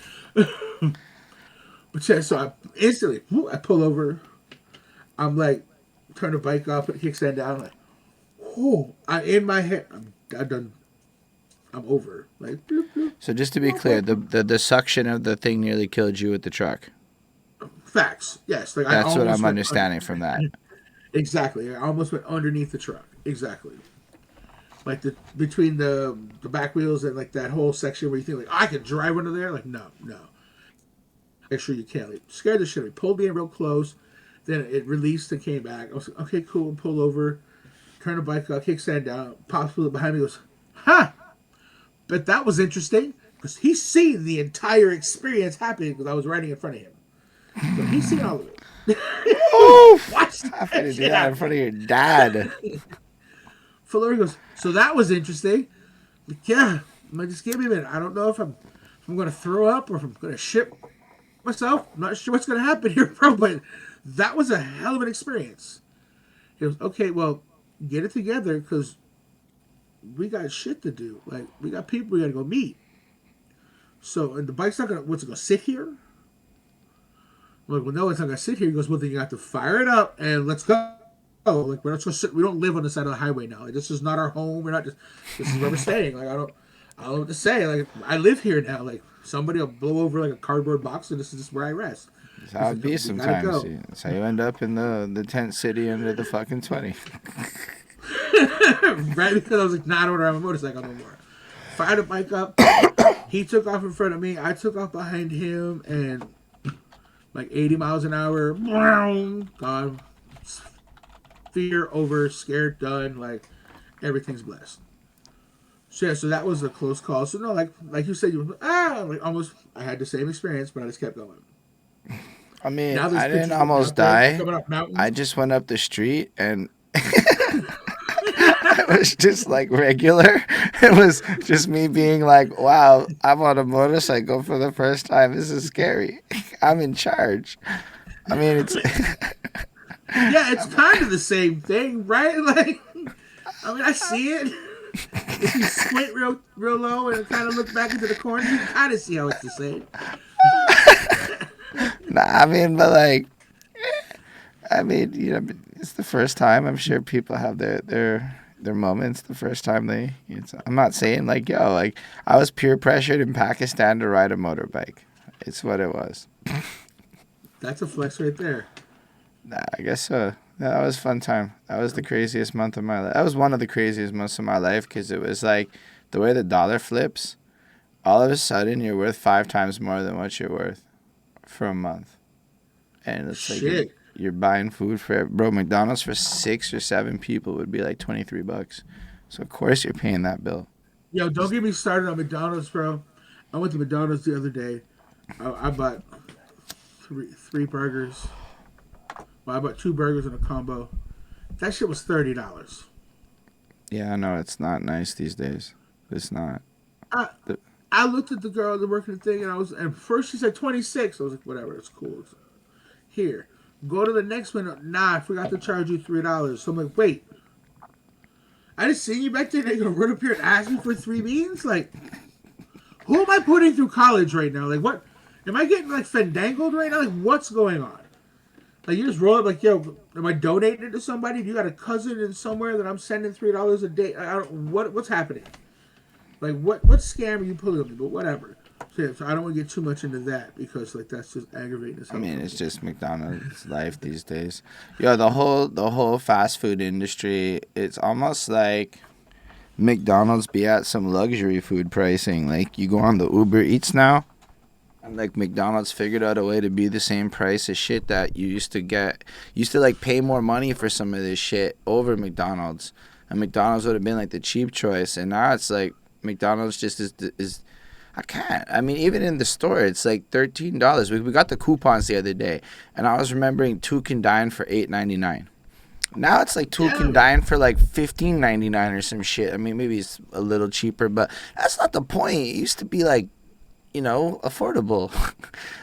But yeah, so I instantly, I pull over. I'm like, turn the bike off, put the kickstand down. Like, I'm in my head. I'm over. Like, bloop, bloop. So just to be clear, the suction of the thing nearly killed you with the truck. Facts. Yes. Like That's what I'm went understanding from that. Exactly. I almost went underneath the truck. Exactly. Like between the back wheels and like that whole section where you think like I could drive under there. Like no. Make sure you can't. Like, scared the shit. It pulled me in real close. Then it released and came back. I was like, okay, cool. Pull over. Turn the bike up. Kickstand down. Pops behind me. Goes, huh? But that was interesting because he's seen the entire experience happening because I was riding in front of him. So he's seen all of it. Watch I'm gonna do that in front of your dad. Fuller goes, so that was interesting. Like, yeah, just give me a minute. I don't know if I'm going to throw up or if I'm going to shit myself. I'm not sure what's going to happen here, bro, but that was a hell of an experience. He goes, okay, well, get it together because we got shit to do. Like, we got people we gotta go meet. So, and the bike's not gonna, what's it gonna sit here? I'm like, well, no, it's not gonna sit here. He goes, well, then you have to fire it up and let's go. Like, we're not supposed to sit, we don't live on the side of the highway now. Like, this is not our home. We're not just, this is where we're staying. Like, I don't know what to say. Like, I live here now. Like, somebody will blow over like a cardboard box and this is just where I rest. That's how it be sometimes. That's how you end up in the tent city under the fucking 20. Right, because I was like, nah, I don't have a motorcycle no more. Fired the bike up. He took off in front of me. I took off behind him, and like 80 miles an hour. Gone. Fear over. Scared. Done. Like, everything's blessed. So yeah, so that was a close call. So no, like you said, like almost. I had the same experience, but I just kept going. I mean, I didn't almost die. I just went up the street and. It was just like regular. It was just me being like, wow, I'm on a motorcycle for the first time. This is scary. I'm in charge. I mean, it's... Yeah, it's kind of the same thing, right? Like, I mean, I see it. If you squint real low and kind of look back into the corner, you kind of see how it's the same. Nah, I mean, but like... I mean, you know, it's the first time. I'm sure people have their moments the first time they. I'm not saying like, yo, like I was peer pressured in Pakistan to ride a motorbike. It's what it was. That's a flex right there. Nah, I guess so. That was a fun time. That was the craziest month of my life. That was one of the craziest months of my life because it was like the way the dollar flips. All of a sudden, you're worth 5 times more than what you're worth for a month, and it's like. You're buying food for, bro, McDonald's for 6 or 7 people would be like $23. So, of course, you're paying that bill. Yo, don't get me started on McDonald's, bro. I went to McDonald's the other day. I bought three burgers. Well, I bought 2 burgers in a combo. That shit was $30. Yeah, I know. It's not nice these days. It's not. I looked at the girl that worked the thing, and first she said 26. I was like, whatever, it's cool. Here. Go to the next one. Nah, I forgot to charge you $3. So I'm like, wait. I just seen you back there and you're going to run up here and ask me for 3 beans? Like, who am I putting through college right now? Like, what? Am I getting, like, fandangled right now? Like, what's going on? Like, you just roll up like, yo, am I donating it to somebody? Do you got a cousin in somewhere that I'm sending $3 a day? What's happening? Like, what scam are you pulling on me? But whatever. So I don't want to get too much into that because like that's just aggravating. I mean, it's just McDonald's life these days. Yo, the whole fast food industry, it's almost like McDonald's be at some luxury food pricing. Like you go on the Uber Eats now, and like McDonald's figured out a way to be the same price as shit that you used to get. You used to like pay more money for some of this shit over McDonald's, and McDonald's would have been like the cheap choice. And now it's like McDonald's just is I can't. I mean, even in the store, it's like $13. We got the coupons the other day, and I was remembering 2 can dine for $8.99. Now it's like 2 can dine for like $15.99 or some shit. I mean, maybe it's a little cheaper, but that's not the point. It used to be like, you know, affordable.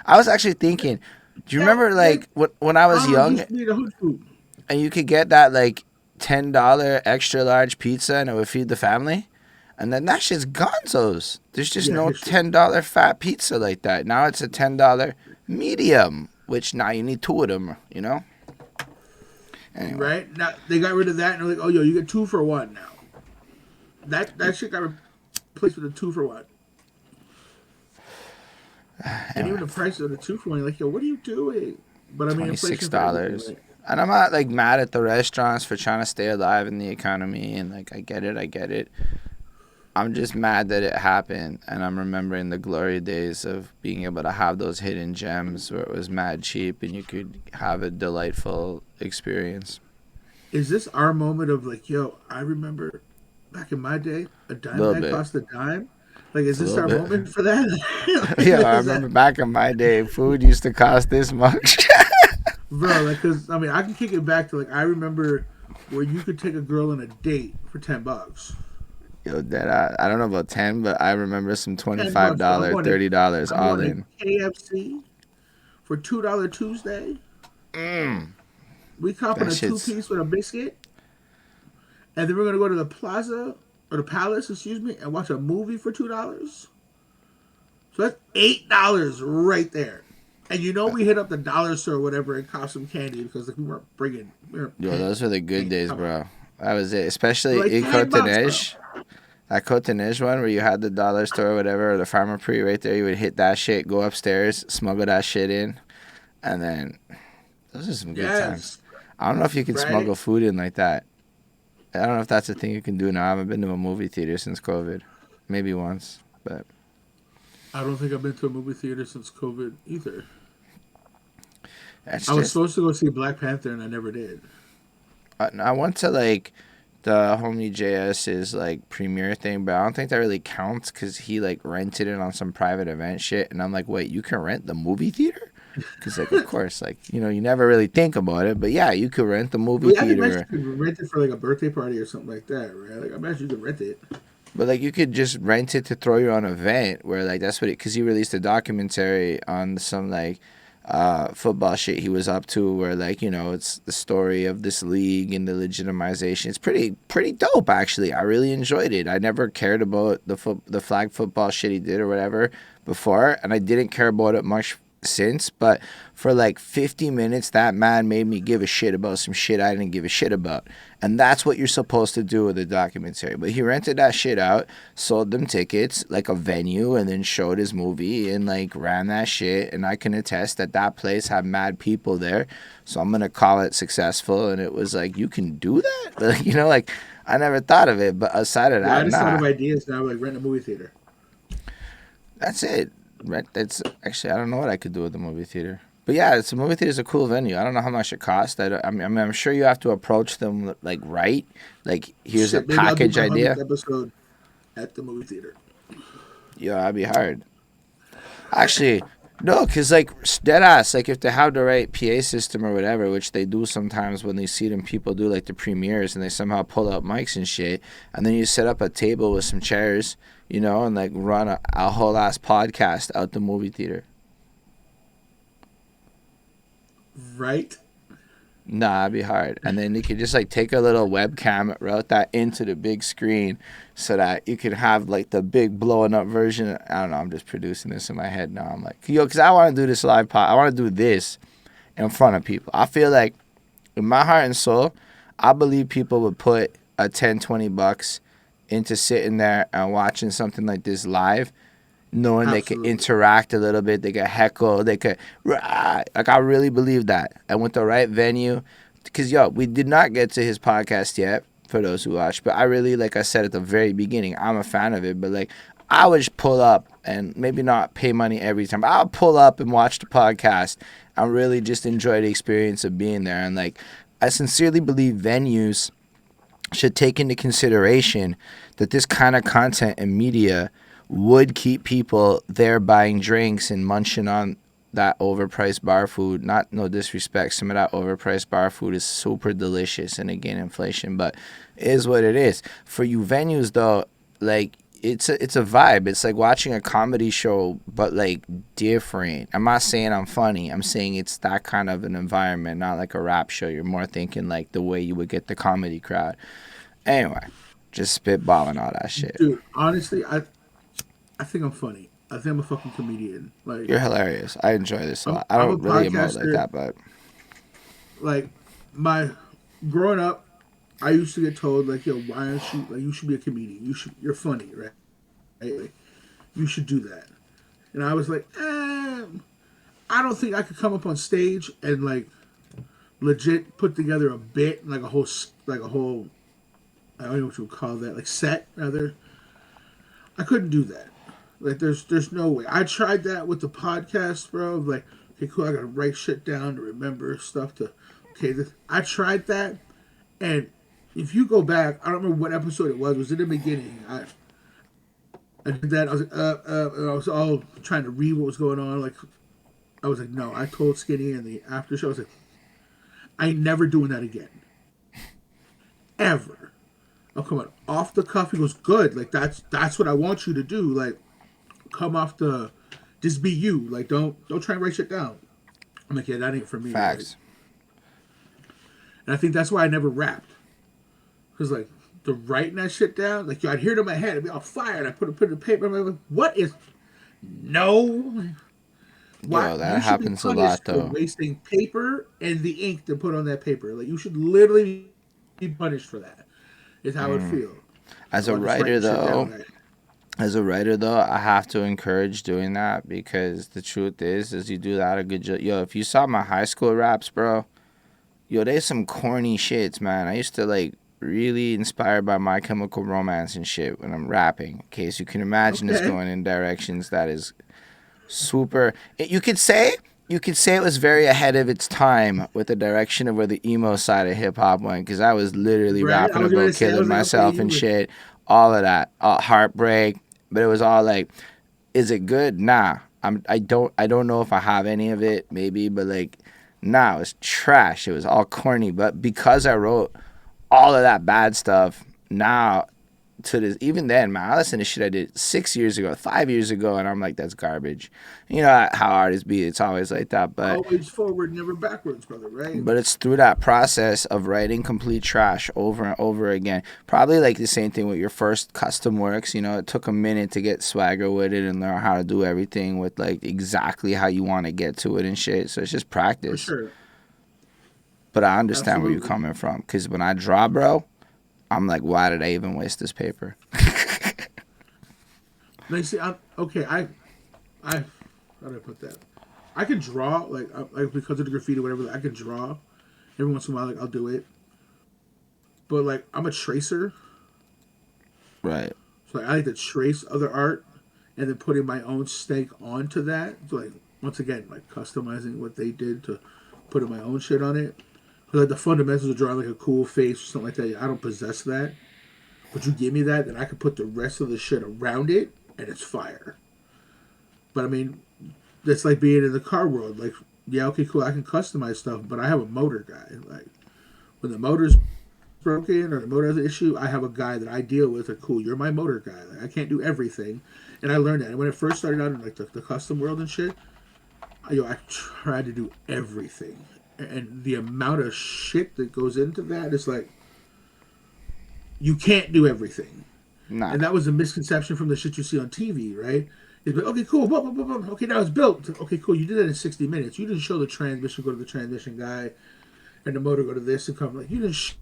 I was actually thinking, do you remember like when I was young, and you could get that like $10 extra large pizza and it would feed the family? And then that shit's gonzos. There's just no $10 fat pizza like that. Now it's a $10 medium, which now you need 2 of them, you know? Anyway. Right? Now they got rid of that and they're like, oh, yo, you get 2 for 1 now. That shit got replaced with a 2 for 1. And even the price of the 2 for 1, you're like, yo, what are you doing? But I mean, $26. Right? And I'm not like mad at the restaurants for trying to stay alive in the economy, and like I get it. I'm just mad that it happened, and I'm remembering the glory days of being able to have those hidden gems where it was mad cheap and you could have a delightful experience. Is this our moment of like, yo, I remember back in my day, a dime bag cost a dime? Like, is this our moment for that? Yeah, I remember back in my day, food used to cost this much. Bro, like, because, I mean, I can kick it back to, like, I remember where you could take a girl on a date for $10. Yo, I don't know about 10, but I remember some $25, $30 all in. KFC for $2 Tuesday. We copping a 2-piece with a biscuit. And then we're going to go to the plaza or the Palace, excuse me, and watch a movie for $2. So that's $8 right there. And you know we hit up the dollar store or whatever and cop some candy because like, we weren't Yo, paying. those were the good days, Come on. bro. That was it. We're Especially like in $10, bro. Cotonej. That Cotonej one where you had the dollar store or whatever, or the pharmacy right there. You would hit that shit, go upstairs, smuggle that shit in, and then those are some good times. Yes. I don't know if you can Right? smuggle food in like that. I don't know if that's a thing you can do now. I haven't been to a movie theater since COVID. Maybe once, but I don't think I've been to a movie theater since COVID either. that's I was just. supposed to go see Black Panther and I never did. I went to like the homie JS's like premiere thing, but I don't think that really counts because he like rented it on some private event shit, and I'm like, wait, you can rent the movie theater? Because like, of course, like you never really think about it, but yeah, you could rent the movie Well, yeah, I think imagine theater. you could rent it for like a birthday party or something like that, right? Like I imagine you could rent it. But like you could just rent it to throw your own event where like that's what it because he released a documentary on some like football shit he was up to where like it's the story of this league and the legitimization. It's pretty dope actually. I really enjoyed it. I never cared about the flag football shit he did or whatever before, and I didn't care about it much since, but for like 50 minutes that man made me give a shit about some shit I didn't give a shit about, and that's what you're supposed to do with a documentary. But he rented that shit out, sold them tickets like a venue, and then showed his movie and like ran that shit, and I can attest that that place had mad people there, so I'm gonna call it successful. And it was like, you can do that, like like I never thought of it, but aside of Yeah, I that, just thought nah, of ideas now, like rent a movie theater. that's it. Right, that's actually I don't know what I could do with the movie theater, but yeah, it's a movie theater is a cool venue. I don't know how much it costs. I'm sure you have to approach them like right, like here's a Shit, maybe I'll do package my 100th idea. episode at the movie theater. Yeah, that'd be hard. Actually, no, cause like dead ass, like if they have the right PA system or whatever, which they do sometimes when they see them people do like the premieres and they somehow pull out mics and shit, and then you set up a table with some chairs, and like run a whole ass podcast out the movie theater. Right? Nah, it'd be hard. And then you could just like take a little webcam, route that into the big screen so that you could have like the big blowing up version. I don't know. I'm just producing this in my head now. I'm like, because I want to do this live pod. I want to do this in front of people. I feel like in my heart and soul, I believe people would put a 10, $20 into sitting there and watching something like this live, knowing they could Absolutely. interact a little bit, they could heckle, they could, like, I really believe that. And with the right venue, because, we did not get to his podcast yet, for those who watch, but I really, like I said at the very beginning, I'm a fan of it, but, like, I would just pull up and maybe not pay money every time. I'll pull up and watch the podcast and really just enjoy the experience of being there. And, like, I sincerely believe venues should take into consideration that this kind of content and media would keep people there buying drinks and munching on that overpriced bar food. Not no disrespect, some of that overpriced bar food is super delicious, and again inflation, but it is what it is. For you venues though, like it's a vibe. It's like watching a comedy show, but like different. I'm not saying I'm funny. I'm saying it's that kind of an environment, not like a rap show. You're more thinking like the way you would get the comedy crowd. Anyway, just spitballing all that shit. Dude, honestly, I think I'm funny. I think I'm a fucking comedian. Like You're hilarious. I enjoy this a lot. I I'm a don't really emote like podcaster. that, but Like my growing up, I used to get told like, "Yo, why aren't you like you should be a comedian? You're funny, right? Like, you should do that." And I was like, I don't think I could come up on stage and like legit put together a bit like a whole I don't know what you would call that like set rather. I couldn't do that. Like there's no way. I tried that with the podcast, bro. Like, okay, cool. I gotta write shit down to remember stuff to. Okay, I tried that, and if you go back, I don't remember what episode it was. It was in the beginning. I did that. I was and I was all trying to read what was going on. Like, I was like, no. I told Skinny in the after show. I was like, I ain't never doing that again, ever. Oh, come on, off the cuff. He goes, good. Like that's what I want you to do. Like, come off the, just be you. Like, don't try and write shit down. I'm like, yeah, that ain't for me. facts. Like, and I think that's why I never rapped, cause like the writing that shit down, like, yo, I'd hear it in my head, it'd be all fire, and I put it in the paper, and I'm like, what is, no, why, Yo, that you should be happens a lot punished for though. wasting paper and the ink to put on that paper. Like, you should literally be punished for that, is how it feel. As a Or just writer writing shit down, though, like, I have to encourage doing that because the truth is you do that a good job. Yo, if you saw my high school raps, bro, yo, there's some corny shits, man. I used to like really inspired by My Chemical Romance and shit when I'm rapping. In case you can imagine, it's okay, going in directions that is super. You could say it was very ahead of its time with the direction of where the emo side of hip hop went, because I was literally right? I rapping was going to about say, I killing was like, okay, myself you and were, shit, all of that, heartbreak. But it was all like, is it good? Nah, I don't know if I have any of it, maybe, but like, nah, it was trash. It was all corny. But because I wrote all of that bad stuff, now to this, even then, man, I listen to shit I did 6 years ago, 5 years ago, and I'm like, that's garbage. You know how artists be, it's always like that. But always forward, never backwards, brother, right? but it's through that process of writing complete trash over and over again. Probably like the same thing with your first custom works. You know, it took a minute to get swagger with it and learn how to do everything with like exactly how you want to get to it and shit. So it's just For practice. sure. But I understand where you're Absolutely. coming from, because when I draw, bro, I'm like, why did I even waste this paper? They see, okay, how do I put that? I can draw, like because of the graffiti, or whatever. I can draw. Every once in a while, like I'll do it. But like I'm a tracer, Right. so like, I like to trace other art and then putting my own stake onto that. So like once again, like customizing what they did to putting my own shit on it. So like the fundamentals of drawing like a cool face or something like that. I don't possess that, but you give me that, then I can put the rest of the shit around it, and it's fire. But I mean, that's like being in the car world. Like, yeah, okay, cool, I can customize stuff, but I have a motor guy. Like, when the motor's broken or the motor has an issue, I have a guy that I deal with. Like, cool, you're my motor guy. Like, I can't do everything, and I learned that. And when it first started out in like the custom world and shit, I tried to do everything, and the amount of shit that goes into that is like you can't do everything. Nah. And that was a misconception from the shit you see on TV, right? It's like, okay, cool, okay, now it's built. Okay, cool, you did that in 60 minutes. You didn't show the transmission, go to the transmission guy, and the motor go to this and come. Like, you didn't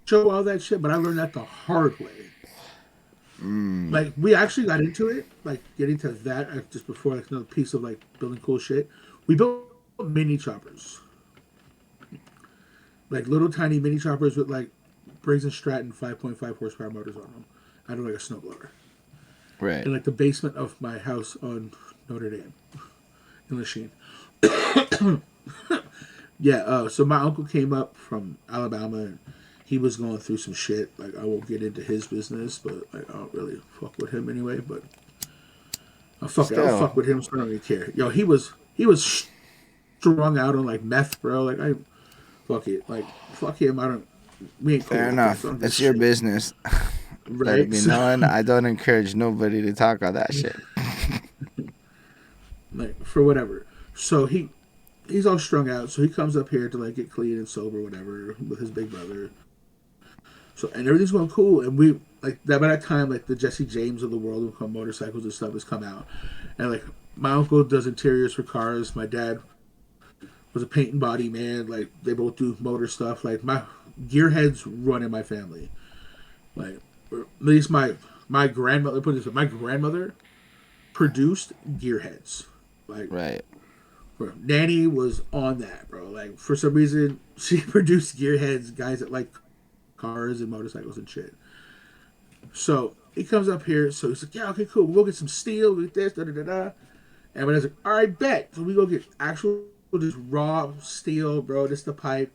show all that shit, but I learned that the hard way. Like, we actually got into it, like, getting to that just before, like, another piece of, like, building cool shit. We built mini choppers. Like, little tiny mini choppers with, like, Briggs and Stratton 5.5 horsepower motors on them. I do like a snowblower. Right. In like the basement of my house on Notre Dame in Lachine. Yeah, so my uncle came up from Alabama and he was going through some shit. Like, I won't get into his business, but like I don't really fuck with him anyway. But I'll Still, fuck with him, so I don't really care. Yo, he was strung out on like meth, bro. Like, I fuck it, like fuck him. I don't. We ain't cool fair like that. enough. So I don't give a It's your shit, business. Let it right? be So, known. I don't encourage nobody to talk on that shit. like for whatever. So he's all strung out. So he comes up here to like get clean and sober, whatever, with his big brother. So and everything's going cool. And we like that by that time, like the Jesse James of the world who come motorcycles and stuff has come out. And like my uncle does interiors for cars. My dad was a paint and body man. Like they both do motor stuff. Like my gearheads run in my family. Like at least my grandmother put this. My grandmother produced gearheads. Like Right. Nanny was on that, bro. Like for some reason, she produced gearheads, guys that like cars and motorcycles and shit. So he comes up here. So he's like, "Yeah, okay, cool. We'll go get some steel. We'll get this, da da da da." And when I was like, "All right, bet." So we go get actual just raw steel, bro. Just the pipe.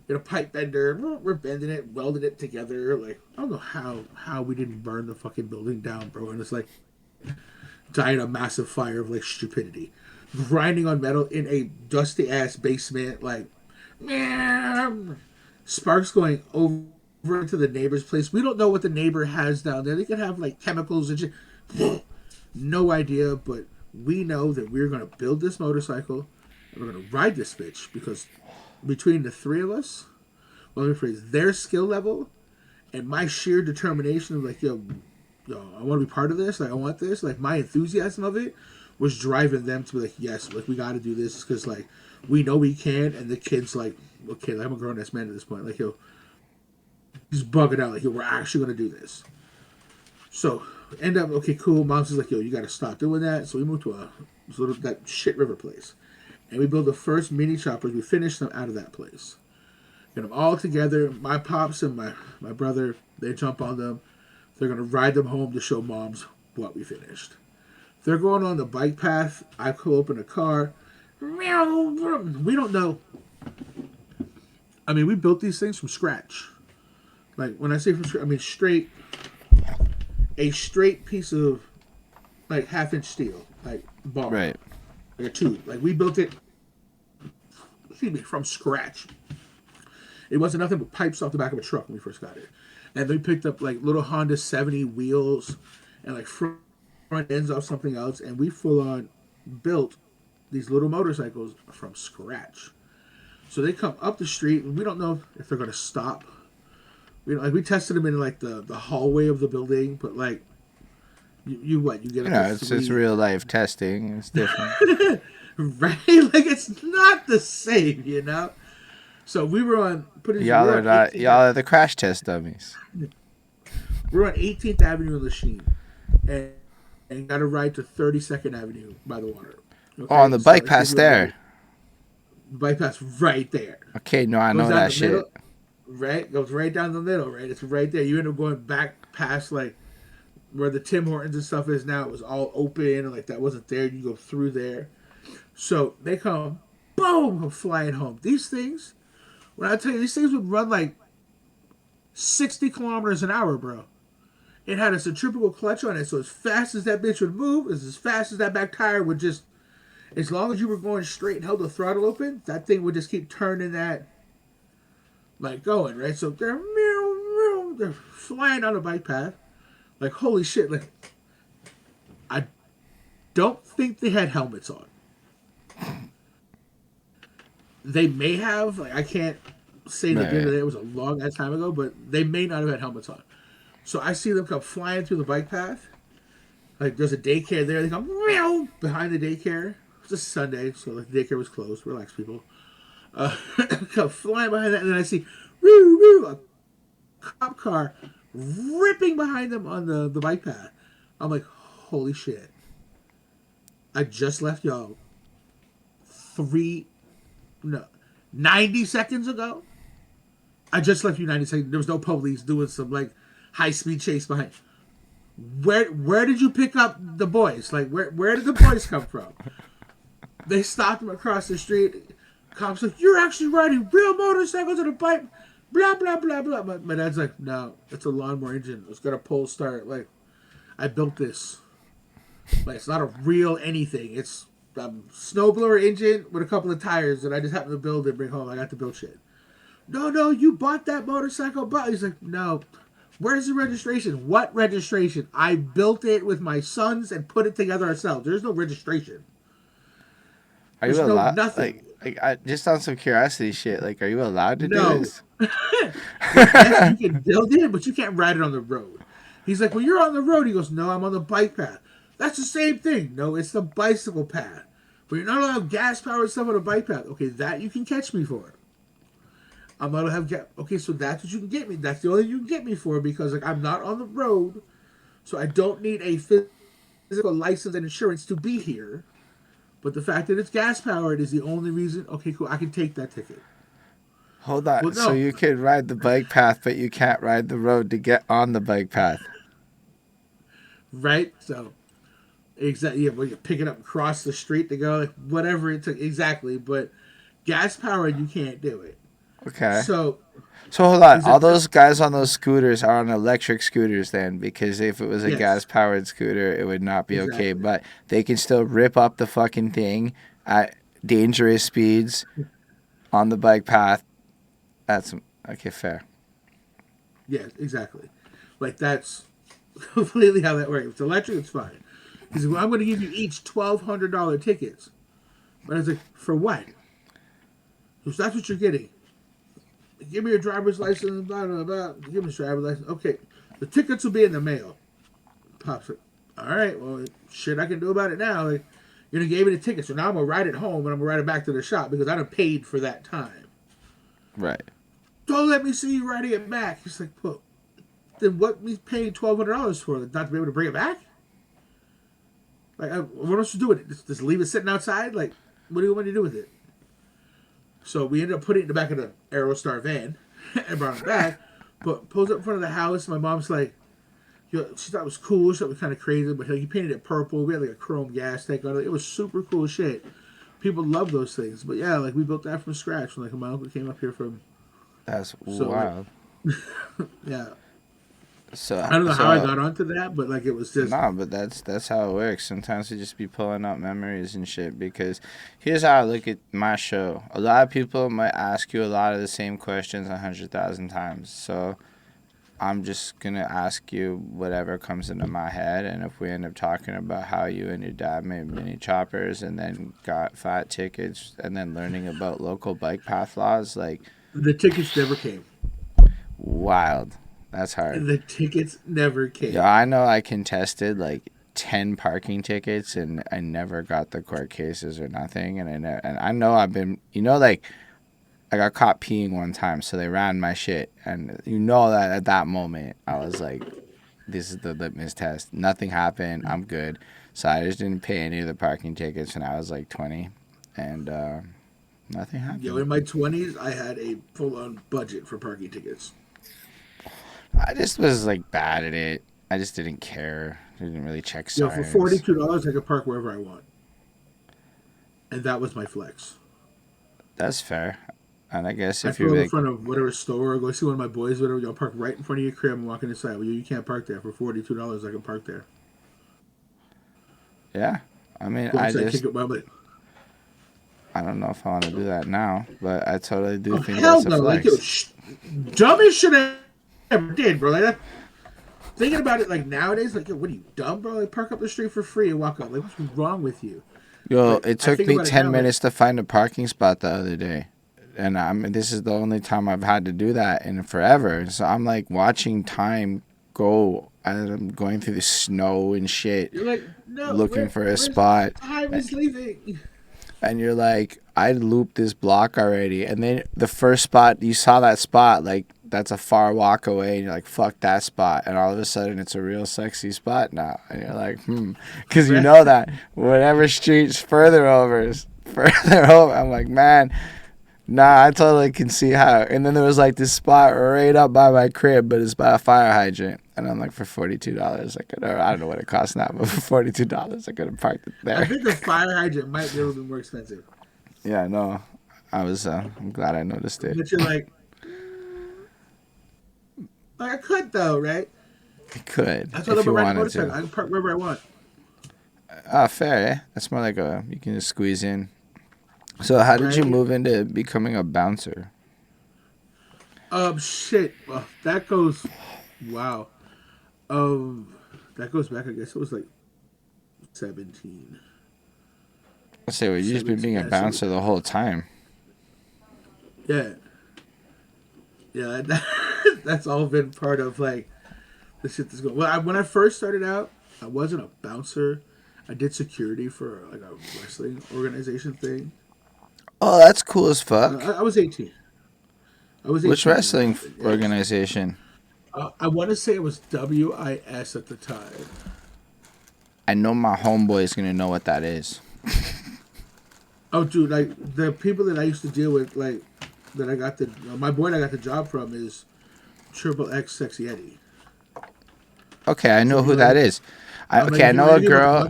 Get a pipe bender. We're bending it, welding it together. Like I don't know how we didn't burn the fucking building down, bro. And it's like dying a massive fire of like stupidity, grinding on metal in a dusty ass basement, like man, sparks going over into the neighbor's place. We don't know what the neighbor has down there. They could have like chemicals and shit. No idea, but we know that we're gonna build this motorcycle and we're gonna ride this bitch because between the three of us, well, let me phrase their skill level And my sheer determination of like, yo, I want to be part of this. Like, I want this. Like, my enthusiasm of it was driving them to be like, yes, like, we got to do this because, like, we know we can. And the kid's like, okay, like, I'm a grown ass man at this point. Like, yo, he's bugging out. Like, yo, we're actually going to do this. So, end up, okay, cool. Mom's just like, yo, you got to stop doing that. So we moved to that shit river place. And we built the first mini choppers. We finished them out of that place. Get them all together. My pops and my brother, they jump on them. They're going to ride them home to show moms what we finished. They're going on the bike path. I pull open a car. We don't know. I mean, we built these things from scratch. Like, when I say from scratch, I mean a straight piece of, like, half-inch steel. Like, bar. Right. Like a tube. Like, we built it, from scratch. It wasn't nothing but pipes off the back of a truck when we first got it. And they picked up like little Honda 70 wheels and like front ends off something else. And we full on built these little motorcycles from scratch. So they come up the street and we don't know if they're going to stop. We tested them in like the hallway of the building, but like you get it's real life testing. It's different. Right? Like it's not the same, So we were on y'all are the crash test dummies. We're on 18th Avenue in Lachine, and got a ride to 32nd Avenue by the water. Okay? Oh, on the bike path there. Bike path right there. Okay, no, I know that shit. Middle, right, goes right down the middle. Right, it's right there. You end up going back past like where the Tim Hortons and stuff is now. It was all open and like that wasn't there. You go through there. So they come, boom, come flying home. These things. When I tell you, these things would run like 60 kilometers an hour, bro. It had a centrifugal clutch on it, so as fast as that bitch would move, as fast as that back tire would just, as long as you were going straight and held the throttle open, that thing would just keep turning that, like going, right? So they're flying on a bike path. Like, holy shit, like, I don't think they had helmets on. They may have, like, I can't say that it was a long ass time ago, but they may not have had helmets on. So I see them come flying through the bike path. Like, there's a daycare there. They come meow behind the daycare. It's a Sunday, so like, the daycare was closed. Relax, people. Come flying behind that, and then I see a cop car ripping behind them on the bike path. I'm like, holy shit. I just left y'all 90 seconds ago. I just left you 90 seconds. There was no police doing some like high-speed chase behind. Where did you pick up the boys? Like where did the boys come from? They stopped them across the street. Cops like, you're actually riding real motorcycles on a bike. Blah blah blah blah. My dad's like, no, it's a lawnmower engine. It's got a pull start. Like, I built this. Like, it's not a real anything. It's snowblower engine with a couple of tires that I just happened to build and bring home. I got to build shit. No, you bought that motorcycle. But he's like, no. Where's the registration? What registration? I built it with my sons and put it together ourselves. There's no registration. Are you allowed? Nothing. Like, I just on some curiosity shit. Like, are you allowed to do this? Yes, you can build it, but you can't ride it on the road. He's like, well, you're on the road. He goes, no, I'm on the bike path. That's the same thing. No, it's the bicycle path. But you're not allowed gas-powered stuff on a bike path. Okay, that you can catch me for. I'm not allowed to have okay, so that's what you can get me. That's the only thing you can get me for because like I'm not on the road, so I don't need a physical license and insurance to be here. But the fact that it's gas-powered is the only reason. Okay, cool, I can take that ticket. Hold on. Well, no. So you can ride the bike path, but you can't ride the road to get on the bike path. Right? So, exactly. Yeah, well, you pick it up across the street to go, like, whatever it took. Exactly. But gas-powered, you can't do it. Okay. So hold on. All those guys on those scooters are on electric scooters then, because if it was a gas-powered scooter, it would not be okay. But they can still rip up the fucking thing at dangerous speeds on the bike path. That's okay. Fair. Yeah, exactly. Like that's completely how that works. If it's electric, it's fine. He said, "Well, I'm going to give you each $1,200 tickets." But I was like, "For what?" So that's what you're getting. Give me your driver's license, blah, blah, blah. Give me your driver's license. Okay, the tickets will be in the mail. Pops like, all right, well, shit I can do about it now. Like, you know, gave me the ticket, so now I'm going to ride it home and I'm going to ride it back to the shop because I done paid for that time. Right. Don't let me see you riding it back. He's like, well, then what me paying $1,200 for? Not to be able to bring it back? Like, what else to do with it? Just leave it sitting outside? Like, what do you want me to do with it? So we ended up putting it in the back of the Aerostar van and brought it back. But pulls up in front of the house. My mom's like, she thought it was cool. She thought it was kind of crazy. But he painted it purple. We had like a chrome gas tank on it. It was super cool shit. People love those things. But yeah, like we built that from scratch. Like my uncle came up here from. That's wild. Yeah. So I don't know how I got onto that, but like it was just but that's how it works. Sometimes we just be pulling up memories and shit. Because here's how I look at my show. A lot of people might ask you a lot of the same questions 100,000 times. So I'm just gonna ask you whatever comes into my head, and if we end up talking about how you and your dad made mini choppers and then got fat tickets and then learning about local bike path laws, like the tickets never came. Wild. That's hard. The tickets never came. Yeah, I know I contested like 10 parking tickets and I never got the court cases or nothing. And I know I've been, like I got caught peeing one time, so they ran my shit. And that at that moment I was like, this is the litmus test. Nothing happened. I'm good. So I just didn't pay any of the parking tickets when I was like 20. And nothing happened. Yo, in my 20s, I had a full-on budget for parking tickets. I just was like bad at it. I just didn't care. I didn't really check signs. Yo, for $42, I could park wherever I want. And that was my flex. That's fair. And I guess if you're in front of whatever store, or go see one of my boys, whatever, you'll park right in front of your crib and walk inside. Well, you can't park there. For $42, I can park there. Yeah. I mean, I don't know if I want to do that now, but I totally do think that's a flex. Like, dumbest shit I ever did, bro. Like, thinking about it, like, nowadays, like, yo, what are you, dumb, bro? Like, park up the street for free and walk up. Like, what's wrong with you? Yo, like, it took me 10 minutes to find a parking spot the other day. And this is the only time I've had to do that in forever. So I'm, like, watching time go as I'm going through the snow and shit. You're like, no, looking for a spot. Time is leaving. And you're like, I looped this block already. And then the first spot, you saw that spot, like, that's a far walk away. And you're like, fuck that spot. And all of a sudden, it's a real sexy spot now. And you're like, Because you know that whatever street's further over, I'm like, man, nah, I totally can see how. And then there was, like, this spot right up by my crib, but it's by a fire hydrant. And I'm like, for $42, I don't know what it costs now, but for $42, I could have parked it there. I think the fire hydrant might be a little bit more expensive. Yeah, no. I'm glad I noticed it. But you're like I could though, right? I could. That's what I'm wanted to. I can park wherever I want. Fair, eh? That's more like you can just squeeze in. So how did you move into becoming a bouncer? Shit. Well, that goes, wow. That goes back, I guess it was like 17. I say, well, you've just been being a bouncer the whole time. Yeah. Yeah, that's all been part of, like, the shit that's going. Well, when I first started out, I wasn't a bouncer. I did security for, like, a wrestling organization thing. Oh, that's cool as fuck. I was 18. Which wrestling organization? I want to say it was WIS at the time. I know my homeboy is going to know what that is. Oh, dude, like, the people that I used to deal with, like, that I got my boy that I got the job from is Triple X Sexy Eddie. Okay, I know who that is. I know a girl.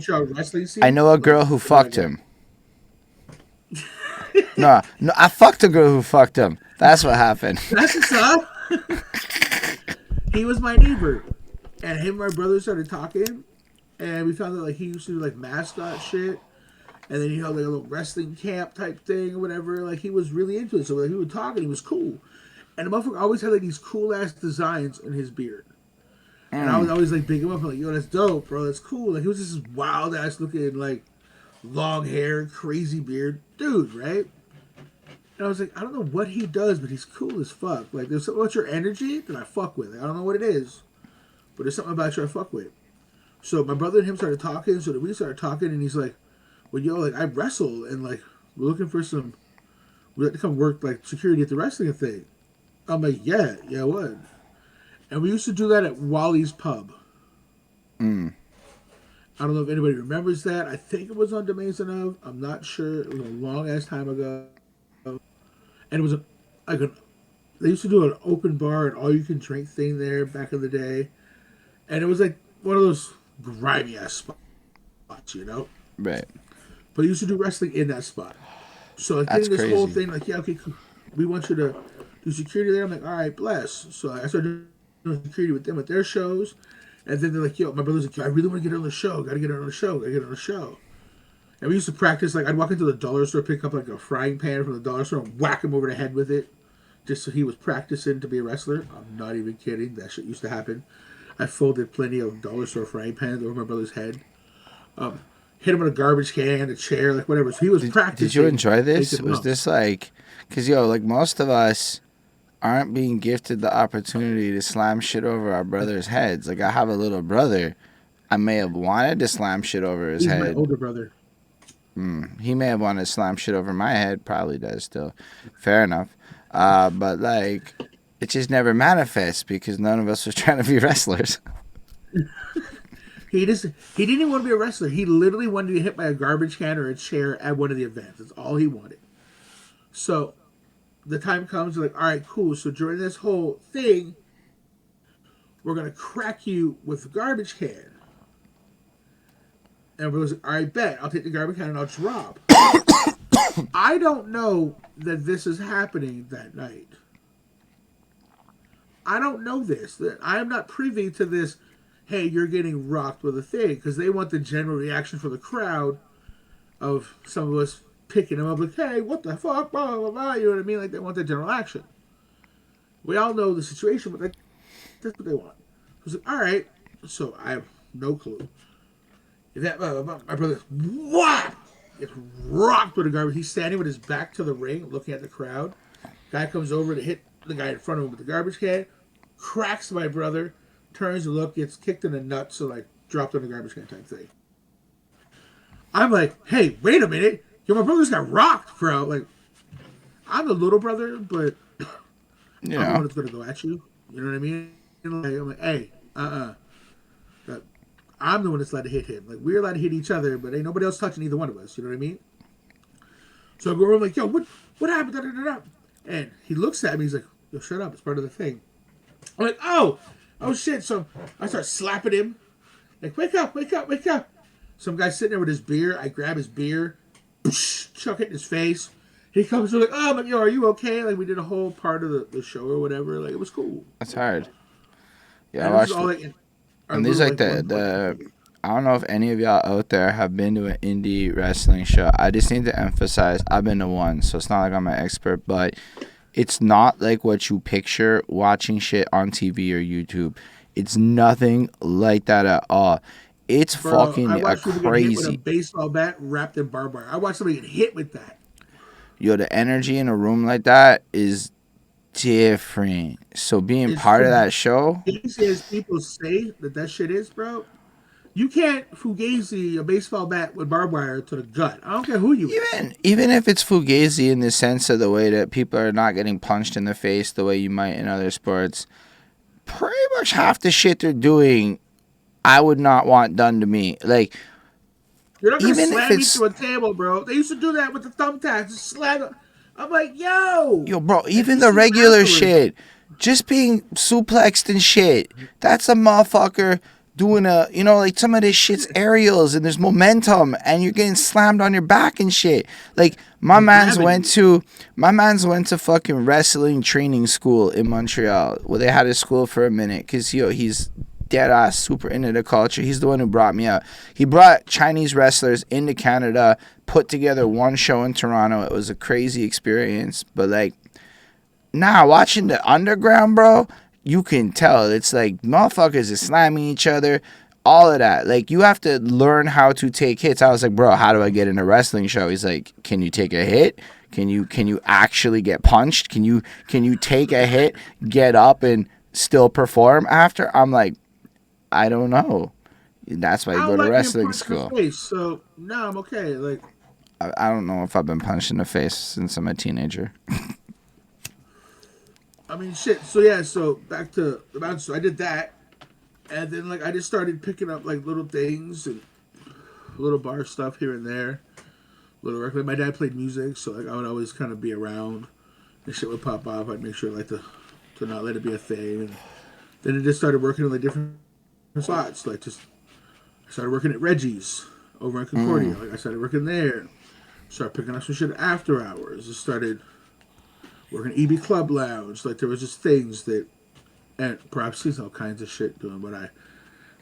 I know a girl who fucked him. No, I fucked a girl who fucked him. That's what happened. That's what's up. He was my neighbor, and him and my brother started talking, and we found out like he used to do like mascot shit, and then he held like a little wrestling camp type thing or whatever. Like he was really into it, so like, he would talk and he was cool, and the motherfucker always had like these cool ass designs in his beard, and I was always like big him up, like yo, that's dope, bro, that's cool. Like he was just this wild ass looking like long hair, crazy beard dude, right? And I was like, I don't know what he does, but he's cool as fuck. Like, there's something about your energy that I fuck with. Like, I don't know what it is, but there's something about you I fuck with. So my brother and him started talking. So we started talking, and he's like, "Well, yo, like I wrestle, and like we're looking for some. We'd like to come work like security at the wrestling thing." I'm like, "Yeah, what?" And we used to do that at Wally's Pub. Mm. I don't know if anybody remembers that. I think it was on Domains Enough. I'm not sure. It was a long ass time ago. And it was like a, they used to do an open bar and all you can drink thing there back in the day. And it was like one of those grimy ass spots, you know? Right. But he used to do wrestling in that spot. So like That's getting this whole crazy. thing, like, yeah, okay, cool. We want you to do security there. I'm like, all right, bless. So I started doing security with them at their shows. And then they're like, yo, my brother's like, yo, I really want to get on the show. Gotta get on the show. Gotta get on the show. And we used to practice, like, I'd walk into the dollar store, pick up, like, a frying pan from the dollar store and whack him over the head with it. Just so he was practicing to be a wrestler. I'm not even kidding. That shit used to happen. I folded plenty of dollar store frying pans over my brother's head. Hit him with a garbage can, a chair, like, whatever. So he was practicing. Did you enjoy this? taking Was lumps. this like, because yo, like most of us aren't being gifted the opportunity to slam shit over our brothers' heads. Like I have a little brother. I may have wanted to slam shit over his He's my head. older brother. He may have wanted to slam shit over my head. Probably does still. Fair enough. But like, it just never manifests because none of us was trying to be wrestlers. He didn't even want to be a wrestler. He literally wanted to get hit by a garbage can or a chair at one of the events. That's all he wanted. So the time comes, like, all right, cool. So during this whole thing, we're going to crack you with the garbage can. And everyone's like, all right, bet. I'll take the garbage can and I'll drop. I don't know that this is happening that night. I don't know this. I am not privy to this, hey, you're getting rocked with a thing. Because they want the general reaction from the crowd of some of us picking them up like, hey, what the fuck, blah, blah, blah. You know what I mean? Like, they want that general action. We all know the situation, but that's what they want. I was like, all right. So I have no clue. That my brother, what? Gets rocked with a garbage. He's standing with his back to the ring, looking at the crowd. Guy comes over to hit the guy in front of him with the garbage can, cracks my brother, turns to look, gets kicked in the nuts, so like dropped on the garbage can type thing. I'm like, hey, wait a minute. Yo, my brother's got rocked, bro. Like, I'm the little brother, but I'm the one that's gonna go at you. You know what I mean? I'm like, hey, I'm the one that's allowed to hit him. Like, we're allowed to hit each other, but ain't nobody else touching either one of us. You know what I mean? So I go around like, yo, what happened? Da, da, da, da. And he looks at me. He's like, yo, shut up. It's part of the thing. I'm like, oh shit. So I start slapping him. Like, wake up, wake up, wake up. Some guy's sitting there with his beer. I grab his beer, chuck it in his face. He comes to like, oh, I'm like, yo, are you okay? Like, we did a whole part of the show or whatever. Like, it was cool. That's hard. Yeah, And I this is watched all, it. like, And these like I don't know if any of y'all out there have been to an indie wrestling show. I just need to emphasize I've been to one, so it's not like I'm an expert, but it's not like what you picture watching shit on TV or YouTube. It's nothing like that at all. It's fucking I watched somebody get hit with a crazy. baseball bat wrapped in barbed wire. I watched somebody get hit with that. Yo, the energy in a room like that is different. So being It's part of that show, fugazi as people say that shit is, bro. You can't fugazi a baseball bat with barbed wire to the gut. I don't care who you is. even if it's fugazi in the sense of the way that people are not getting punched in the face the way you might in other sports, pretty much half the shit they're doing, I would not want done to me. Like, You're not gonna even slam if me it's to a table, bro. They used to do that with the thumbtacks. Just slam it. I'm like, yo, bro, even the regular shit, just being suplexed and shit, that's a motherfucker doing like some of this shit's aerials and there's momentum and you're getting slammed on your back and shit. Like my man's went to fucking wrestling training school in Montreal. Well, they had a school for a minute because he's dead ass super into the culture. He's the one who brought me out. He brought Chinese wrestlers into Canada, put together one show in Toronto. It was a crazy experience. But like watching the underground, bro, you can tell it's like motherfuckers is slamming each other, all of that. Like you have to learn how to take hits. I was like, bro, how do I get in a wrestling show? He's like, can you take a hit? Can you actually get punched? Can you take a hit, get up, and still perform after? I'm like, I don't know. That's why you I go don't to like being wrestling punched in the school. face, so no, I'm okay. Like, I don't know if I've been punched in the face since I'm a teenager. I mean, shit. So yeah, so back to the bounce. So I did that, and then like I just started picking up like little things and little bar stuff here and there. Little record. My dad played music, so like I would always kind of be around. And shit would pop off. I'd make sure like to not let it be a thing. And then it just started working in like different spots. Like just I started working at Reggie's over in Concordia. Like I started working there. Started picking up some shit after hours. Just started working at EB Club Lounge. Like there was just things that, and perhaps he's all kinds of shit doing. But I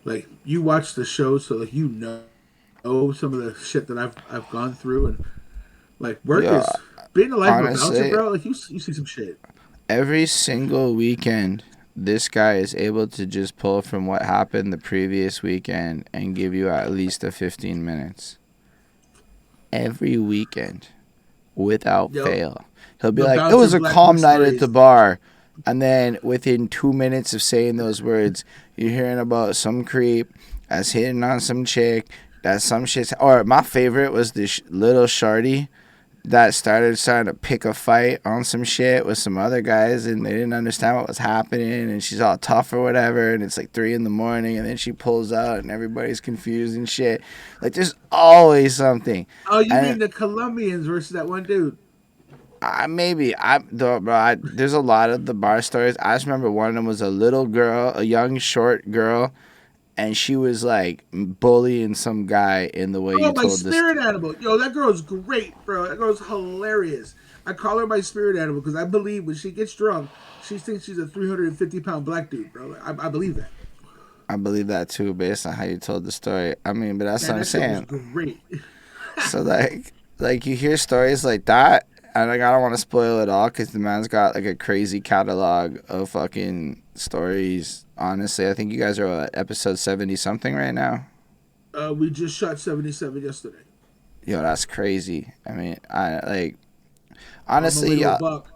like you watch the show, so like you know some of the shit that I've gone through, and like work Yeah, is being a life of a bouncer, honestly, bro. Like you see some shit. every single weekend, this guy is able to just pull from what happened the previous weekend and give you at least a 15 minutes. Every weekend, without Yo, fail. He'll be the like, it bouncer was a black book calm night at the stories. bar. And then within 2 minutes of saying those words, you're hearing about some creep that's hitting on some chick, that some shit's. Or my favorite was this little shorty that started trying to pick a fight on some shit with some other guys, and they didn't understand what was happening, and she's all tough or whatever, and it's like 3 a.m, and then she pulls out and everybody's confused and shit. Like there's always something. Oh, you And mean the Colombians versus that one dude? there's a lot of the bar stories. I just remember one of them was a little girl, a young short girl, and she was like bullying some guy in the way you Oh, my told this. spirit animal. Yo, that girl's great, bro. That girl's hilarious. I call her my spirit animal because I believe when she gets drunk, she thinks she's a 350-pound black dude, bro. I believe that. I believe that too, based on how you told the story. I mean, but that's Man, what I'm that shit was saying. great. So like you hear stories like that, and like I don't want to spoil it all because the man's got like a crazy catalog of fucking stories. Honestly, I think you guys are at episode 70 something right now. We just shot 77 yesterday. Yo, that's crazy. I mean, I like On my way honestly, to a buck.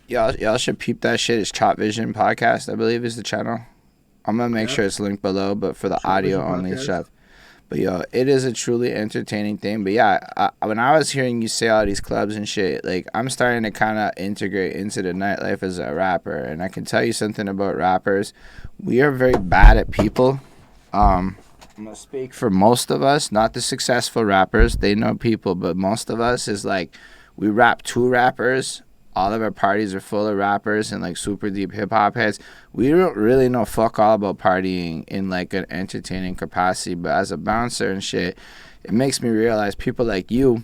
y'all should peep that shit. It's Chopvision podcast, I believe, is the channel. I'm gonna make Yep. sure it's linked below, but for the Chop audio Vision only podcast. stuff. But yo, it is a truly entertaining thing. But yeah, when I was hearing you say all these clubs and shit, like I'm starting to kind of integrate into the nightlife as a rapper. And I can tell you something about rappers. We are very bad at people. I'm gonna speak for most of us, not the successful rappers. They know people, but most of us is like we rap to rappers. All of our parties are full of rappers and like super deep hip hop heads. We don't really know fuck all about partying in like an entertaining capacity, but as a bouncer and shit, it makes me realize people like you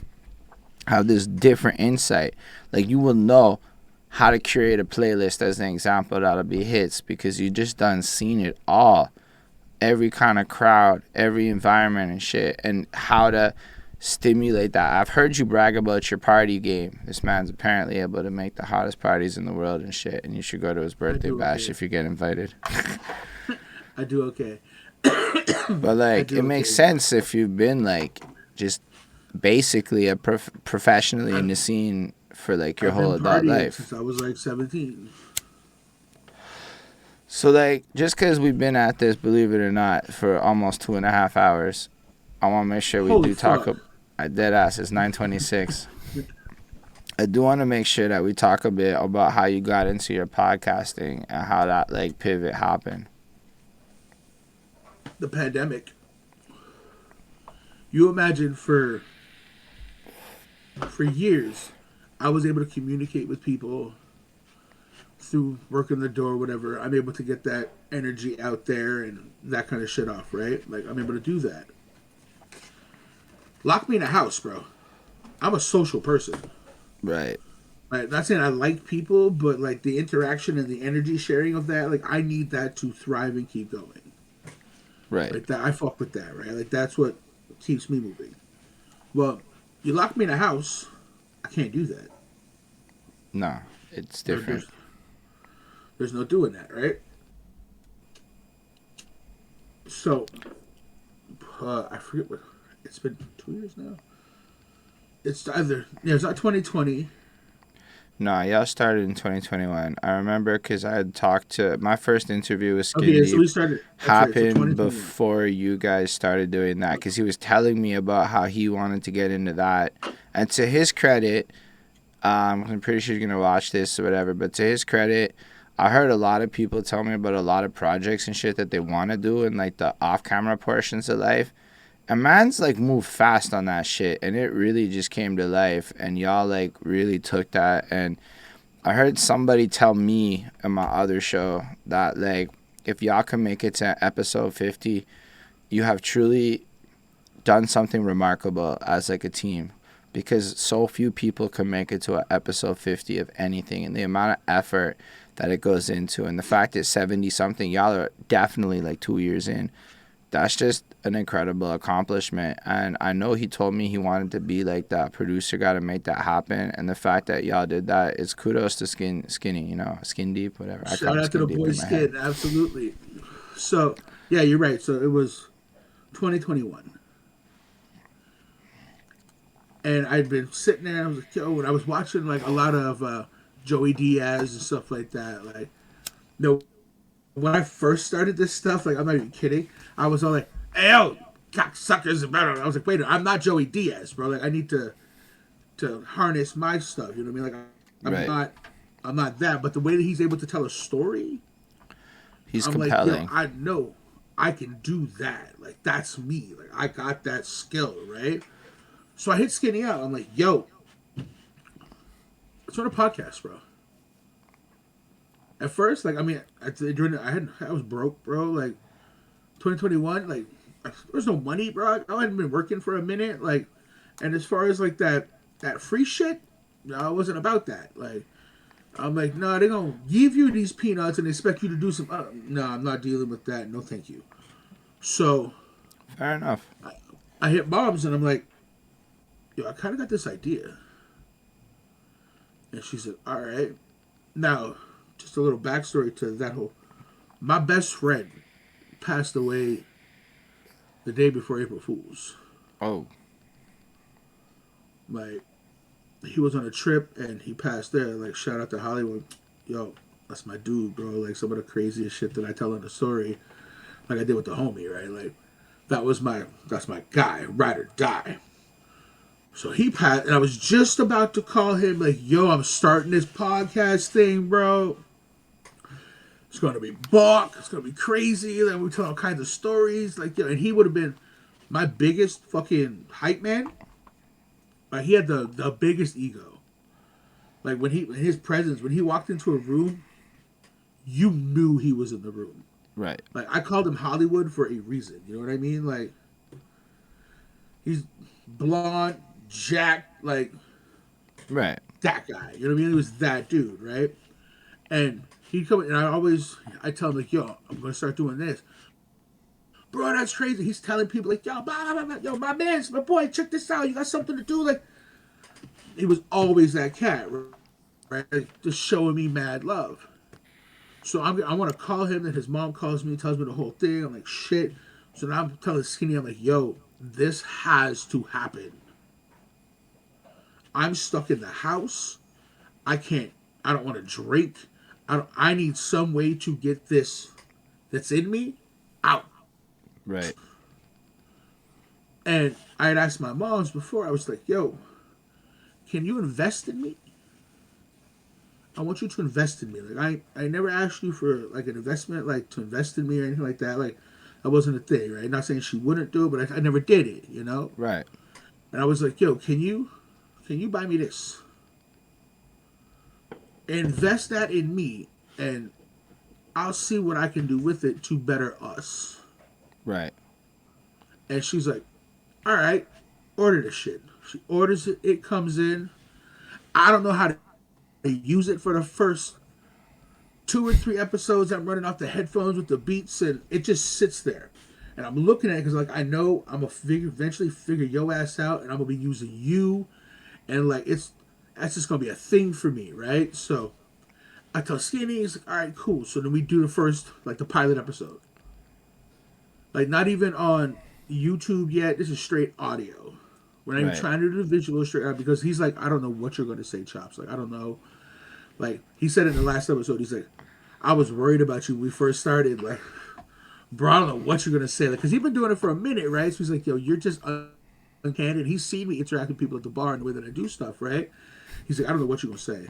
have this different insight. Like you will know how to curate a playlist as an example that'll be hits because you just done seen it all. Every kind of crowd, every environment and shit, and how to stimulate that. I've heard you brag about your party game. This man's apparently able to make the hottest parties in the world and shit, and you should go to his birthday bash Okay. if you get invited. I do okay. But like, it makes sense if you've been like just basically a professionally in the scene for like your I've whole been adult partying life. since I was like 17. So like, just because we've been at this, believe it or not, for almost 2.5 hours, I want to make sure we Holy do talk. fuck. At dead ass, it's 9:26. I do want to make sure that we talk a bit about how you got into your podcasting and how that like pivot happened. The pandemic. You imagine for years, I was able to communicate with people through working the door, whatever. I'm able to get that energy out there and that kind of shit off, right? Like I'm able to do that. Lock me in a house, bro. I'm a social person. Right. Right, not saying I like people, but like the interaction and the energy sharing of that, like I need that to thrive and keep going. Right. Like that, I fuck with that, right? Like that's what keeps me moving. Well, you lock me in a house, I can't do that. No, it's different. There's no doing that, right? So, I forget what it's been 2 years now. It's either it's not 2020. No, y'all started in 2021. I remember because I had talked to my first interview with Skin Okay, so Deep we started. That's right. So happened 2021. before you guys started doing that because he was telling me about how he wanted to get into that. And to his credit, I'm pretty sure he's gonna watch this or whatever. But to his credit, I heard a lot of people tell me about a lot of projects and shit that they want to do in like the off-camera portions of life. A man's like moved fast on that shit, and it really just came to life. And y'all like really took that. And I heard somebody tell me in my other show that like if y'all can make it to episode 50, you have truly done something remarkable as like a team, because so few people can make it to an episode 50 of anything, and the amount of effort that it goes into, and the fact that 70 something y'all are definitely like 2 years in, that's just an incredible accomplishment. And I know he told me he wanted to be like that producer guy to make that happen, and the fact that y'all did that is kudos to Skinny, Skin Deep, whatever. I call Shout him out to Skin the Deep boy in my head. Skin. Absolutely. So yeah, you're right. So it was 2021. And I'd been sitting there. I was like, yo, and I was watching like a lot of Joey Diaz and stuff like that. Like, no, when I first started this stuff, like I'm not even kidding. I was all like, hey, yo, cocksuckers and better. I was like, wait, I'm not Joey Diaz, bro. Like, I need to harness my stuff. You know what I mean? Like, I'm Right. not, I'm not that. But the way that he's able to tell a story, He's I'm like, yo, compelling. I know I can do that. Like, that's me. Like, I got that skill, right? So I hit Skinny out. I'm like, yo, let's run a podcast, bro. At first, like, I mean, I was broke, bro. Like, 2021, like, there was no money, bro. I hadn't been working for a minute, like, and as far as like that free shit, no, I wasn't about that. Like, I'm like, no, they're gonna give you these peanuts and expect you to do some. No, I'm not dealing with that. No, thank you. So Fair enough. I hit Mom's and I'm like, yo, I kind of got this idea. And she said, all right. Now, just a little backstory to that whole. My best friend passed away the day before April Fools. Oh, Like, he was on a trip and he passed there. Like, shout out to Hollywood. Yo, that's my dude, bro. Like, some of the craziest shit that I tell in the story, like I did with the homie, right? Like, that's my guy, ride or die. So he passed, and I was just about to call him, like, yo, I'm starting this podcast thing, bro. It's gonna be buck. It's gonna be crazy. Then we tell all kinds of stories, like, yo, and he would have been my biggest fucking hype man. Like, he had the biggest ego. Like, when his presence, when he walked into a room, you knew he was in the room. right. Like, I called him Hollywood for a reason. You know what I mean? Like, he's blonde, jacked, like Right. that guy. You know what I mean? He was that dude, right? And he'd come in, and I tell him, like, yo, I'm gonna start doing this. Bro, that's crazy. He's telling people, like, yo, blah, blah, blah, yo, my man, my boy, check this out. You got something to do? Like, he was always that cat, right? Just showing me mad love. So I want to call him, and his mom calls me, tells me the whole thing. I'm like, shit. So now I'm telling Skinny, I'm like, yo, this has to happen. I'm stuck in the house. I can't, I don't want to drink. I need some way to get this that's in me out. Right. And I had asked my moms before, I was like, yo, can you invest in me? I want you to invest in me. Like, I never asked you for like an investment, like to invest in me or anything like that. Like, that wasn't a thing, right? Not saying she wouldn't do it, but I never did it, you know? Right. And I was like, yo, can you buy me this? Invest that in me, and I'll see what I can do with it to better us. Right. And she's like, all right, order the shit. She orders it, it comes in. I don't know how to use it for the first 2 or 3 episodes. I'm running off the headphones with the beats, and it just sits there. And I'm looking at it because, like, I know I'm gonna eventually figure your ass out, and I'm gonna be using you, and like that's just gonna be a thing for me, right? So I tell Skinny, he's like, all right, cool. So then we do the first, like, the pilot episode. Like, not even on YouTube yet. This is straight audio. We're not even Right. trying to do the visual straight out because he's like, I don't know what you're gonna say, Chops. Like, I don't know. Like he said in the last episode, he's like, I was worried about you when we first started. Like, bro, I don't know what you're gonna say. Like, cause he's been doing it for a minute, right? So he's like, yo, you're just uncanny. He's seen me interact with people at the bar and the way that I do stuff, right? He's like, I don't know what you're gonna say.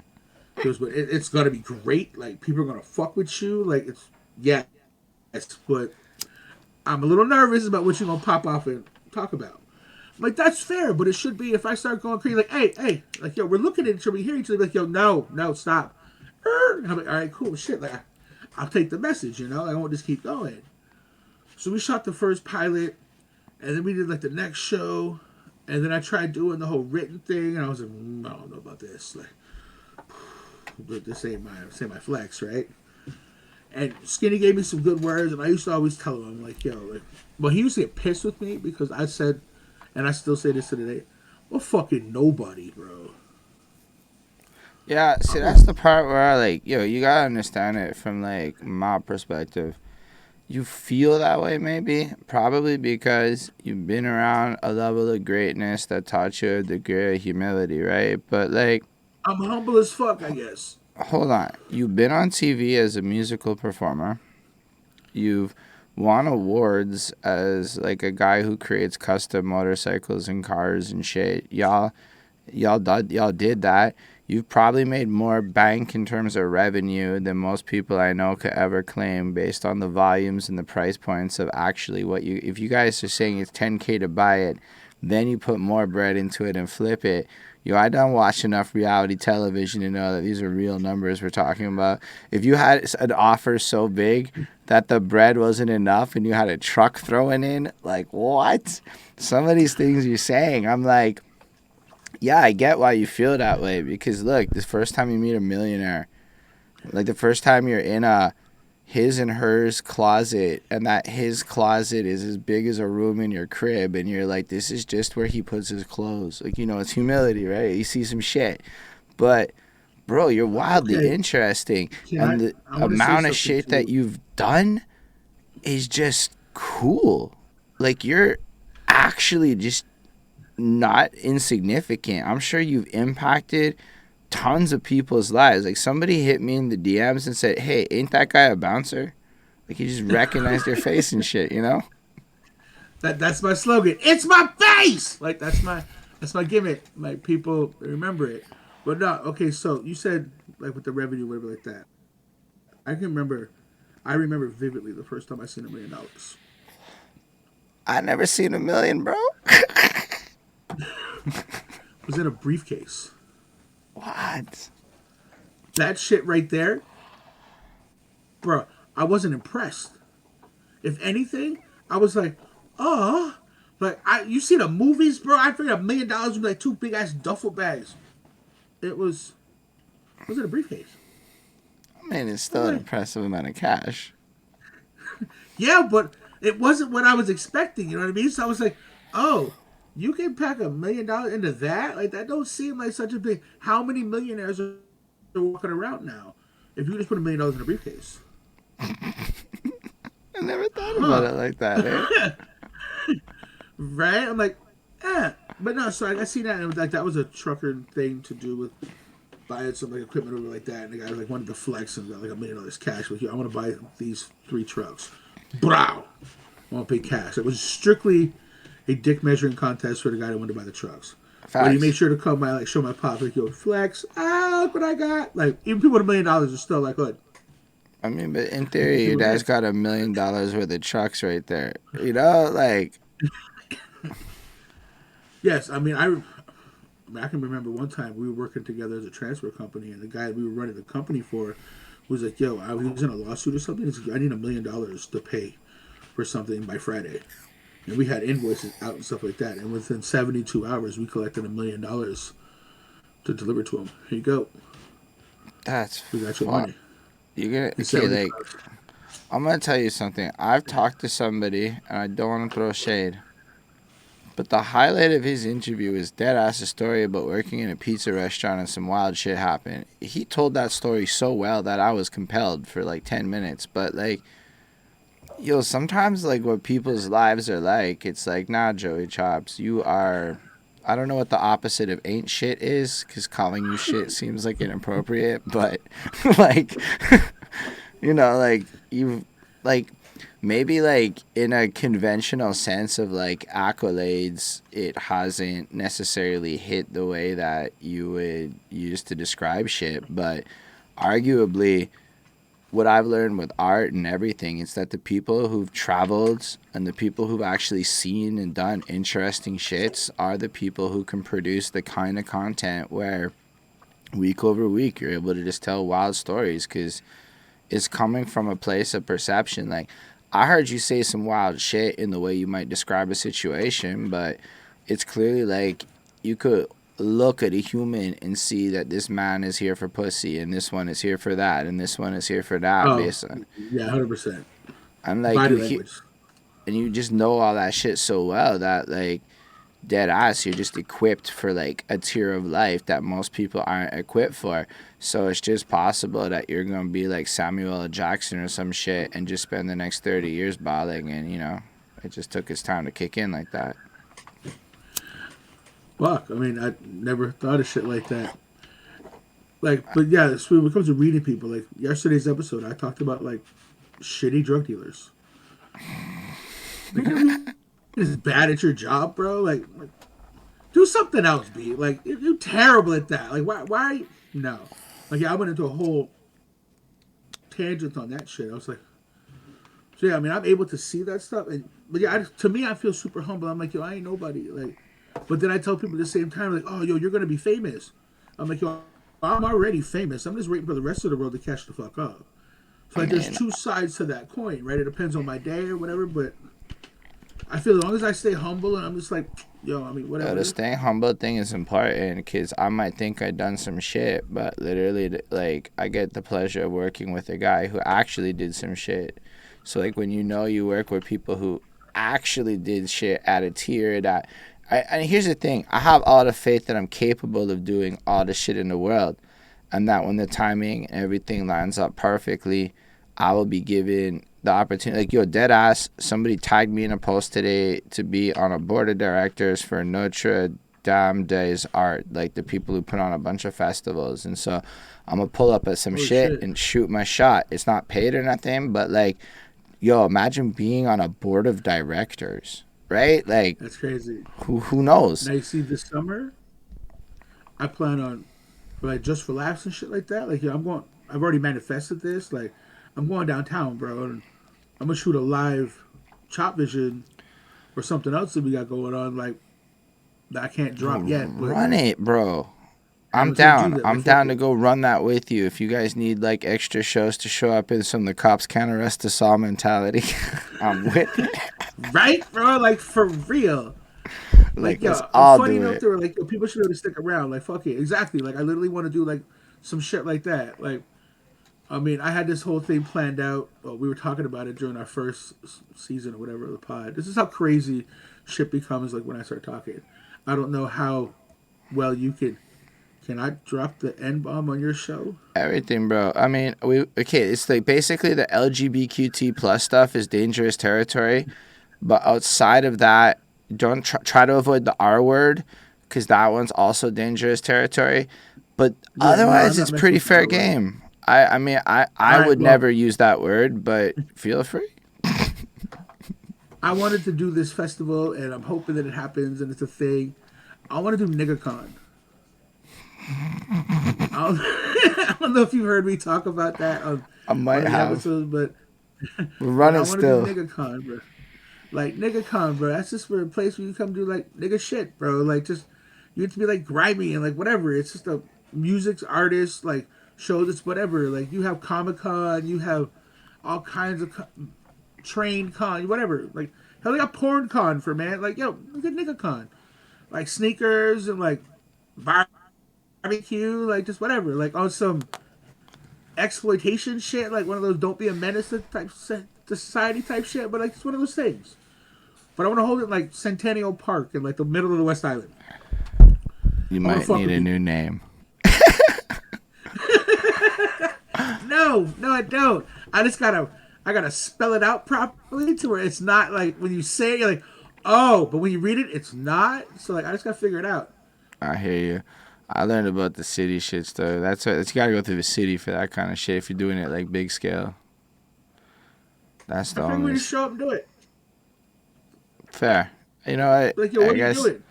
He goes, but it's gonna be great. Like, people are gonna fuck with you. Like, it's yes, but I'm a little nervous about what you're gonna pop off and talk about. I'm like, that's fair, but it should be if I start going crazy, like, hey, like, yo, we're looking at each other, we hear each other, like, yo, no, stop. And I'm like, all right, cool, shit. Like, I'll take the message, you know? I won't just keep going. So we shot the first pilot, and then we did, like, the next show, and then I tried doing the whole written thing, and I was like, I don't know about this. Like, this ain't my flex, right? And Skinny gave me some good words, and I used to always tell him, I'm like, yo, like, well, he used to get pissed with me because I said, and I still say this to today, well, fucking nobody, bro. Yeah, see, that's the part where I like, yo, you gotta understand it from like my perspective. You feel that way, maybe, probably because you've been around a level of greatness that taught you a degree of humility, right? But like, I'm humble as fuck, I guess. hold on, you've been on TV as a musical performer. You've won awards as like a guy who creates custom motorcycles and cars and shit. Y'all did that. You've probably made more bank in terms of revenue than most people I know could ever claim based on the volumes and the price points of actually what you. If you guys are saying it's 10K to buy it, then you put more bread into it and flip it. Yo, I don't watch enough reality television to know that these are real numbers we're talking about. If you had an offer so big that the bread wasn't enough and you had a truck thrown in, like, what? Some of these things you're saying, I'm like, yeah, I get why you feel that way. Because, look, the first time you meet a millionaire, like the first time you're in a his and hers closet, and that his closet is as big as a room in your crib, and you're like, this is just where he puts his clothes. Like, you know, it's humility, right? You see some shit. But, bro, you're wildly Okay, interesting. can And the I want to say amount of something shit to that you. you've done is just cool. Like, you're actually just not insignificant. I'm sure you've impacted tons of people's lives. Like somebody hit me in the DMs and said, "Hey, ain't that guy a bouncer?" Like he just recognized your face and shit, you know? That's my slogan. It's my face. Like that's my gimmick. Like people remember it. But no, okay. So you said like with the revenue, whatever, like that. I can remember. I remember vividly the first time I seen $1 million. I never seen a million, bro. It was in a briefcase. What? That shit right there, bro. I wasn't impressed. If anything, I was like, oh, like you see the movies, bro. I figured $1 million would be like two big ass duffel bags. It was in a briefcase. I mean, it's I was still an like, impressive amount of cash. yeah, but it wasn't what I was expecting. You know what I mean? So I was like, oh, you can pack $1 million into that? Like that don't seem like such a big. How many millionaires are walking around now? If you just put $1 million in a briefcase, I never thought about huh? it like that, eh? Right? I'm like, but no. So I see that, and it was like that was a trucker thing to do with buying some like equipment over like that, and the guy like wanted to flex and got like $1 million cash. Like, I want to buy these 3 trucks. Brow. I want to pay cash. It was strictly a dick measuring contest for the guy that wanted to buy the trucks. But he made Facts. sure to come by, like, show my pop, like, yo, flex. Look what I got. Like, even people with $1 million are still like, what? I mean, but in theory, your People dad's mad. got $1 million worth of trucks right there. You know, like, Yes, I can remember one time we were working together as a transfer company, and the guy we were running the company for was like, yo, I was in a lawsuit or something. He's like, I need $1 million to pay for something by Friday. And we had invoices out and stuff like that. And within 72 hours, we collected $1 million to deliver to him. Here you go. that's We got your fuck. money. You're gonna, In okay, 72 like, hours. I'm gonna tell you something. I've talked to somebody, and I don't want to throw shade, but the highlight of his interview is dead ass a story about working in a pizza restaurant and some wild shit happened. He told that story so well that I was compelled for like 10 minutes. But like, yo, sometimes like what people's lives are like, it's like, nah, Joey Chops, you are I don't know what the opposite of ain't shit is, because calling you shit seems like inappropriate, but like, like you, like maybe like in a conventional sense of like accolades, it hasn't necessarily hit the way that you would use to describe shit, but arguably what I've learned with art and everything is that the people who've traveled and the people who've actually seen and done interesting shits are the people who can produce the kind of content where week over week you're able to just tell wild stories, because it's coming from a place of perception. Like, I heard you say some wild shit in the way you might describe a situation, but it's clearly like you could look at a human and see that this man is here for pussy and this one is here for that and this one is here for that, Oh, based on, yeah, 100%. I'm like, Body language. and you just know all that shit so well that like dead ass you're just equipped for like a tier of life that most people aren't equipped for. So it's just possible that you're gonna be like Samuel L. Jackson or some shit and just spend the next 30 years balling, and it just took its time to kick in like that. Fuck. I mean, I never thought of shit like that. Like, but yeah, so when it comes to reading people, like yesterday's episode, I talked about like shitty drug dealers. Like, you're as bad at your job, bro. Like, do something else, B. Like, you're terrible at that. Like, why? No. Like, yeah, I went into a whole tangent on that shit. I was like, so yeah, I mean, I'm able to see that stuff, but yeah, to me, I feel super humble. I'm like, yo, I ain't nobody. Like, but then I tell people at the same time, like, oh, yo, you're gonna be famous. I'm like, yo, I'm already famous. I'm just waiting for the rest of the world to catch the fuck up. So like, there's two sides to that coin, right? It depends on my day or whatever, but I feel as long as I stay humble and I'm just like, yo, I mean, whatever. The staying humble thing is important, because I might think I've done some shit, but literally, like, I get the pleasure of working with a guy who actually did some shit. So, like, when you work with people who actually did shit at a tier that... and here's the thing. I have all the faith that I'm capable of doing all the shit in the world. And that when the timing and everything lines up perfectly, I will be given the opportunity. Like, yo, dead ass, somebody tagged me in a post today to be on a board of directors for Notre Dame des Art, like the people who put on a bunch of festivals. And so I'm going to pull up at some shit and shoot my shot. It's not paid or nothing, but like, yo, imagine being on a board of directors, right? Like, that's crazy. Who knows? Now you see, this summer, I plan on, like, just for laughs and shit like that. Like, yeah, I've already manifested this. Like, I'm going downtown, bro, and I'm gonna shoot a live Chopvision or something else that we got going on, like, that I can't drop yet. But run it, bro. I'm down. I'm down to go run that with you. If you guys need like extra shows to show up in some the cops can't arrest us all mentality, I'm with it. Right, bro? Like, for real. Like, let's all do it. They were like, yo, people should be able to stick around. Like, fuck it. Exactly. Like, I literally want to do like some shit like that. Like, I mean, I had this whole thing planned out. Well, we were talking about it during our first season or whatever of the pod. This is how crazy shit becomes, like, when I start talking. I don't know how well you can I drop the N-bomb on your show? Everything, bro. I mean, it's like basically the LGBTQT plus stuff is dangerous territory. But outside of that, don't try to avoid the R word, because that one's also dangerous territory. But yeah, otherwise, it's pretty fair game. I mean, I would never use that word, but feel free. I wanted to do this festival, and I'm hoping that it happens, and it's a thing. I want to do NiggaCon. I don't know if you've heard me talk about that on the episodes, but we're running still. I want to do NiggaCon, bro. Like, NiggaCon, bro. That's just for a place where you come do, like, nigga shit, bro. Like, just, you get to be, like, grimy and, like, whatever. It's just a music artist, like, show that's whatever. Like, you have Comic-Con, you have all kinds of train con, whatever. Like, hell, they got porn con for, man. Like, yo, look at NiggaCon. Like, sneakers and, like, barbecue, like, just whatever. Like, on some exploitation shit, like one of those don't be a menace type society type shit, but, like, it's one of those things. But I want to hold it, like, Centennial Park in, like, the middle of the West Island. You might need a new name. No, I don't. I gotta spell it out properly to where it's not like when you say it, you're like, Oh, but when you read it, it's not. So like, I just gotta figure it out. I hear you. I learned about the city shit stuff. That's what, it's got to go through the city for that kind of shit. If you're doing it like big scale, that's I the figured we only just show up and do it. fair. You know what? Like, yo, I what are you guess. doing?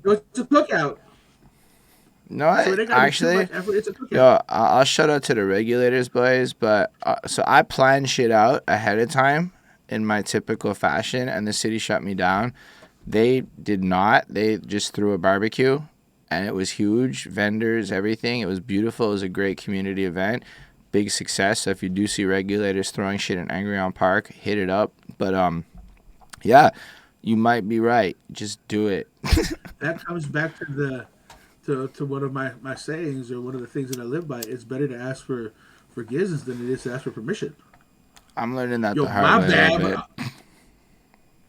Yo, it's a cookout. You know So what? it ain't gotta be too Actually, much effort. It's a cookout. yo, I'll shout out to the regulators, boys. But so I planned shit out ahead of time in my typical fashion, and the city shut me down. They did not. They just threw a barbecue, and it was huge. Vendors, everything. It was beautiful. It was a great community event. Big success. So if you do see regulators throwing shit in Angry on Park, hit it up. But yeah, you might be right. Just do it. That comes back to to one of my sayings, or one of the things that I live by. It's better to ask for forgiveness than it is to ask for permission. I'm learning that Yo, the hard my way a little bad. bit. But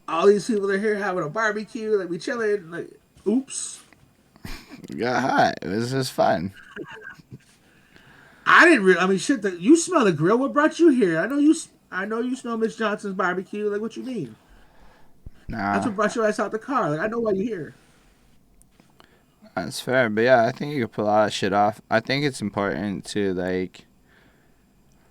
all these people are here having a barbecue, like we chilling. Like, oops. Got hot. It was just fun. I didn't really. I mean, shit. You smell the grill. What brought you here? I know you. I know you smell Miss Johnson's barbecue. Like, what you mean? That's Nah, what brought your ass out the car. Like, I know why you're here. that's fair. But yeah, I think you can pull a lot of shit off. I think it's important to like.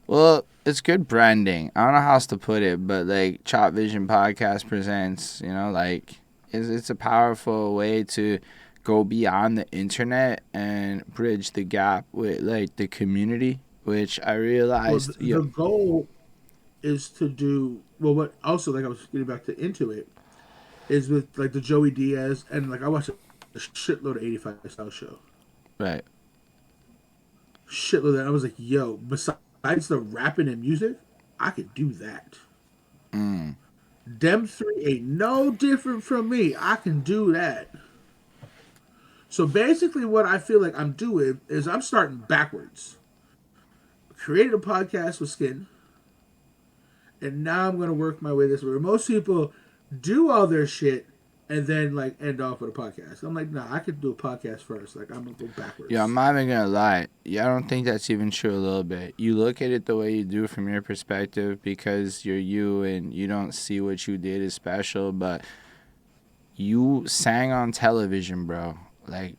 Well, it's good branding. I don't know how else to put it, but like Chopvision podcast presents. You know, like it's a powerful way to go beyond the internet and bridge the gap with like the community, which I Well, realized. the goal is to do well. What also, like, I was getting back to into it, is with like the Joey Diaz, and like I watched a shitload of 85 South show. Right. Shitload of that. I was like, yo, besides the rapping and music, I could do that. Mm. Them three ain't no different from me. I can do that. So basically, what I feel like I'm doing is I'm starting backwards. Created a podcast with Skin, and now I'm gonna work my way this way. Most people do all their shit and then like end off with a podcast. I'm like, nah, I could do a podcast first. Like, I'm gonna go Yeah, I'm backwards. not even gonna lie. Yeah, I don't think that's even true a little bit. You look at it the way you do from your perspective because you're you and you don't see what you did as special, but you sang on television, bro. Like,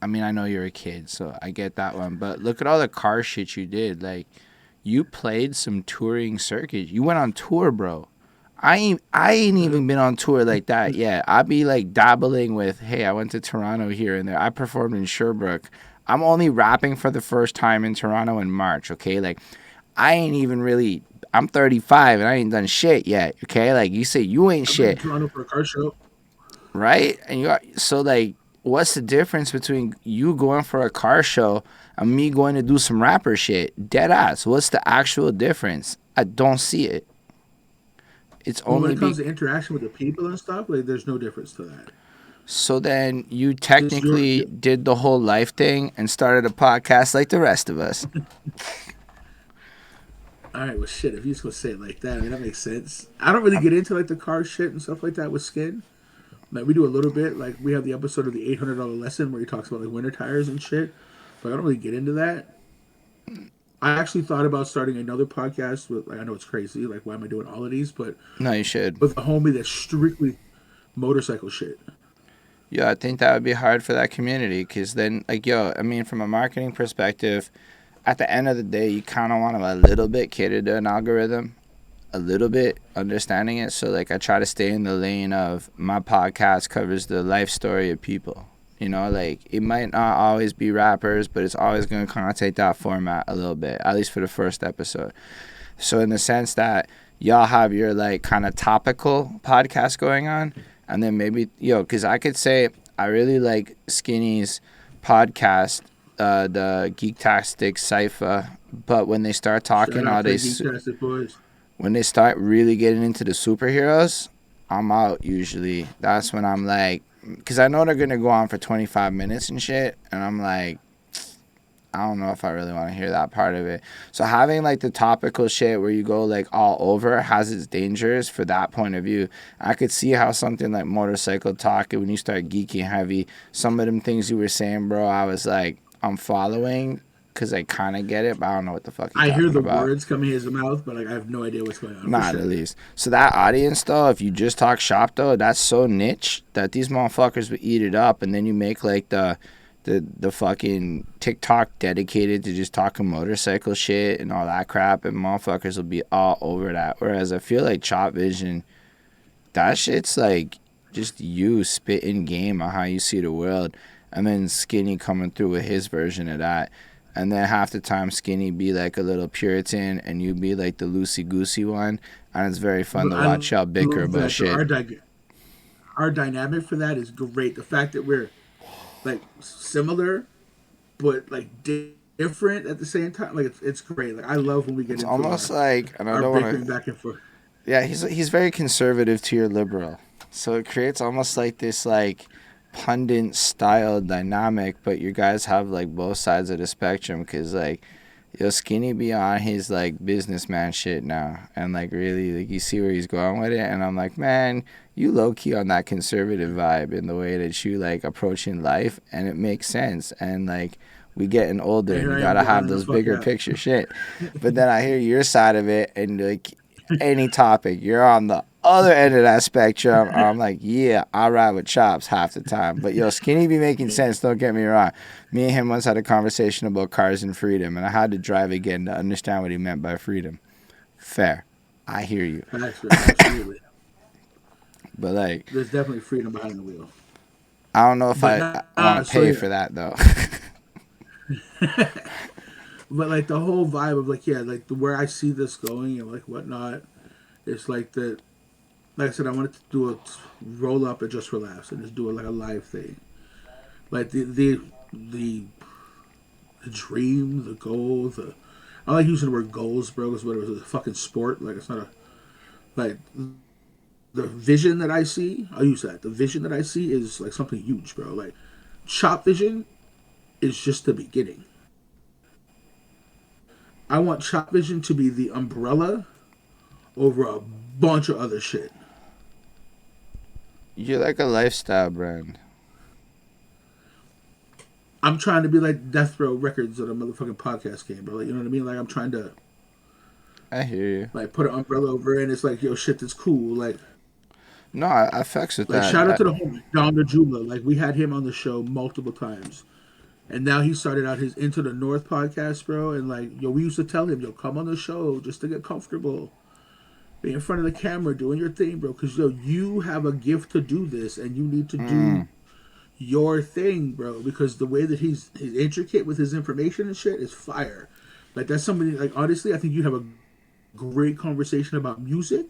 I mean, I know you're a kid, so I get that one, but look at all the car shit you did. Like, you played some touring circuits. You went on tour, bro. I ain't even been on tour like that yet. I be like dabbling with, hey, I went to Toronto here and there. I performed in Sherbrooke. I'm only rapping for the first time in Toronto in March, okay? Like, I ain't even really, I'm 35 and I ain't done shit yet, okay? Like, you say you ain't I've been in shit, Toronto for a car show. right? And you are, so like, what's the difference between you going for a car show and me going to do some rapper shit? Dead ass. What's the actual difference? I don't see it. It's But when only it comes be to interaction with the people and stuff, like there's no difference to that. so then you Just your, technically did the whole life thing and started a podcast like the rest of us. all right, well, shit. If you just gonna say it like that, I mean that makes sense. I don't really get into like the car shit and stuff like that with Skin. Like, we do a little bit. Like, we have the episode of the $800 lesson where he talks about like winter tires and shit. But I don't really get into that. I actually thought about starting another podcast with, like, I know it's crazy. Like, why am I doing all of these? But No, you should. with a homie that's strictly motorcycle shit. Yeah, I think that would be hard for that community because then, like, yo, I mean, from a marketing perspective, at the end of the day, you kind of want to a little bit cater to an algorithm, a little bit understanding it. So, like, I try to stay in the lane of my podcast covers the life story of people. You know, like, it might not always be rappers, but it's always going to kind of take that format a little bit, at least for the first episode. So, in the sense that y'all have your, like, kind of topical podcast going on, and then maybe, yo, because I could say I really like Skinny's podcast, the Geektastic Cypher, but when they start Shout talking out all to the they Geektastic Boys. when they start really getting into the superheroes, I'm out usually. That's when I'm like, because I know they're going to go on for 25 minutes and shit, and I'm like, I don't know if I really want to hear that part of it. So having like the topical shit where you go like all over has its dangers for that point of view. I could see how something like motorcycle talk, when you start geeking heavy, some of them things you were saying, bro, I was like, I'm following. because I kind of get it, but I don't know what the fuck he's I hear talking the about. words coming in his mouth, but like I have no idea what's going on. Not at least. So that audience though, if you just talk shop though, that's so niche that these motherfuckers would eat it up, and then you make like the fucking TikTok dedicated to just talking motorcycle shit and all that crap, and motherfuckers will be all over that. Whereas I feel like Chopvision, that shit's like just you spitting game on how you see the world, and then Skinny coming through with his version of that. And then half the time Skinny be like a little Puritan and you be like the loosey-goosey one. And it's very fun to watch y'all bicker about shit. Our dynamic for that is great. The fact that we're like similar, but like different at the same time. Like it's great. Like I love when we get into almost like, and I don't bickering back and forth. Yeah, he's very conservative to your liberal. So it creates almost like this like pundit style dynamic, but you guys have like both sides of the spectrum, because like Skinny be on his like businessman shit now, and like really like you see where he's going with it, and I'm like, man, you low-key on that conservative vibe in the way that you like approaching life, and it makes sense. And like we getting older and you gotta have those bigger picture shit. But then I hear your side of it, and like any topic, you're on the other end of that spectrum. I'm like, yeah, I ride with Chops half the time. But Skinny be making sense, don't get me wrong. Me and him once had a conversation about cars and freedom, and I had to drive again to understand what he meant by freedom. Fair. I hear you. Absolutely. But like, there's definitely freedom behind the wheel. I don't know if I want to pay for that though. But like the whole vibe of like, yeah, like where I see this going and like whatnot, it's like that. Like I said, I wanted to do a roll up and just for laughs and just do it like a live thing. Like the dream, the goal, I like using the word goals, bro, because what it was a fucking sport. Like it's not a like the vision that I see. I'll use that. The vision that I see is like something huge, bro. Like Chopvision is just the beginning. I want Chopvision to be the umbrella over a bunch of other shit. You're like a lifestyle brand. I'm trying to be like Death Row Records of a motherfucking podcast game, bro. Like, you know what I mean? Like I'm trying to. I hear you. Like put an umbrella over it, and it's like, yo, shit, that's cool. Like. No, I fucks with like, that. Shout out to the homie Don Jula. Like we had him on the show multiple times. And now he started out his Into the North podcast, bro. And like, yo, we used to tell him, yo, come on the show just to get comfortable. Be in front of the camera doing your thing, bro. Because, yo, you have a gift to do this and you need to do your thing, bro. Because the way that he's intricate with his information and shit is fire. Like, that's somebody, like, honestly, I think you'd have a great conversation about music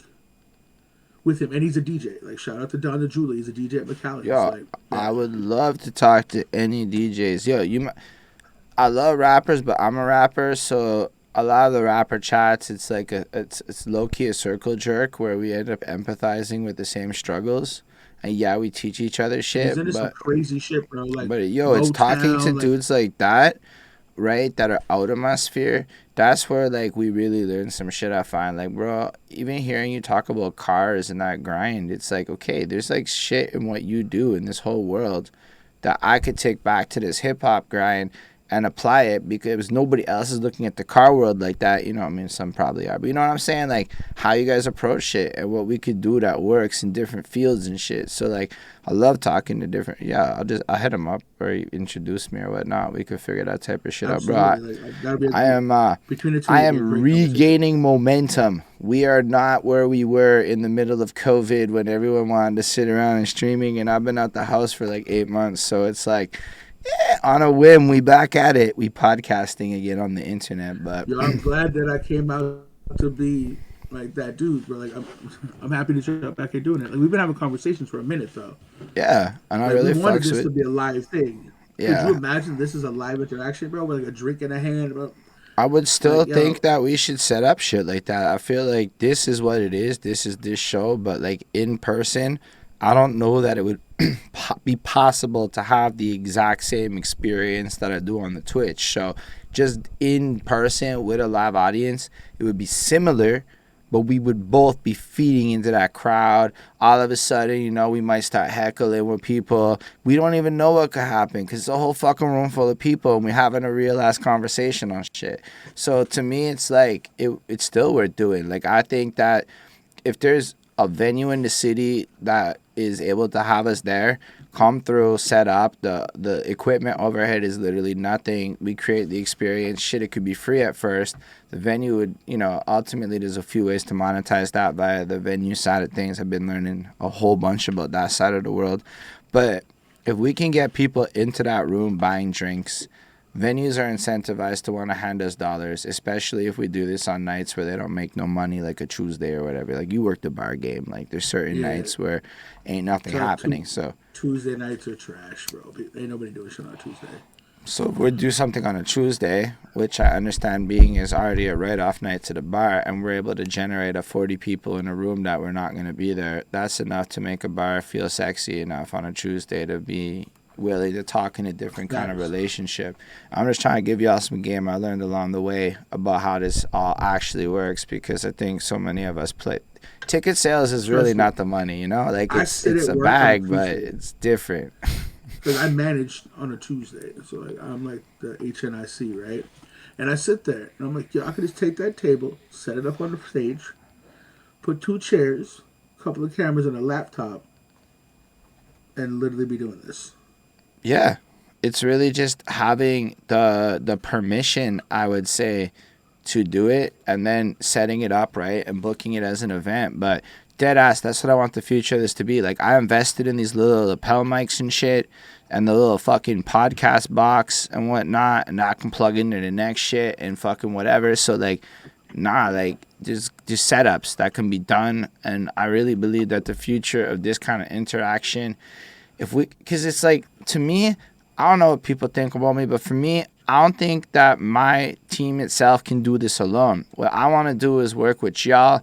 with him. And he's a DJ. Like, shout out to Don Julie. He's a DJ at McAllen. Yo, like, yeah. I would love to talk to any DJs. Yo, I love rappers, but I'm a rapper, so a lot of the rapper chats, it's like it's low key a circle jerk where we end up empathizing with the same struggles, and yeah, we teach each other shit. But some crazy shit, bro. Like, but yo, it's talking to dudes like that, right? That are out of my sphere. That's where like we really learn some shit. I find like, bro, even hearing you talk about cars and that grind, it's like, okay, there's like shit in what you do in this whole world that I could take back to this hip hop grind and apply it, because nobody else is looking at the car world like that. You know, I mean, some probably are, but you know what I'm saying? Like how you guys approach shit and what we could do that works in different fields and shit. So like, I love talking to different. Yeah, I'll hit him up or introduce me or whatnot. We could figure that type of shit out, bro. I am regaining momentum. We are not where we were in the middle of COVID when everyone wanted to sit around and streaming, and I've been out the house for like 8 months. So it's like, on a whim, we back at it. We podcasting again on the internet, but yo, I'm glad that I came out to be like that dude. But like, I'm happy to jump back here doing it. Like we've been having conversations for a minute though. Yeah, and I really wanted this to be a live thing. Yeah. Could you imagine this is a live interaction, bro? With like a drink in a hand, bro. I would still think that we should set up shit like that. I feel like this is what it is. This is this show, but like in person, I don't know that it would be possible to have the exact same experience that I do on the Twitch. So just in person with a live audience, it would be similar, but we would both be feeding into that crowd. All of a sudden, you know, we might start heckling with people. We don't even know what could happen because it's a whole fucking room full of people and we're having a real ass conversation on shit. So to me, it's like, it's still worth doing. Like, I think that if there's a venue in the city that is able to have us there, come through, set up. The equipment overhead is literally nothing. We create the experience. Shit, it could be free at first. The venue would, you know, ultimately there's a few ways to monetize that via the venue side of things. I've been learning a whole bunch about that side of the world. But if we can get people into that room buying drinks, venues are incentivized to want to hand us dollars, especially if we do this on nights where they don't make no money, like a Tuesday or whatever. Like, you work the bar game. Like, there's certain nights where ain't nothing happening. So Tuesday nights are trash, bro. Ain't nobody doing shit on a Tuesday. So if we do something on a Tuesday, which I understand being is already a write-off night to the bar, and we're able to generate 40 people in a room that we're not going to be there, that's enough to make a bar feel sexy enough on a Tuesday to be willing to talk in a different kind of relationship. I'm just trying to give y'all some game I learned along the way about how this all actually works, because I think so many of us play. Ticket sales is really not the money, you know? Like, it's a bag, but it's different. Because I managed on a Tuesday. So like, I'm like the HNIC, right? And I sit there, and I'm like, yo, I could just take that table, set it up on the stage, put 2 chairs, a couple of cameras, and a laptop, and literally be doing this. Yeah. It's really just having the permission, I would say, to do it, and then setting it up, right, and booking it as an event. But dead ass, that's what I want the future of this to be. Like, I invested in these little lapel mics and shit, and the little fucking podcast box and whatnot, and I can plug into the next shit and fucking whatever. So, like, just setups that can be done. And I really believe that the future of this kind of interaction, because it's like, to me, I don't know what people think about me, but for me, I don't think that my team itself can do this alone. What I want to do is work with y'all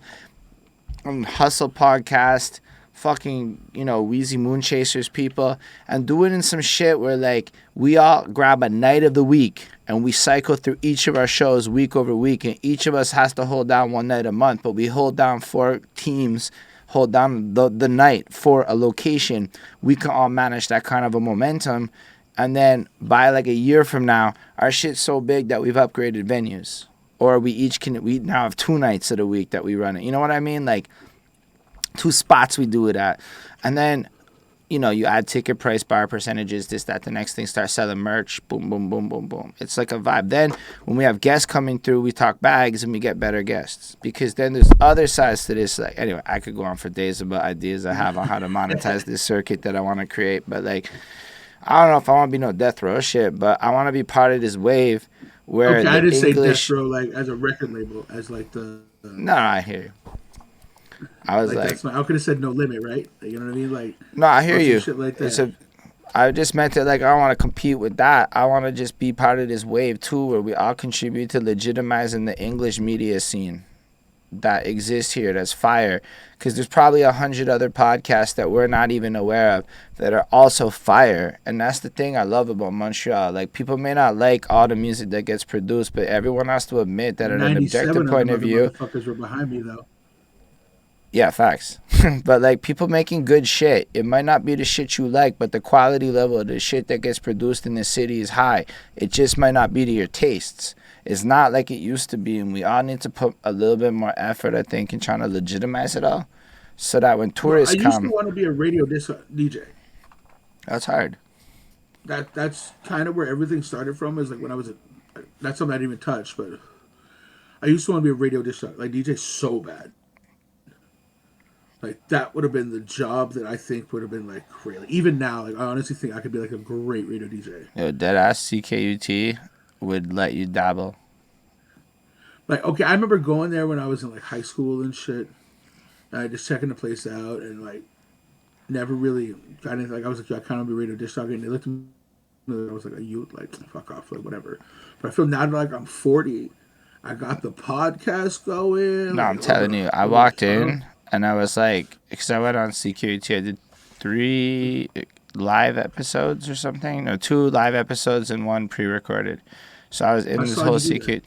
on Hustle Podcast, fucking, you know, Wheezy Moonchasers people, and do it in some shit where, like, we all grab a night of the week and we cycle through each of our shows week over week, and each of us has to hold down one night a month, but we hold down 4 teams, hold down the night for a location. We can all manage that kind of a momentum. And then by like a year from now, our shit's so big that we've upgraded venues. Or we now have 2 nights of the week that we run it. You know what I mean? Like, 2 spots we do it at. And then, you know, you add ticket price, bar percentages, this, that, the next thing, start selling merch. Boom, boom, boom, boom, boom. It's like a vibe. Then when we have guests coming through, we talk bags and we get better guests. Because then there's other sides to this. Like, anyway, I could go on for days about ideas I have on how to monetize this circuit that I want to create. But, like, I don't know if I want to be no death row shit, but I want to be part of this wave where okay, the I didn't English... say death row like as a record label, as like the... No, I hear you. I was like... I could have said No Limit, right? You know what I mean? Like, no, I hear you. Shit like that. I just meant it like, I don't want to compete with that. I want to just be part of this wave too, where we all contribute to legitimizing the English media scene that exists here, that's fire. Because there's probably 100 other podcasts that we're not even aware of that are also fire. And that's the thing I love about Montreal. Like, people may not like all the music that gets produced, but everyone has to admit that at an objective point of view... motherfuckers were behind me, though. Yeah, facts. But, like, people making good shit, it might not be the shit you like, but the quality level of the shit that gets produced in the city is high. It just might not be to your tastes. It's not like it used to be, and we all need to put a little bit more effort, I think, in trying to legitimize it all, so that when tourists come... I used to want to be a radio disc DJ. That's hard. That's kind of where everything started from, is like when I was... That's something I didn't even touch, but I used to want to be a radio disc like DJ so bad. Like, that would have been the job that I think would have been, like, really... Even now, like, I honestly think I could be, like, a great radio DJ. Yo, deadass CKUT would let you dabble. Like, okay, I remember going there when I was in, like, high school and shit. And I just checking the place out and, like, never really got anything. Like, I was like, I kind of be a radio disc jockey. And they looked at me, I was like, a youth, like, fuck off, like, whatever. But I feel now that, like, I'm 40, I got the podcast going. No, I'm telling you, I walked in... And I was like, because I went on CQT, I did 3 live episodes or something. No, 2 live episodes and 1 pre-recorded. So I was in this whole CQT.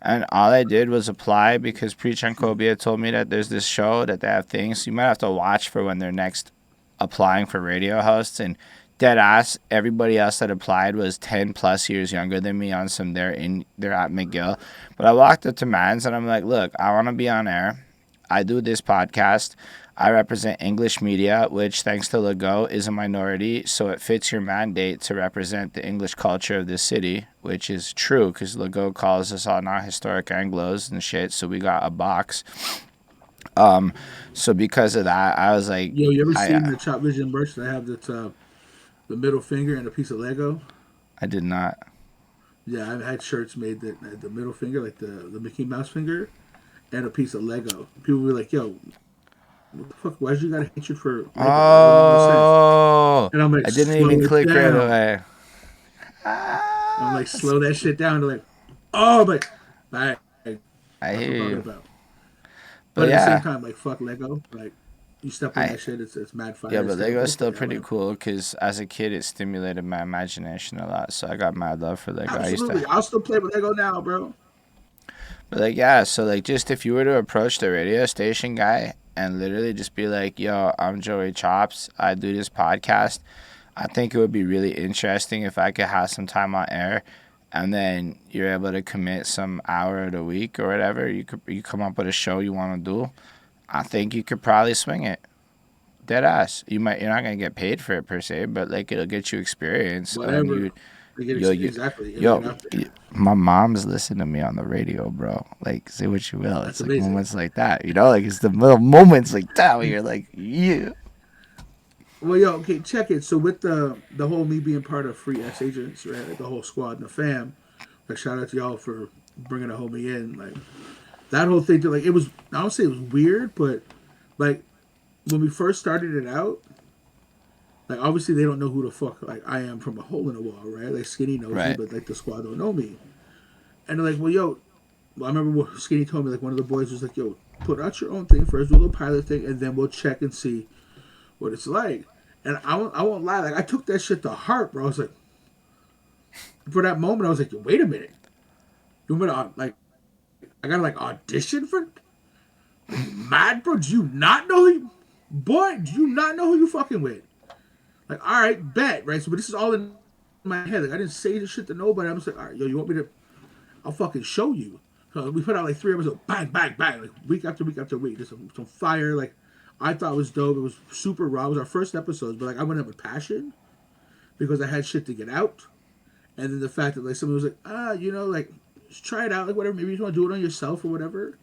And all I did was apply because Preach and Cobia told me that there's this show that they have things. So you might have to watch for when they're next applying for radio hosts. And dead ass, everybody else that applied was 10 plus years younger than me on some they're at McGill. But I walked up to Mans and I'm like, look, I want to be on air. I do this podcast. I represent English media, which, thanks to Legault, is a minority, so it fits your mandate to represent the English culture of this city, which is true, because Legault calls us all not historic Anglos and shit, so we got a box. So because of that, I was like... Yo, you ever seen the Chopvision merch that have the middle finger and a piece of Lego? I did not. Yeah, I've had shirts made that had the middle finger, like the Mickey Mouse finger, and a piece of Lego. People were like, yo, what the fuck? Why'd you got a hatred for Lego? Oh, and I'm like, I didn't even click down. right away. I'm like, slow that shit down. They're like, oh, but I hear you. About. But at the same time, like, fuck Lego. Like, you step on that shit, it's mad fire. Yeah, but Lego's still pretty cool because as a kid, it stimulated my imagination a lot. So I got mad love for Lego. Absolutely. I'll still play with Lego now, bro. But, like, yeah, so, like, just if you were to approach the radio station guy and literally just be like, yo, I'm Joey Chops, I do this podcast, I think it would be really interesting if I could have some time on air and then you're able to commit some hour of the week or whatever. You come up with a show you want to do. I think you could probably swing it. Dead ass. You're not gonna get paid for it per se, but like it'll get you experience. Whatever. Exactly. My mom's listening to me on the radio, bro. Like, say what you will. That's it's like amazing. Moments like that, you know? Like, it's the little moments like that where you're like, yeah. Well, yo, okay, check it. So with the whole me being part of Free S Agents, right? Like the whole squad and the fam. Like, shout out to y'all for bringing a homie in. Like, that whole thing, like, it was, I don't say it was weird, but, like, when we first started it out, like, obviously they don't know who the fuck, like, I am from a hole in the wall, right? Like, Skinny knows me, but, like, the squad don't know me. And they're like, well, yo, I remember what Skinny told me, like, one of the boys was like, yo, put out your own thing first, do a little pilot thing, and then we'll check and see what it's like. And I won't lie, like, I took that shit to heart, bro. I was like, for that moment, I was like, wait a minute. You want me to, like, I gotta, like, audition for, like, mad, bro? Do you not know who you, boy, do you not know who you fucking with? Like, all right, bet, right? So, but this is all in my head. Like, I didn't say this shit to nobody. I was like, all right, yo, you want me to, I'll fucking show you. So we put out, like, 3 episodes, bang, bang, bang, like, week after week after week. Just some fire, like, I thought it was dope. It was super raw. It was our first episode, but, like, I went up with passion because I had shit to get out. And then the fact that, like, someone was like, you know, like, just try it out, like, whatever. Maybe you just want to do it on yourself or whatever.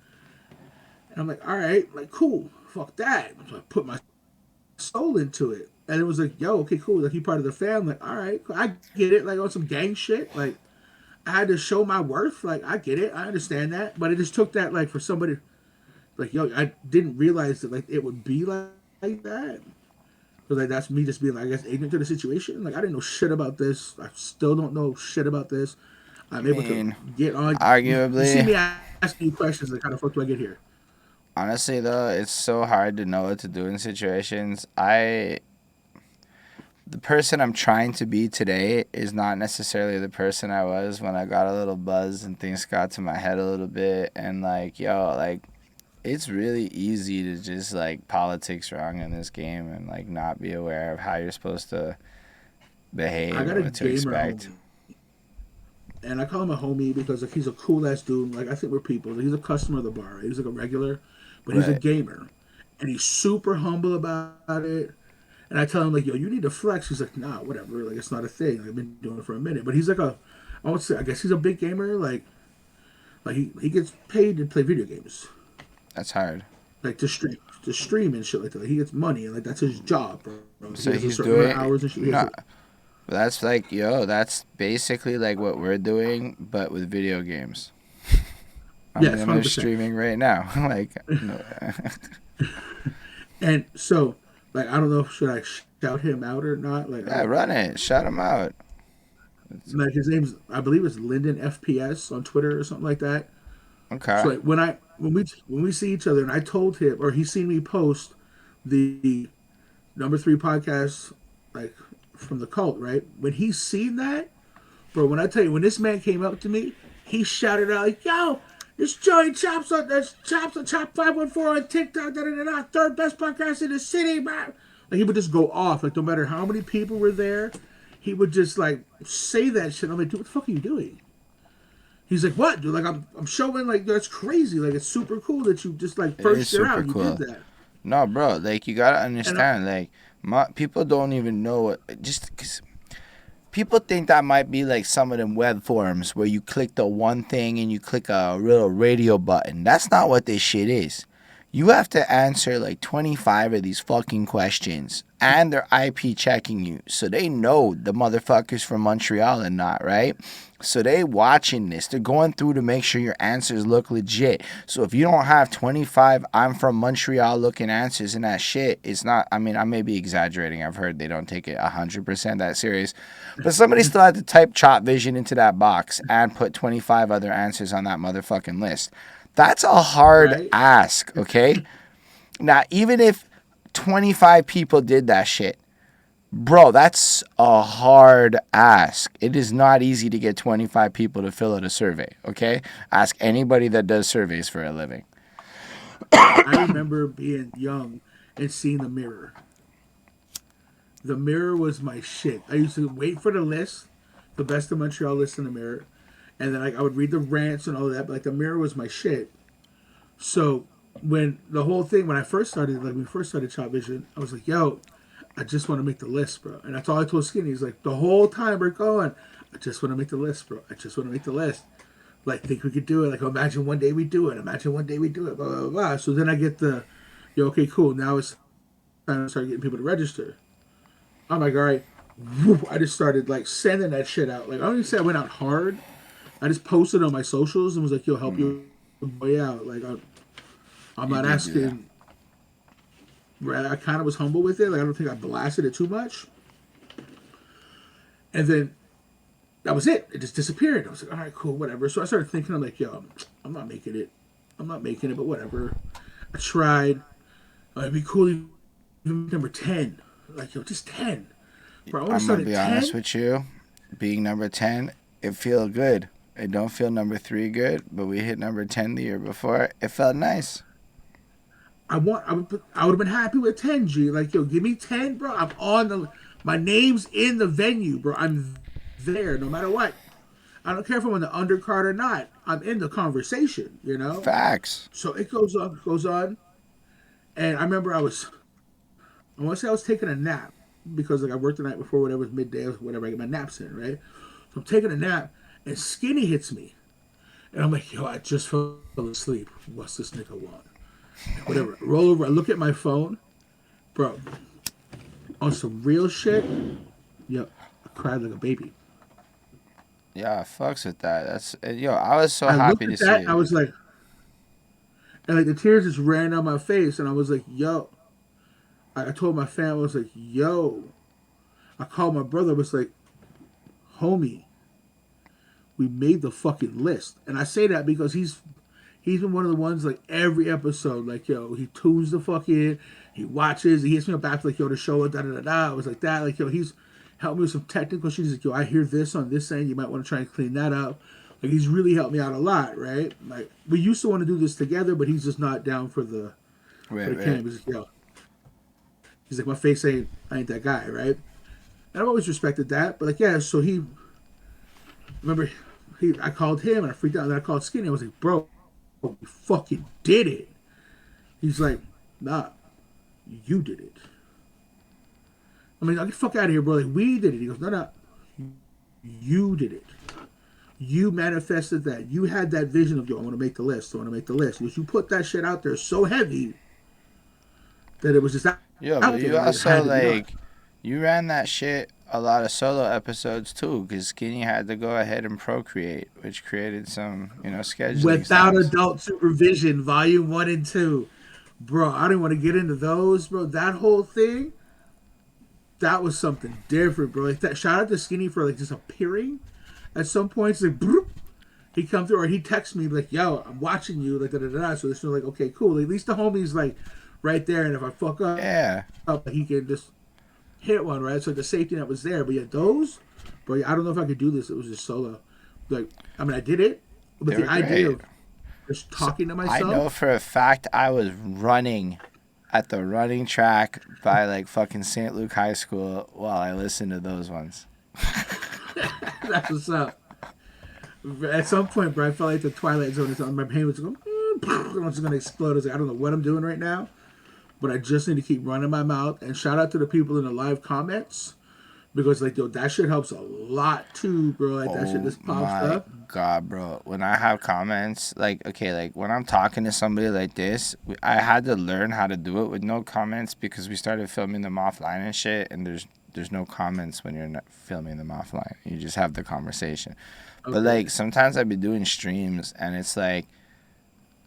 And I'm like, all right, like, cool. Fuck that. So I put my soul into it. And it was like, yo, okay, cool. Like, you part of the fam. Like, all right, I get it. Like, on some gang shit. Like, I had to show my worth. Like, I get it. I understand that. But it just took that, like, for somebody, like, yo, I didn't realize that, like, it would be like that. Because, like, that's me just being, like, I guess, ignorant to the situation. Like, I didn't know shit about this. I still don't know shit about this. I'm able to get on. Arguably. You see me asking you questions, like, how the fuck do I get here? Honestly, though, it's so hard to know what to do in situations. The person I'm trying to be today is not necessarily the person I was when I got a little buzz and things got to my head a little bit. And, like, yo, like, it's really easy to just, like, politics wrong in this game and, like, not be aware of how you're supposed to behave or what to expect. Homie. And I call him a homie because, like, he's a cool-ass dude. Like, I think we're people. Like, he's a customer of the bar. Right? He's, like, a regular, but he's a gamer. And he's super humble about it. And I tell him, like, yo, you need to flex. He's like, nah, whatever. Like, it's not a thing. Like, I've been doing it for a minute. But he's like I won't say, I guess he's a big gamer. Like he gets paid to play video games. That's hard. Like, to stream and shit like that. Like, he gets money, and, like, that's his job, bro. So he's doing hours and shit. That's like, yo, that's basically like what we're doing, but with video games. I'm streaming right now. Like, no. And so, like, I don't know, should I shout him out or not? Like, yeah, run it, shout him out. Like, his name's, I believe it's Lyndon FPS on Twitter or something like that. Okay. So, like, when we see each other, and I told him, or he's seen me post the number 3 podcast, like, from the Cult, right? When he's seen that, bro, when I tell you, when this man came up to me, he shouted out like, "Yo, this Joey Chops on Chop 514 on TikTok, da da da da, third best podcast in the city, man." Like he would just go off, like no matter how many people were there, he would just like say that shit. I'm like, dude, what the fuck are you doing? He's like, what, dude? Like I'm showing, like, that's crazy. Like it's super cool that you just like It is first year super out, you cool. did that. No, bro, like you gotta And understand, like people don't even know what, just 'cause people think that might be like some of them web forums where you click the one thing and you click a little radio button. That's not what this shit is. You have to answer like 25 of these fucking questions, and they're IP checking you, so they know the motherfuckers from Montreal and not, right? So they watching this. They're going through to make sure your answers look legit. So if you don't have 25 I'm from Montreal looking answers in that shit, it's not, I mean, I may be exaggerating. I've heard they don't take it 100% that serious. But somebody still had to type Chopvision into that box and put 25 other answers on that motherfucking list. That's a hard right, ask, okay? Now, even if 25 people did that shit, bro, that's a hard ask. It is not easy to get 25 people to fill out a survey, okay? Ask anybody that does surveys for a living. I remember being young and seeing the Mirror. The Mirror was my shit. I used to wait for the list, the best of Montreal list in the Mirror, and then I would read the rants and all that. But like the Mirror was my shit. So when the whole thing, when we first started Chop Vision, I was like, yo, I just want to make the list, bro. And that's all I told Skinny. He's like, the whole time we're going, I just want to make the list, bro. I just want to make the list. Like, think we could do it. Like, imagine one day we do it. Imagine one day we do it. Blah, blah, blah. So then I get yo, okay, cool. Now it's time to start getting people to register. I'm like, all right. Whoop. I just started, like, sending that shit out. Like, I don't even say I went out hard. I just posted on my socials and was like, yo, help your boy out. Like, I'm not asking. I kind of was humble with it. Like, I don't think I blasted it too much. And then that was it. It just disappeared. I was like, all right, cool, whatever. So I started thinking, I'm like, yo, I'm not making it. But whatever. I tried. It'd be cool if number 10. Like, yo, just 10. Bro, I want to I'm start going to at be 10. honest with you. Being number 10, it feel good. It don't feel number 3 good, but we hit number 10 the year before. It felt nice. I would have been happy with 10, G. Like, yo, give me 10, bro. I'm on my name's in the venue, bro. I'm there no matter what. I don't care if I'm on the undercard or not. I'm in the conversation, you know? Facts. So it goes on. And I remember I want to say I was taking a nap because, like, I worked the night before, whatever, it was midday or whatever, I get my naps in, right? So I'm taking a nap, and Skinny hits me. And I'm like, yo, I just fell asleep. What's this nigga want? Whatever. I roll over, I look at my phone. Bro, on some real shit, yo, I cried like a baby. Yeah, I fucks with that. That's yo. I was so I happy looked to at see that, it. I was like, and like the tears just ran down my face, and I was like, yo. I told my family, I was like, yo. I called my brother, I was like, homie, we made the fucking list. And I say that because he's been one of the ones, like, every episode, like, yo, he tunes the fuck in, he watches, he hits me up back, like, yo, the show, da da da da. I was like that, like, yo, he's helped me with some technical shit. He's like, yo, I hear this on this end, you might want to try and clean that up. Like, he's really helped me out a lot, right? Like, we used to want to do this together, but he's just not down for the Right. camp. He's like, yo, he's like, my face I ain't that guy, right? And I've always respected that, but like, yeah, so I called him and I freaked out, and then I called Skinny. I was like, bro, we fucking did it. He's like, nah, you did it. I mean, get the fuck out of here, bro. Like, we did it. He goes, no, you did it. You manifested that. You had that vision of, yo, I want to make the list. I want to make the list. Because you put that shit out there so heavy that it was just out Yeah, there. but you also, like, you ran that shit a lot of solo episodes too, because Skinny had to go ahead and procreate, which created some, scheduling. Without things. adult supervision, volume 1 and 2. Bro, I didn't want to get into those, bro. That whole thing, that was something different, bro. Like, that, shout out to Skinny for, like, just appearing at some points. Like, bloop, he'd come through, or he'd text me, like, yo, I'm watching you, like, da-da-da-da. So it's like, okay, cool. At least the homie's, like, right there, and if I fuck up, Yeah. He can just hit one, right? So the safety net was there. But yeah, those, bro, I don't know if I could do this. It was just solo. Like, I mean, I did it. But They the were idea great. of just So talking to I know myself, for a fact I was running at the running track by like fucking St. Luke High School while I listened to those ones. that's what's up. At some point, bro, I felt like the Twilight Zone is on. My brain was going, and I'm just gonna explode. I was like, I don't know what I'm doing right now, but I just need to keep running my mouth. And shout out to the people in the live comments because, like, yo, that shit helps a lot too, bro. Like that shit Oh just pops my up. god, bro. When I have comments, like, okay, like when I'm talking to somebody like this, I had to learn how to do it with no comments because we started filming them offline and shit, and there's no comments when you're not filming them offline. You just have the conversation. But Okay, like sometimes I'd be doing streams and it's like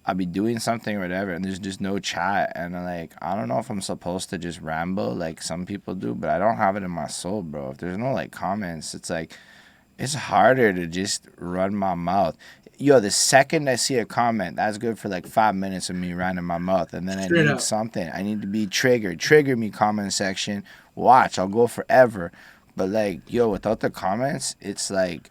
I'll be doing something or whatever, and there's just no chat, and I'm like, I don't know if I'm supposed to just ramble like some people do, but I don't have it in my soul, bro. If there's no like comments, it's like it's harder to just run my mouth. Yo, the second I see a comment, that's good for like 5 minutes of me running my mouth, and then I straight need up. something. I need to be triggered. Trigger me, comment section. Watch, I'll go forever. But like, yo, without the comments, it's like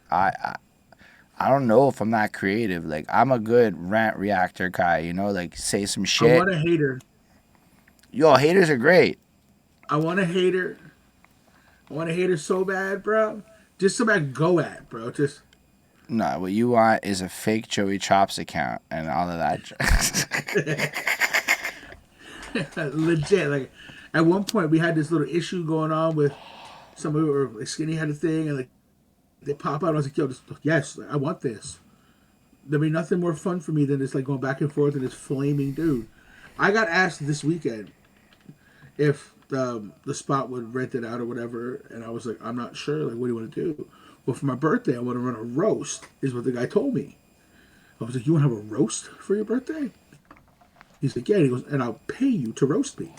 I don't know if I'm not creative. Like I'm a good rant reactor guy, you know, like say some I shit. want a hater. Yo, haters are great. I want a hater. I want a hater so bad, bro. Just so bad, go at, bro. Just No, what you want is a fake Joey Chops account and all of that. legit. Like at one point, we had this little issue going on with somebody or like Skinny had a thing, and like they pop out. I was like, yo, this, yes, like, I want this. There'd be nothing more fun for me than just like going back and forth and this flaming dude. I got asked this weekend if the spot would rent it out or whatever, and I was like, I'm not sure. Like, what do you want to do? Well, for my birthday, I want to run a roast. Is what the guy told me. I was like, you want to have a roast for your birthday? He's like, yeah. And he goes, and I'll pay you to roast me.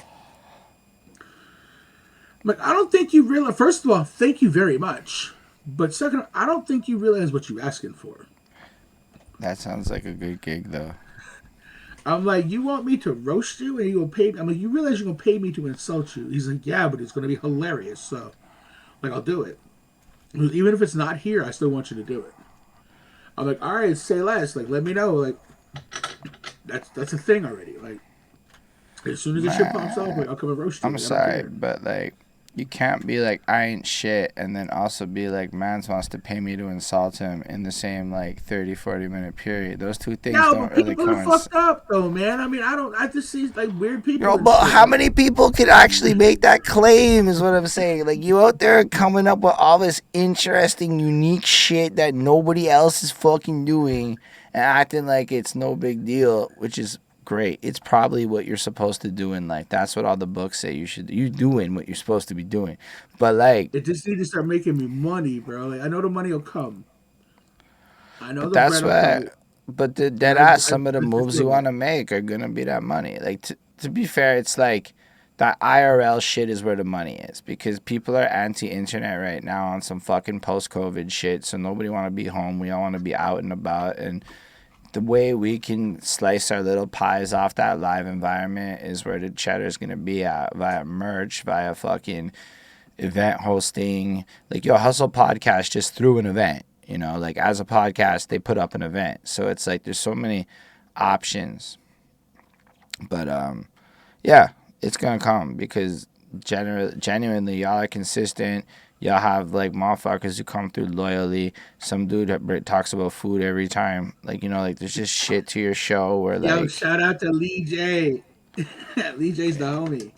I'm like, I don't think you realize. First of all, thank you very much. But second, I don't think you realize what you're asking for. That sounds like a good gig though. I'm like, you want me to roast you and you gonna pay me? I'm like, you realize you're gonna pay me to insult you? He's like, yeah, but it's gonna be hilarious. So, like, I'll do it. Even if it's not here, I still want you to do it. I'm like, all right, say less. Like, let me know. Like, that's a thing already. Like, as soon as the shit pops off, Man, like, I'll come and roast you. I'm Like, I don't sorry, care. but like you can't be like I ain't shit and then also be like mans wants to pay me to insult him in the same like 30-40 minute period. Those two things No, don't but really people are coincide. fucked up though, man. I mean, I don't. I just see like weird You people know, and but shit. how Like, many people could actually make that claim is what I'm saying. Like you out there coming up with all this interesting, unique shit that nobody else is fucking doing and acting like it's no big deal, which is great. It's probably what you're supposed to do in life. That's what all the books say you should do. You doing what you're supposed to be doing. But like it just need to start making me money, bro. Like, I know the money will come. I know but the that's bread will come. what but the And dead ass some of the I just moves you feel it. want to make are gonna be that money. Like to be fair, it's like that IRL shit is where the money is because people are anti-internet right now on some fucking post-COVID shit. So nobody want to be home. We all want to be out and about. And the way we can slice our little pies off that live environment is where the cheddar's gonna be at via merch, via fucking event hosting. Like yo, Hustle Podcast just threw an event. You know, like as a podcast, they put up an event. So it's like there's so many options. But yeah, it's gonna come because genuinely, y'all are consistent. Y'all have like motherfuckers who come through loyally. Some dude that talks about food every time. Like you know, like there's just shit to your show where Yo, like shout out to Lee J. Lee J's the homie.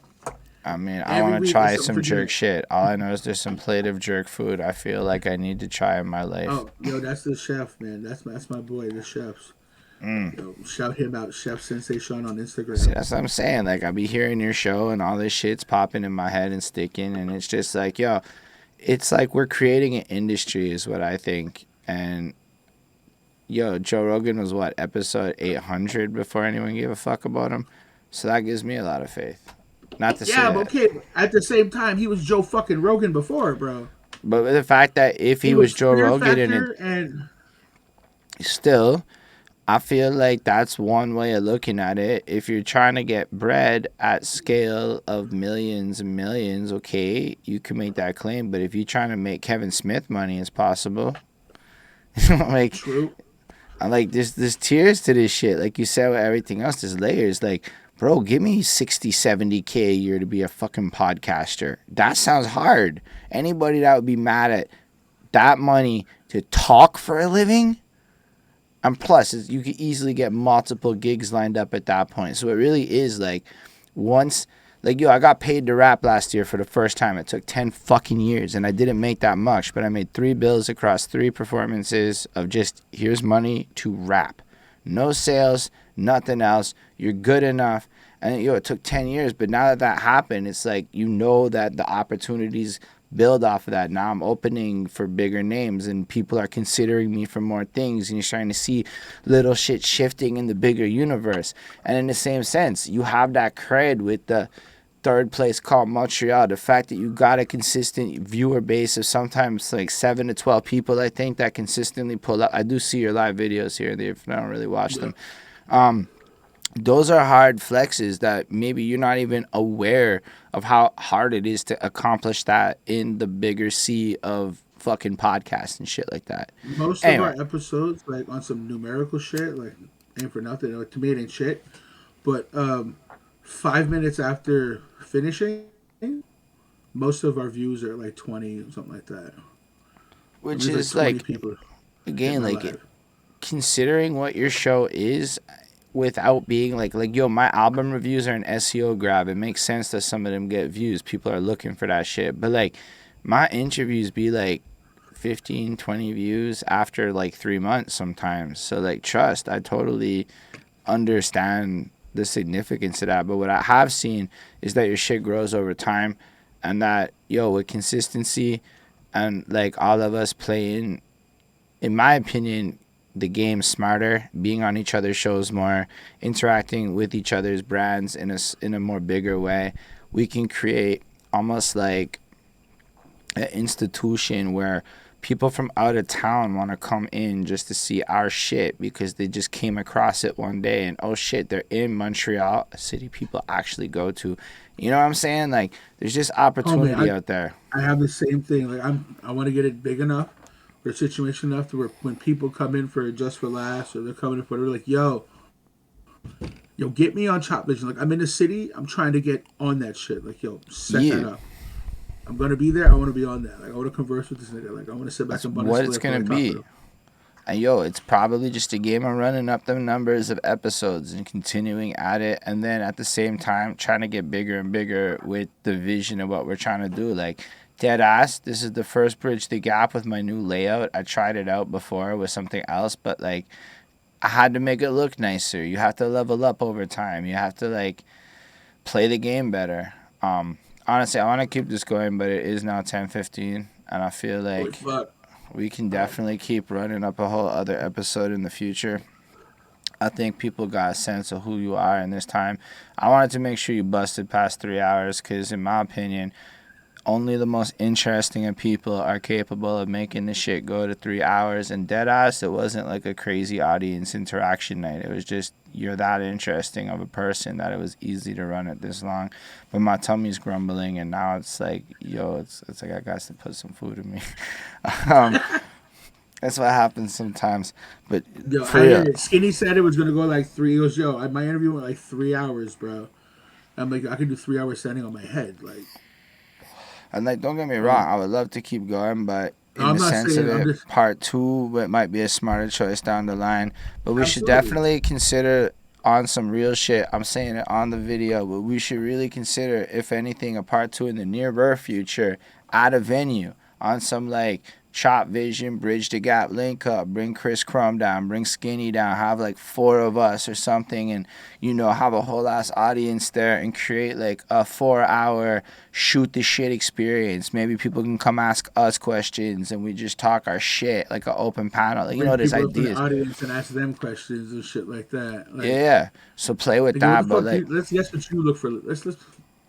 I mean I Every want to week is try something some for jerk dinner. shit. All I know is there's some plate of jerk food I feel like I need to try in my life. Oh, yo, that's the chef, man. That's my boy, the chefs. Mm. Yo, shout him out, Chef Sensei Sean on See, Instagram. that's what I'm saying. Like I be hearing your show and all this shit's popping in my head and sticking, and it's just like yo, it's like we're creating an industry, is what I think. And yo, Joe Rogan was what, episode 800 before anyone gave a fuck about him? So that gives me a lot of faith. Not to say Yeah, but that. okay. At the same time, he was Joe fucking Rogan before, bro. But the fact that if he He was was Joe Fear Rogan and it Factor, and still, I feel like that's one way of looking at it. If you're trying to get bread at scale of millions and millions, okay, you can make that claim. But if you're trying to make Kevin Smith money as possible, like true. like there's tiers to this shit. Like you said with everything else, there's layers. Like, bro, give me 60, 70K a year to be a fucking podcaster. That sounds hard. Anybody that would be mad at that money to talk for a living, and plus you could easily get multiple gigs lined up at that point. So it really is like, once, like, yo, I got paid to rap last year for the first time. It took 10 fucking years, and I didn't make that much, but I made 3 bills across 3 performances of just, here's money to rap. No sales, nothing else. You're good enough. And, yo, it took 10 years, but now that that happened, it's like, you know that the opportunities build off of that. Now I'm opening for bigger names, and people are considering me for more things, and you're starting to see little shit shifting in the bigger universe. And in the same sense, you have that cred with the third place Cult Montreal. The fact that you got a consistent viewer base of sometimes like 7 to 12 people, I think, that consistently pull up. I do see your live videos here and there, if I don't really watch them. Those are hard flexes that maybe you're not even aware of how hard it is to accomplish that in the bigger sea of fucking podcasts and shit like that. Most of our episodes, like on some numerical shit, like ain't for nothing. Like, to me, it ain't shit. But 5 minutes after finishing, most of our views are like 20, something like that. Which is like, people again, like considering what your show is, without being like yo, my album reviews are an SEO grab. It makes sense that some of them get views. People are looking for that shit. But like, my interviews be like 15, 20 views after like 3 months sometimes. So like, trust, I totally understand the significance of that. But what I have seen is that your shit grows over time, and that, yo, with consistency and like all of us playing, in my opinion, the game smarter, being on each other's shows more, interacting with each other's brands in a more bigger way, we can create almost like an institution where people from out of town want to come in just to see our shit because they just came across it one day, and oh shit, they're in Montreal, a city people actually go to. You know what I'm saying? Like, there's just opportunity out there. I have the same thing. Like, I want to get it big enough, or a situation enough to where when people come in for Just for Laughs, or they're coming in for, they're like, yo, get me on Chopvision. Like, I'm in the city, I'm trying to get on that shit. Like, yo, set that up. I'm gonna be there. I want to be on that. Like, I want to converse with this nigga. Like, I want to sit back and bun what it's gonna be. And yo, it's probably just a game of running up the numbers of episodes and continuing at it, and then at the same time trying to get bigger and bigger with the vision of what we're trying to do. Like, dead ass, this is the first Bridge the Gap with my new layout. I tried it out before with something else, but like, I had to make it look nicer. You have to level up over time. You have to like play the game better. Honestly, I want to keep this going, but it is now 10:15, and I feel like we can definitely keep running up a whole other episode in the future. I think people got a sense of who you are in this time. I wanted to make sure you busted past 3 hours because, in my opinion, only the most interesting of people are capable of making this shit go to 3 hours. And deadass, it wasn't like a crazy audience interaction night. It was just, you're that interesting of a person that it was easy to run it this long. But my tummy's grumbling, and now it's like, yo, it's like I got to put some food in me. That's what happens sometimes. But yo, for real, Skinny said it was gonna go like 3. He goes, yo, my interview went like 3 hours, bro. I'm like, I could do 3 hours standing on my head, like. And like, don't get me wrong, I would love to keep going, but in the sense of it, part 2, it might be a smarter choice down the line. But we should definitely consider, on some real shit, I'm saying it on the video, but we should really consider, if anything, a part 2 in the near future at a venue on some like Chopvision, Bridge the Gap link up, bring Chris Crumb down, bring Skinny down, have like 4 of us or something, and have a whole ass audience there, and create like a 4-hour shoot the shit experience. Maybe people can come ask us questions and we just talk our shit, like an open panel. Like, there's ideas. The audience and ask them questions and shit like that. Like, yeah, so play with that. But like, let's guess what you look for. Let's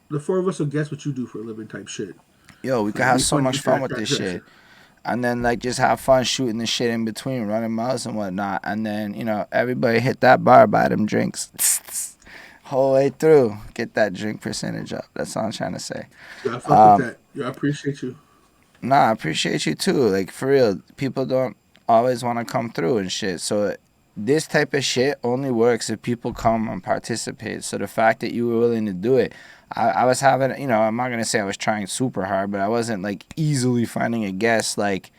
the 4 of us will guess what you do for a living type shit. Yo, we could have so much fun with this shit. And then, like, just have fun shooting the shit in between, running miles and whatnot. And then, everybody hit that bar, buy them drinks. Whole way through. Get that drink percentage up. That's all I'm trying to say. Yeah, I fuck with that. Yeah, I appreciate you. Nah, I appreciate you, too. Like, for real, people don't always want to come through and shit. So this type of shit only works if people come and participate. So the fact that you were willing to do it, I was having, you know, I'm not gonna say I was trying super hard, but I wasn't like easily finding a guest like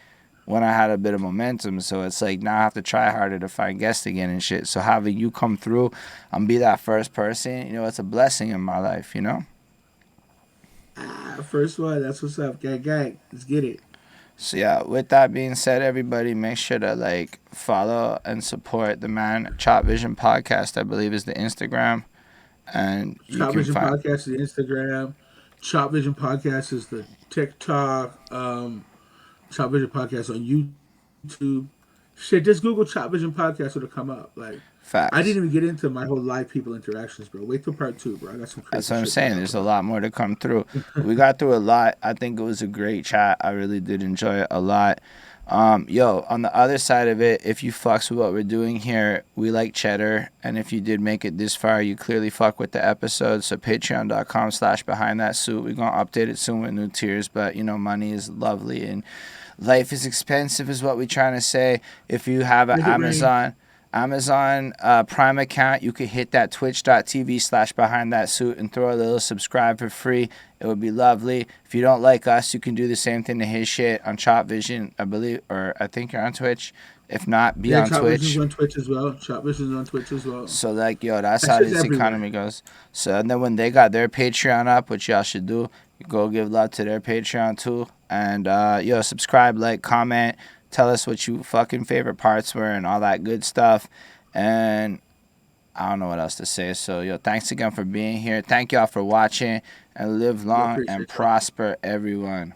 when I had a bit of momentum. So it's like now I have to try harder to find guests again and shit. So having you come through and be that first person, you know, it's a blessing in my life, you know? First one, that's what's up. Gang, gang. Let's get it. So yeah, with that being said, everybody make sure to like follow and support the man. Chopvision Podcast, I believe, is the Instagram. And you Chop can Vision find Podcast is the Instagram. Chop Vision Podcast is the TikTok. Chop Vision Podcast on YouTube. Shit, just Google Chop Vision Podcast, it'll come up. Like, I facts. didn't even get into my whole live people interactions, bro. Wait till part 2, bro. I got some That's crazy what I'm shit to saying. talk There's a about. lot more to come through. We got through a lot. I think it was a great chat. I really did enjoy it a lot. Yo, on the other side of it, if you fucks with what we're doing here, we like cheddar. And if you did make it this far, you clearly fuck with the episode. So patreon.com/behind that suit. We're going to update it soon with new tiers. But, you know, money is lovely and life is expensive is what we're trying to say. If you have an Make it rain. Amazon Prime account, you could hit that twitch.tv/behind that suit and throw a little subscribe for free. It would be lovely. If you don't like us, you can do the same thing to his shit on Chopvision, I believe, or I think you're on Twitch. If not, be Yeah, on Chop Vision's Twitch. on Twitch as well. Chop Vision's on Twitch as well. So like, yo, that's That how shit's this everywhere. economy goes. So and then when they got their Patreon up, which y'all should do, you go give love to their Patreon too. And yo, subscribe, like, comment, tell us what you fucking favorite parts were and all that good stuff. And I don't know what else to say. So yo, thanks again for being here. Thank y'all for watching and live We long and appreciate y'all. prosper, everyone.